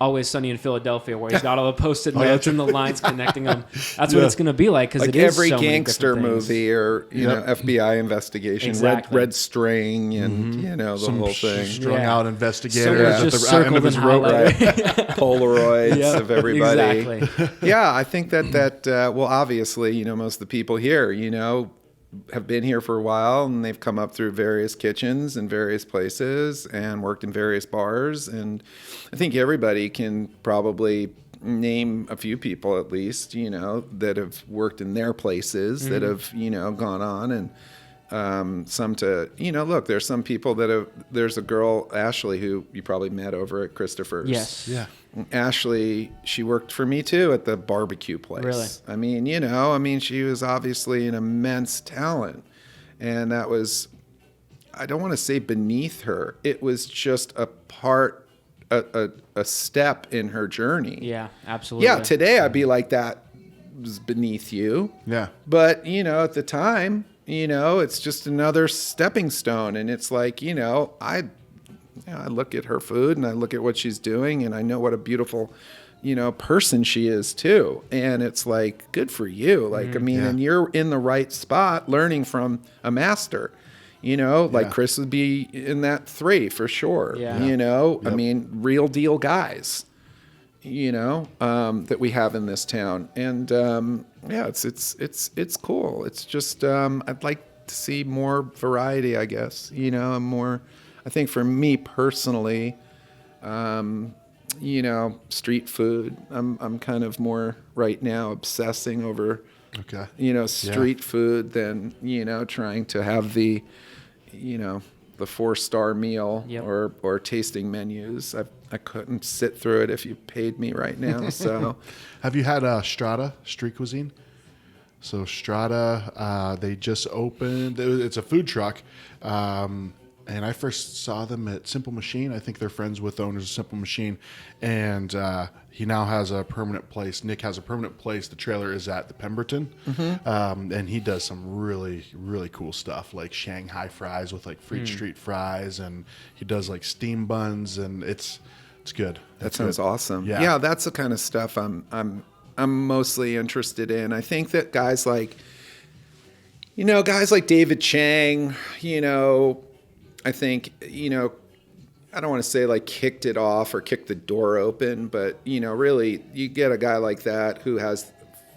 Always Sunny in Philadelphia, where he's got all the post-it notes and the lines connecting them. That's what it's going to be like, because it is every so many gangster movie or FBI investigation, Exactly. red string, and the whole thing. Strung out investigator Someone's at just the end of his rope. Polaroids of everybody. Exactly. Yeah, I think that well, obviously, most of the people here, have been here for a while, and they've come up through various kitchens and various places and worked in various bars. And I think everybody can probably name a few people at least, that have worked in their places that have, gone on. And some to, look, there's some people there's a girl, Ashley, who you probably met over at Christopher's. Yes. Yeah. Ashley, she worked for me too at the barbecue place. Really? She was obviously an immense talent. And that was, I don't want to say beneath her. It was just a step in her journey. Yeah, absolutely. Yeah, today I'd be like, that was beneath you. Yeah. But, at the time, it's just another stepping stone. And it's like, I look at her food and I look at what she's doing, and I know what a beautiful, person she is too. And it's like, good for you. And you're in the right spot learning from a master, Chris would be in that 3 for sure. Yeah. Real deal guys, that we have in this town. And, it's cool. It's just, I'd like to see more variety, I guess, and more, I think for me personally, street food. I'm kind of more right now obsessing over, street food than, trying to have the 4-star meal or tasting menus. I couldn't sit through it if you paid me right now. So, have you had Strata Street Cuisine? So Strata, they just opened. It's a food truck. and I first saw them at Simple Machine. I think they're friends with the owners of Simple Machine, and he now has a permanent place. Nick has a permanent place. The trailer is at the Pemberton, and he does some really, really cool stuff, like Shanghai fries with like Fleet Street fries, and he does like steam buns, and it's good. That sounds awesome. Yeah. That's the kind of stuff I'm mostly interested in. I think that guys like David Chang, I think, I don't want to say like kicked it off or kicked the door open, but, really you get a guy like that who has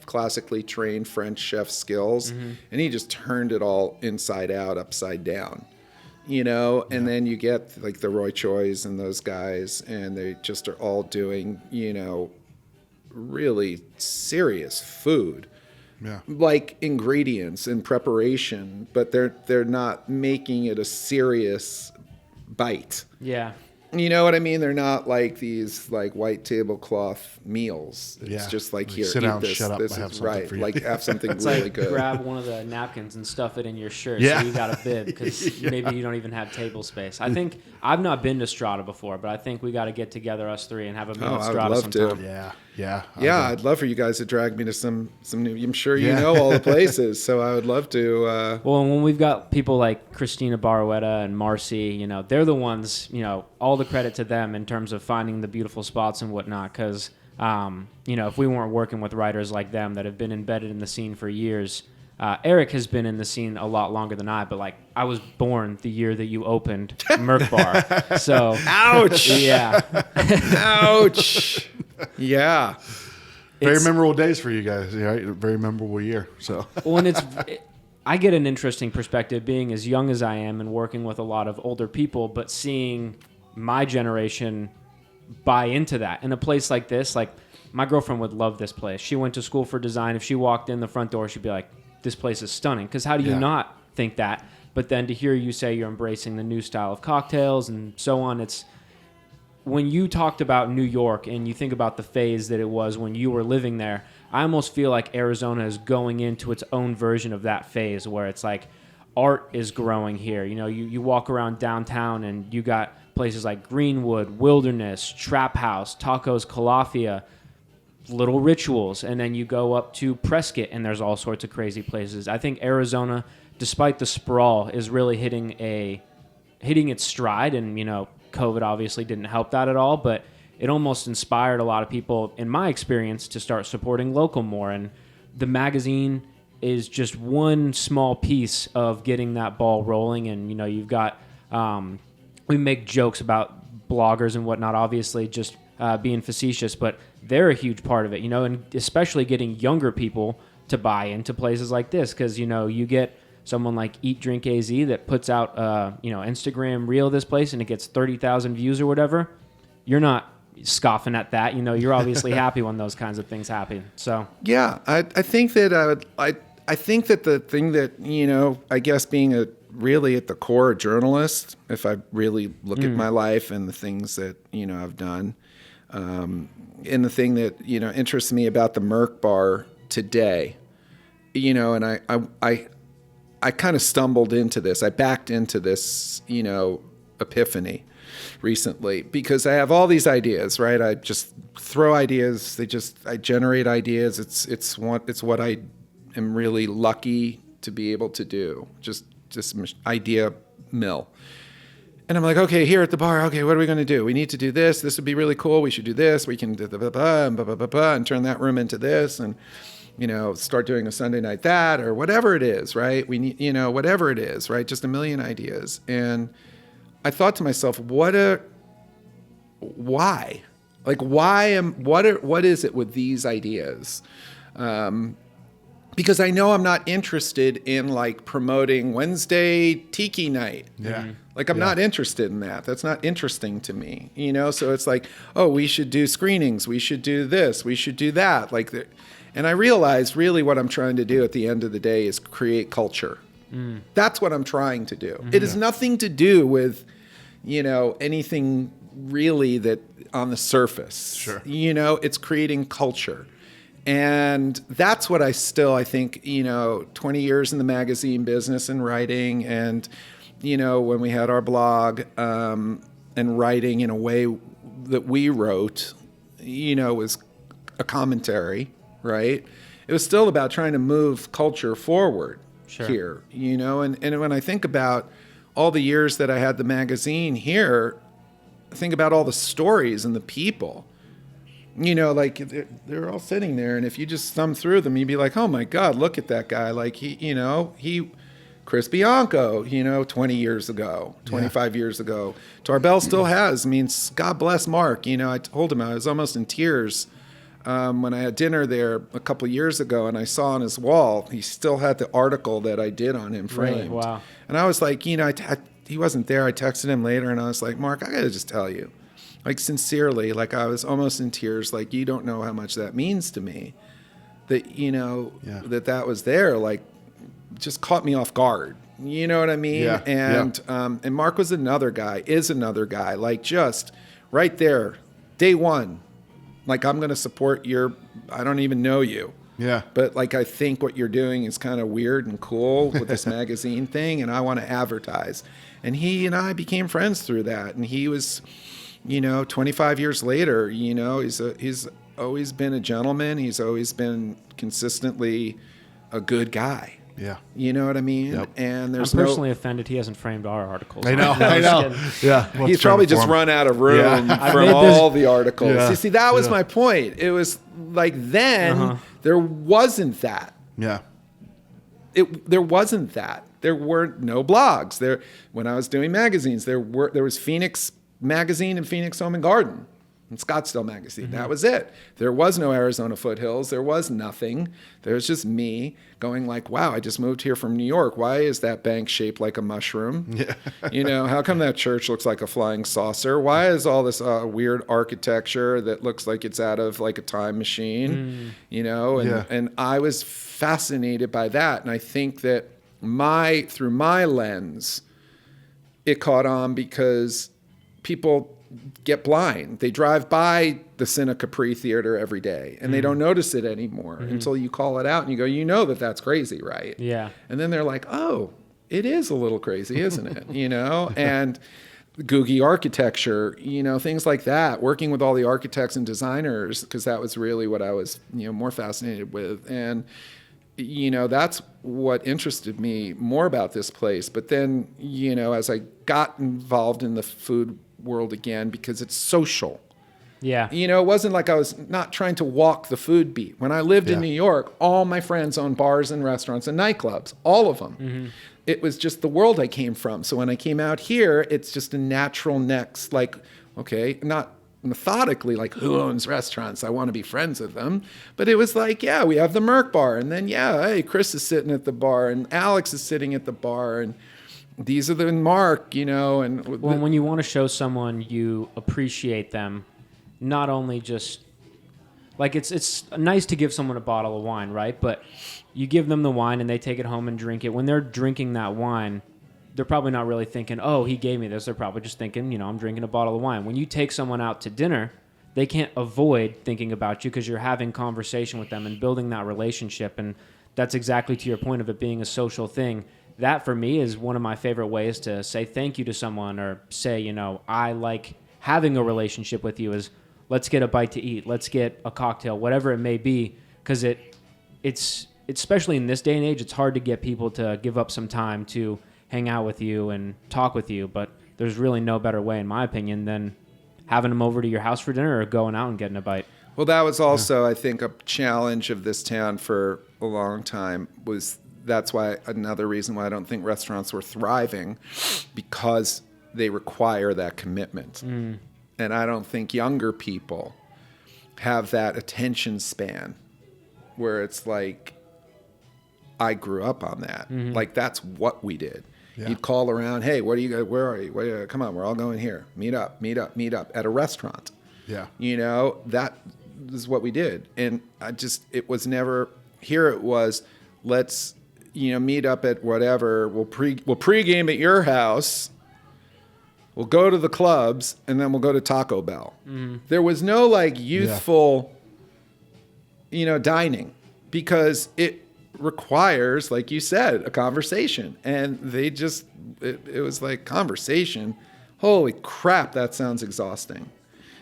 classically trained French chef skills, and he just turned it all inside out, upside down, and then you get like the Roy Choi's and those guys, and they just are all doing, really serious food. Yeah. Like ingredients and preparation, but they're not making it a serious bite. Yeah. You know what I mean? They're not like these like white tablecloth meals. It's just like, here, sit eat down, this. shut up, This I have is something right. for you. Like have something It's really like good. grab one of the napkins and stuff it in your shirt. Yeah. So you got a bib because maybe you don't even have table space. I think I've not been to Strata before, but I think we got to get together, us three, and have a meal Oh, at I would Strata love to. sometime. Yeah. I'd love for you guys to drag me to some new. I'm sure you know all the places, so I would love to. Well, and when we've got people like Christina Baruetta and Marcy, they're the ones, all the credit to them in terms of finding the beautiful spots and whatnot. Because, if we weren't working with writers like them that have been embedded in the scene for years, Eric has been in the scene a lot longer than I, but like I was born the year that you opened Merc Bar. So, ouch! Yeah. Ouch! Yeah. Very memorable days for you guys, right? Very memorable year. So, Well, and I get an interesting perspective being as young as I am and working with a lot of older people, but seeing my generation buy into that. In a place like this, like my girlfriend would love this place. She went to school for design. If she walked in the front door, she'd be like, this place is stunning. Because how do you not think that? But then to hear you say you're embracing the new style of cocktails and so on, it's when you talked about New York and you think about the phase that it was when you were living there, I almost feel like Arizona is going into its own version of that phase where it's like art is growing here. You walk around downtown and you got places like Greenwood, Wilderness, Trap House, Tacos Calafia, Little Rituals, and then you go up to Prescott and there's all sorts of crazy places. I think Arizona, despite the sprawl, is really hitting its stride, and COVID obviously didn't help that at all, but it almost inspired a lot of people, in my experience, to start supporting local more. And the magazine is just one small piece of getting that ball rolling. And, you've got, we make jokes about bloggers and whatnot, obviously just being facetious, but they're a huge part of it, and especially getting younger people to buy into places like this. Cause you get someone like Eat Drink AZ that puts out, Instagram reel of this place and it gets 30,000 views or whatever. You're not scoffing at that. You're obviously happy when those kinds of things happen. So yeah, I think that I think that the thing that I guess being really at the core a journalist, if I really look at my life and the things that I've done, and the thing that interests me about the Merc Bar today, and I kind of stumbled into this. I backed into this, epiphany recently because I have all these ideas, right? I just throw ideas. I generate ideas. It's what I am really lucky to be able to do. Just idea mill. And I'm like, okay, here at the bar, okay, what are we going to do? We need to do this. This would be really cool. We should do this. We can do and turn that room into this, and start doing a Sunday night that, or whatever it is, right? We need, whatever it is, right? Just a million ideas. And I thought to myself, what is it with these ideas? Because I know I'm not interested in like promoting Wednesday tiki night. Yeah. Like I'm not interested in that. That's not interesting to me, So it's like, oh, we should do screenings. We should do this. We should do that. And I realized really what I'm trying to do at the end of the day is create culture. That's what I'm trying to do. It has nothing to do with, anything really that on the surface. Sure. It's creating culture. And that's what I think, 20 years in the magazine business and writing and, when we had our blog and writing in a way that we wrote, was a commentary, right? It was still about trying to move culture forward here, and when I think about all the years that I had the magazine here, I think about all the stories and the people, like they're all sitting there. And if you just thumb through them, you'd be like, oh my God, look at that guy. Like Chris Bianco, 20 years ago, 25 years ago. Tarbell still has. I mean, God bless Mark. I told him I was almost in tears when I had dinner there a couple of years ago, and I saw on his wall, he still had the article that I did on him framed. Really? Wow. And I was like, he wasn't there. I texted him later, and I was like, Mark, I got to just tell you, like sincerely, like I was almost in tears, like you don't know how much that means to me, that, that was there, like just caught me off guard. You know what I mean? Yeah. And Mark is another guy, like just right there, day one. Like, I'm going to support I don't even know you. Yeah. But like, I think what you're doing is kind of weird and cool with this magazine thing, and I want to advertise. And he and I became friends through that. And he was, 25 years later, he's always been a gentleman. He's always been consistently a good guy. Yeah. You know what I mean? Yep. And I'm personally offended he hasn't framed our articles. I know. Yeah. He's probably just run out of room from all the articles. Yeah. See, that was my point. It was like then there wasn't that. Yeah. There wasn't that. There weren't no blogs. When I was doing magazines, there was Phoenix Magazine and Phoenix Home and Garden and Scottsdale Magazine. That was it. There was no Arizona Foothills. There was nothing. There was just me going like, wow, I just moved here from New York. Why is that bank shaped like a mushroom? Yeah. How come that church looks like a flying saucer? Why is all this weird architecture that looks like it's out of like a time machine? And I was fascinated by that. And I think that through my lens, it caught on because people get blind. They drive by the Cine Capri Theater every day, and they don't notice it anymore until you call it out and you go, that's crazy, right? Yeah. And then they're like, oh, it is a little crazy, isn't it? And Googie architecture, things like that, working with all the architects and designers, because that was really what I was, more fascinated with. And, that's what interested me more about this place. But then, as I got involved in the food world again, because it's social. Yeah. It wasn't like I was not trying to walk the food beat. When I lived in New York, all my friends owned bars and restaurants and nightclubs, all of them. It was just the world I came from. So when I came out here, it's just a natural next, like, okay, not methodically, like who owns restaurants? I want to be friends with them. But it was like, yeah, we have the Merc Bar. And then, hey, Chris is sitting at the bar and Alex is sitting at the bar. And these are the Mark, and when you want to show someone you appreciate them, not only just like it's nice to give someone a bottle of wine, right? But you give them the wine and they take it home and drink it. When they're drinking that wine, they're probably not really thinking, oh, he gave me this. They're probably just thinking, I'm drinking a bottle of wine. When you take someone out to dinner, they can't avoid thinking about you because you're having conversation with them and building that relationship. And that's exactly to your point of it being a social thing. That for me is one of my favorite ways to say thank you to someone, or say, I like having a relationship with you, is let's get a bite to eat, let's get a cocktail, whatever it may be, because it's especially in this day and age, it's hard to get people to give up some time to hang out with you and talk with you. But there's really no better way, in my opinion, than having them over to your house for dinner or going out and getting a bite. Well, that was also, I think, a challenge of this town for a long time. That's why another reason why I don't think restaurants were thriving, because they require that commitment. And I don't think younger people have that attention span where it's like, I grew up on that. Like, that's what we did. Yeah. You'd call around, hey, what do you guys, where are you? Come on, we're all going here. Meet up at a restaurant. Yeah. That is what we did. And it was never, here it was, let's, meet up at whatever. We'll pregame at your house. We'll go to the clubs, and then we'll go to Taco Bell. There was no like youthful, dining, because requires, like you said, a conversation. And they just, it was like, conversation? Holy crap, that sounds exhausting.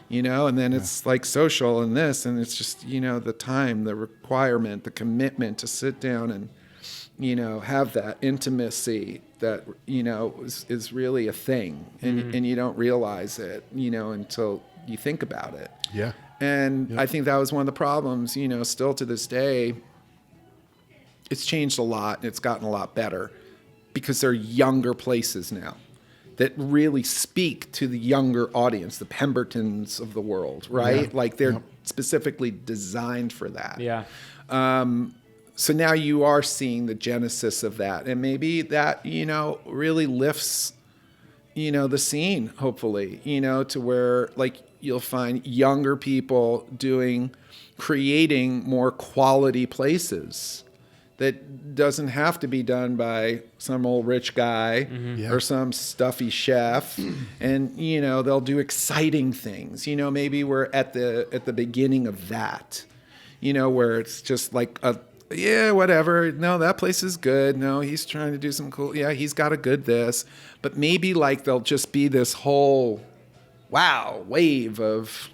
And then it's like social and this, and it's just, the time, the requirement, the commitment to sit down and, have that intimacy that, is really a thing. And you don't realize it, until you think about it. Yeah. And I think that was one of the problems, still to this day. It's changed a lot and it's gotten a lot better because they're younger places now that really speak to the younger audience, the Pembertons of the world, right? Yeah. Like they're specifically designed for that. Yeah. So now you are seeing the genesis of that. And maybe that, really lifts, the scene, hopefully, to where like you'll find younger people creating more quality places that doesn't have to be done by some old rich guy or some stuffy chef. And, they'll do exciting things. Maybe we're at the beginning of that, where it's just like whatever. No, that place is good. No, he's trying to do some cool. Yeah, he's got a good this. But maybe like there'll just be this whole wave of,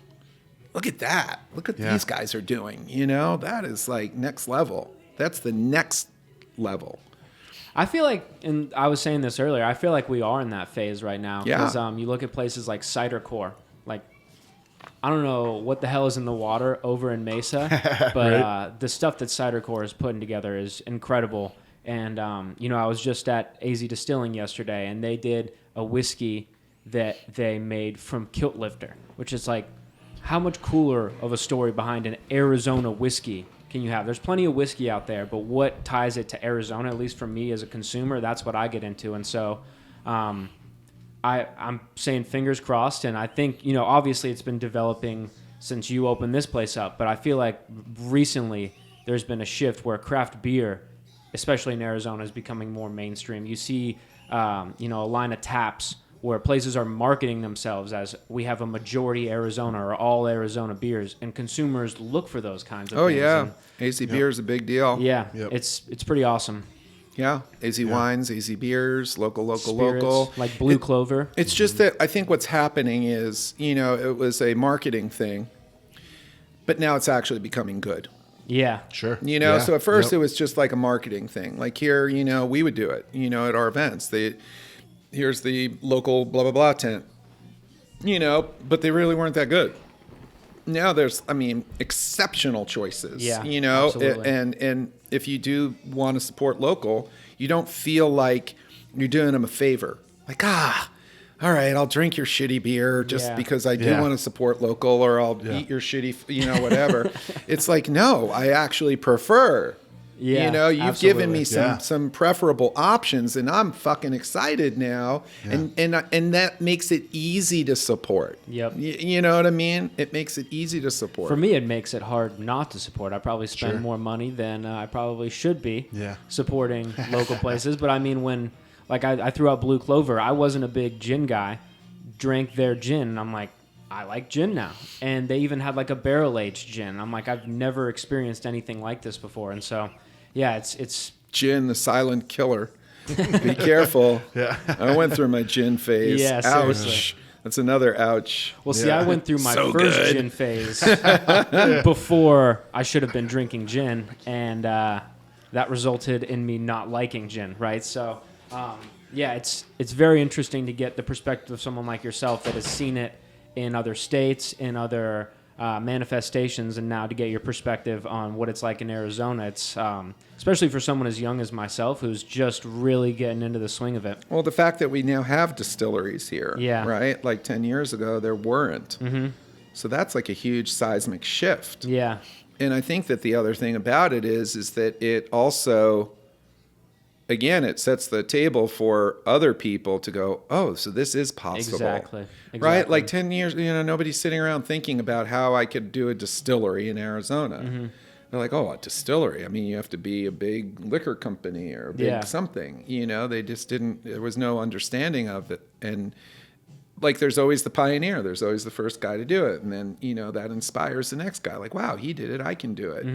look at that. Look at these guys are doing. That is like next level. That's the next level. I feel like, and I was saying this earlier, I feel like we are in that phase right now. Yeah. Because you look at places like Cider Core. Like, I don't know what the hell is in the water over in Mesa, but Right. The stuff that Cider Core is putting together is incredible. And, I was just at AZ Distilling yesterday, and they did a whiskey that they made from Kilt Lifter, which is like, how much cooler of a story behind an Arizona whiskey can you have? There's plenty of whiskey out there, but what ties it to Arizona, at least for me as a consumer, that's what I get into. And so I'm saying fingers crossed, and I think, obviously it's been developing since you opened this place up, but I feel like recently there's been a shift where craft beer, especially in Arizona, is becoming more mainstream. You see, a line of taps where places are marketing themselves as we have a majority Arizona or all Arizona beers, and consumers look for those kinds of things. Oh, yeah. And, AZ beer is a big deal. yeah, Yep. it's pretty awesome. Yeah. AZ wines, AZ beers, local. Spirits, like Blue Clover. It's just that I think what's happening is, it was a marketing thing, but now it's actually becoming good. Yeah. Sure. So at first it was just like a marketing thing. Like here, we would do it, at our events. Here's the local blah, blah, blah tent, but they really weren't that good. Now there's, exceptional choices, Yeah, absolutely. And if you do want to support local, you don't feel like you're doing them a favor. Like, all right, I'll drink your shitty beer just because I do want to support local, or I'll eat your shitty, whatever. It's like, no, I actually prefer. Yeah, You've given me absolutely. some preferable options, and I'm fucking excited now. Yeah. And that makes it easy to support. Yep. You know what I mean? It makes it easy to support. For me, it makes it hard not to support. I probably spend Sure. more money than I probably should be supporting local places. But when, like I threw out Blue Clover, I wasn't a big gin guy, drank their gin, and I'm like, I like gin now. And they even had like a barrel-aged gin. I'm like, I've never experienced anything like this before. And so, yeah, it's Gin, the silent killer. Be careful. Yeah. I went through my gin phase. Yeah, ouch. seriously. That's another ouch. Well, see, Yeah. I went through my So first good. gin phase before I should have been drinking gin, and that resulted in me not liking gin, right? So, it's very interesting to get the perspective of someone like yourself that has seen it in other states, in other manifestations, and now to get your perspective on what it's like in Arizona. It's especially for someone as young as myself who's just really getting into the swing of it. Well, the fact that we now have distilleries here, Yeah. right? Like 10 years ago, there weren't. Mm-hmm. So that's like a huge seismic shift. Yeah. And I think that the other thing about it is that it also, again, it sets the table for other people to go, oh, so this is possible. Exactly. Right? Like 10 years, nobody's sitting around thinking about how I could do a distillery in Arizona. Mm-hmm. They're like, oh, a distillery. I mean, you have to be a big liquor company or a big something. They just didn't, there was no understanding of it. And like, there's always the pioneer. There's always the first guy to do it. And then, that inspires the next guy. Like, wow, he did it. I can do it,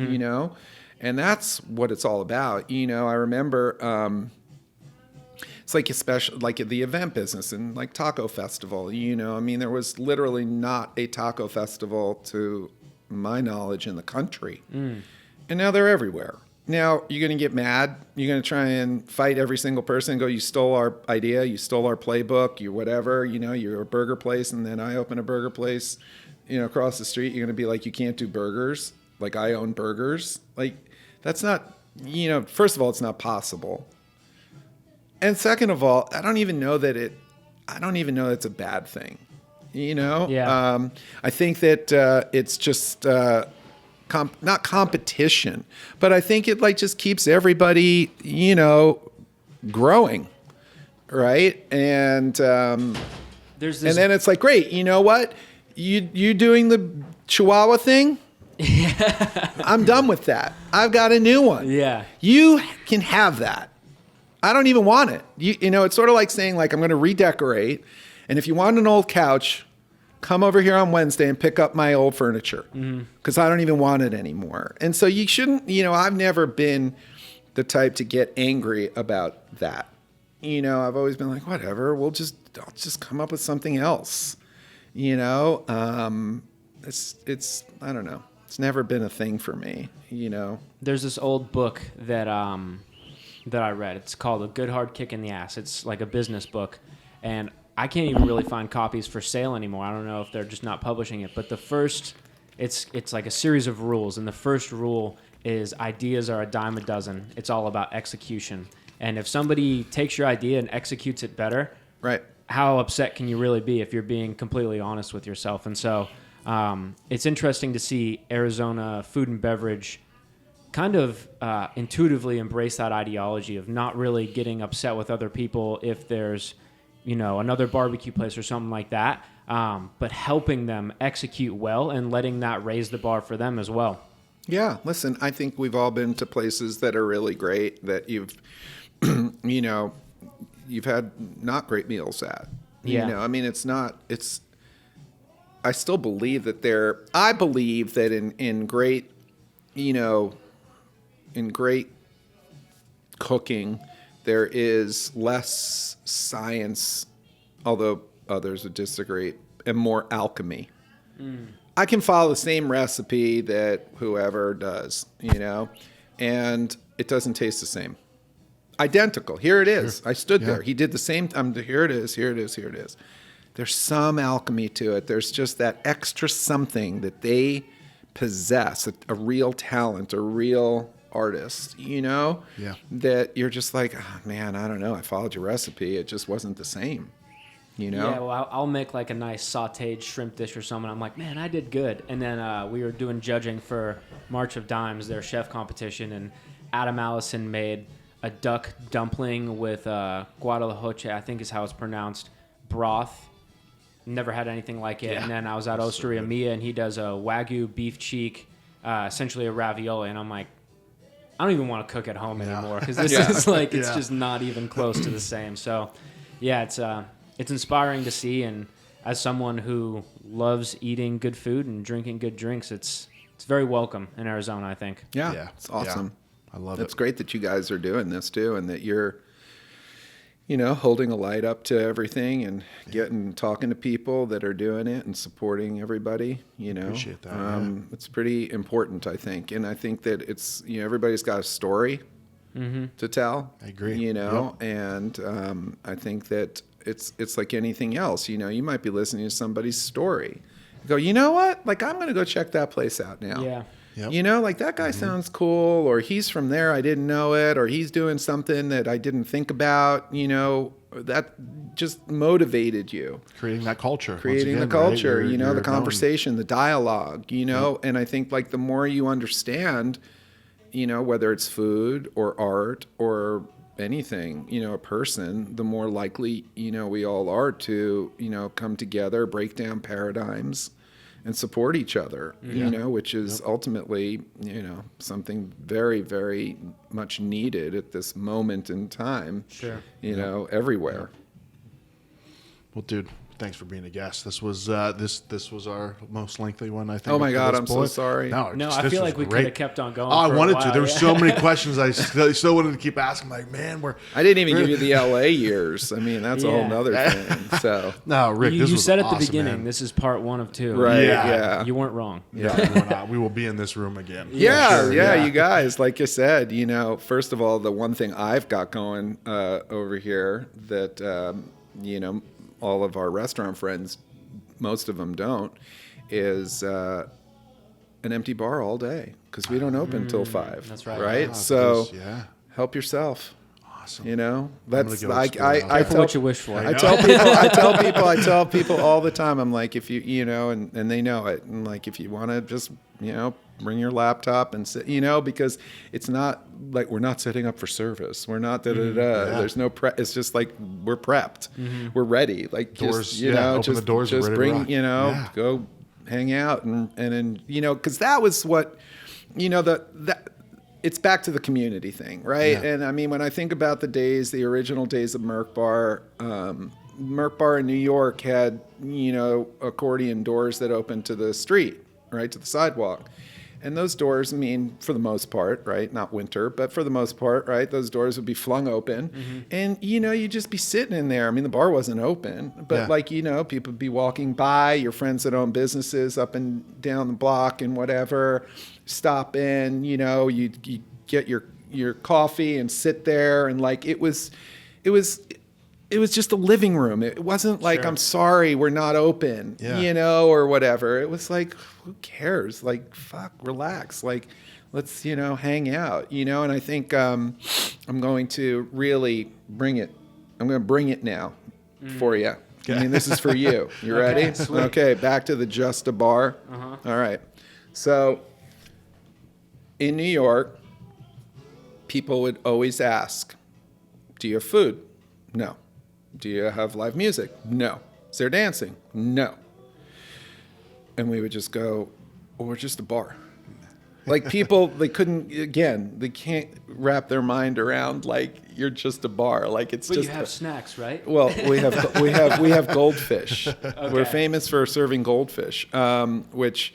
And that's what it's all about. I remember it's like especially like the event business and like taco festival, there was literally not a taco festival to my knowledge in the country. And now they're everywhere. Now you're going to get mad. You're going to try and fight every single person and go, you stole our idea. You stole our playbook. You whatever, you're a burger place. And then I open a burger place, across the street. You're going to be like, you can't do burgers. Like I own burgers. Like that's not, first of all, it's not possible. And second of all, I don't even know that it's a bad thing. Yeah. I think that it's just not competition, but I think it like just keeps everybody, growing, right? And There's this. and then it's like, great, you know what? You doing the Chihuahua thing? I'm done with that. I've got a new one. Yeah. You can have that. I don't even want it. It's sort of like saying, like, I'm going to redecorate, and if you want an old couch, come over here on Wednesday and pick up my old furniture because I don't even want it anymore. And so you shouldn't, I've never been the type to get angry about that. I've always been like, whatever, I'll just come up with something else. It's I don't know. It's never been a thing for me, There's this old book that I read. It's called A Good Hard Kick in the Ass. It's like a business book, and I can't even really find copies for sale anymore. I don't know if they're just not publishing it. But it's like a series of rules, and the first rule is ideas are a dime a dozen. It's all about execution. And if somebody takes your idea and executes it better, right? How upset can you really be if you're being completely honest with yourself? And so it's interesting to see Arizona food and beverage kind of intuitively embrace that ideology of not really getting upset with other people if there's, another barbecue place or something like that, but helping them execute well and letting that raise the bar for them as well. Yeah, listen, I think we've all been to places that are really great that you've, you've had not great meals at. Yeah. I still believe that I believe that in great, in great cooking, there is less science, although others would disagree, and more alchemy. I can follow the same recipe that whoever does, and it doesn't taste the same. Identical. Here it is. Sure. I stood there. He did the same. Here it is. Here it is. Here it is. There's some alchemy to it. There's just that extra something that they possess, a real talent, a real artist, that you're just like, oh, man, I don't know. I followed your recipe. It just wasn't the same, Yeah, well, I'll make like a nice sautéed shrimp dish or something. I'm like, man, I did good. And then we were doing judging for March of Dimes, their chef competition, and Adam Allison made a duck dumpling with Guadalajara, I think is how it's pronounced, broth. Never had anything like it. Yeah. And then I was at Osteria Mia, and he does a Wagyu beef cheek, essentially a ravioli. And I'm like, I don't even want to cook at home anymore because this is like, it's just not even close to the same. So, yeah, it's inspiring to see. And as someone who loves eating good food and drinking good drinks, it's very welcome in Arizona, I think. Yeah, it's awesome. Yeah, I love it. It's great that you guys are doing this too, and that you're, holding a light up to everything and talking to people that are doing it and supporting everybody, Appreciate that. It's pretty important, I think. And I think that it's, everybody's got a story to tell. I agree. And I think that it's like anything else. You might be listening to somebody's story. You go, you know what? Like, I'm going to go check that place out now. Yeah. Yep. Like that guy sounds cool, or he's from there, I didn't know it, or he's doing something that I didn't think about, that just motivated you. Creating that culture. Creating the culture, right? The conversation, the dialogue, and I think like the more you understand, whether it's food or art or anything, a person, the more likely, we all are to, come together, break down paradigms, and support each other, which is ultimately, something very, very much needed at this moment in time, Sure. Everywhere. Well, dude, thanks for being a guest. This was this was our most lengthy one, I think. Oh my God, I'm so point. sorry. No, I feel like we could have kept on going. Oh, I for a wanted while, to. There were yeah. so many questions I still wanted to keep asking. Like, man, I didn't even give you the LA years. I mean, that's a whole Yeah. nother thing. So no, Rick, You, this you was said at awesome, the beginning, man. this is part 1 of 2. Right. Yeah. Yeah. You weren't wrong. Yeah, we're not. We will be in this room again. Yeah, For yeah, sure. you guys, like you said, first of all, the one thing I've got going over here that, all of our restaurant friends, most of them don't, is an empty bar all day because we don't open till 5. That's right. Right? Yeah, So yeah. help yourself. Awesome. That's go I explore that. I Careful tell what you wish for. I tell people all the time. I'm like, if you and they know it. And like, if you want to just bring your laptop and sit, because it's not like we're not setting up for service. We're not There's no prep. It's just like we're prepped. We're ready. Like Doors, just open just the doors, just ready to bring rock. Yeah. go hang out and then because that was what that. It's back to the community thing, right? Yeah. And I mean, when I think about the original days of Merc Bar, Merc Bar in New York had, accordion doors that opened to the street, right, to the sidewalk. And those doors, I mean, for the most part, right, not winter, but for the most part, right, those doors would be flung open. And, you'd just be sitting in there. I mean, the bar wasn't open, but people would be walking by, your friends that own businesses up and down the block and whatever, stop in, you get your coffee and sit there. And like, it was just a living room. It wasn't like, Sure. I'm sorry, we're not open, or whatever. It was like, who cares? Like, fuck, relax. Like, let's, hang out, and I think I'm going to really bring it. I'm going to bring it now for you. I mean, this is for you. You ready? Sweet. Okay, back to the Just a Bar. All right. So in New York, people would always ask, do you have food? No. Do you have live music? No. Is there dancing? No. And we would just go, well, we're just a bar. Like people, they can't wrap their mind around like you're just a bar. Like it's But just. you have snacks, right? Well, we have goldfish. We're famous for serving goldfish, which,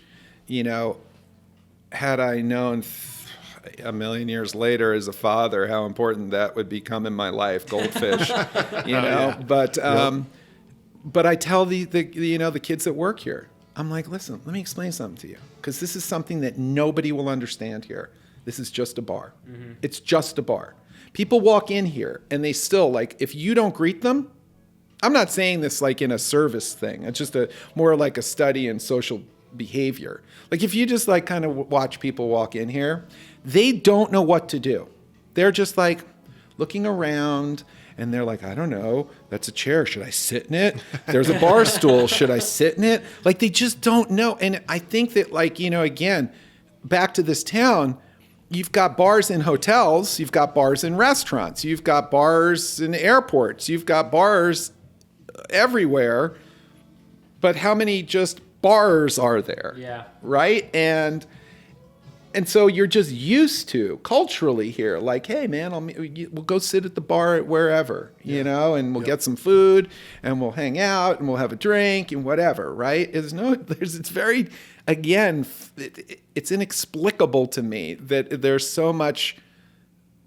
had I known a million years later as a father how important that would become in my life, goldfish, But I tell the kids that work here, I'm like, listen, let me explain something to you, because this is something that nobody will understand here. This is just a bar. It's just a bar. People walk in here and they still, like, if you don't greet them, I'm not saying this like in a service thing. It's just more like a study in social behavior. Like if you just like kind of watch people walk in here, they don't know what to do. They're just like looking around and they're like, I don't know, that's a chair. Should I sit in it? There's a bar stool. Should I sit in it? Like they just don't know. And I think that like, again, back to this town, you've got bars in hotels, you've got bars in restaurants, you've got bars in airports, you've got bars everywhere. But how many just bars are there? Yeah. Right? And so you're just used to culturally here, like, hey man, we'll go sit at the bar wherever, and we'll get some food and we'll hang out and we'll have a drink and whatever, right? It's very, again, it's inexplicable to me that there's so much,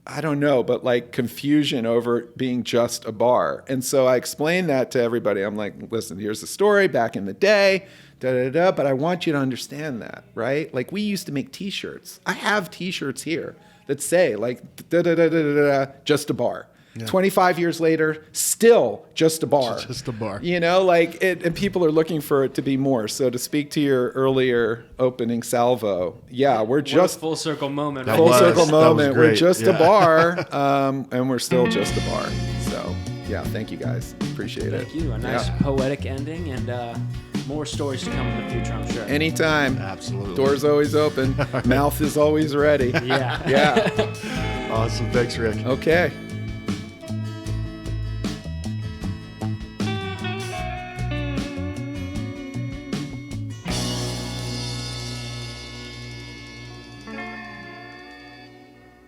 I don't know, but like confusion over being just a bar. And so I explained that to everybody. I'm like, listen, here's the story back in the day, but I want you to understand that, right? Like we used to make t-shirts. I have t-shirts here that say like, just a bar. Yeah. 25 years later, still just a bar. Just a bar. Like it, and people are looking for it to be more. So to speak to your earlier opening salvo, we're just full circle moment. That Right? full circle that was moment. We're great. just a Yeah. bar, and we're still just a bar. So thank you guys. Appreciate it. Thank you. A nice poetic ending and more stories to come in the future, I'm sure. Anytime. Absolutely. Door's always open. Mouth is always ready. Yeah. Yeah. Awesome. Thanks, Rick. Okay.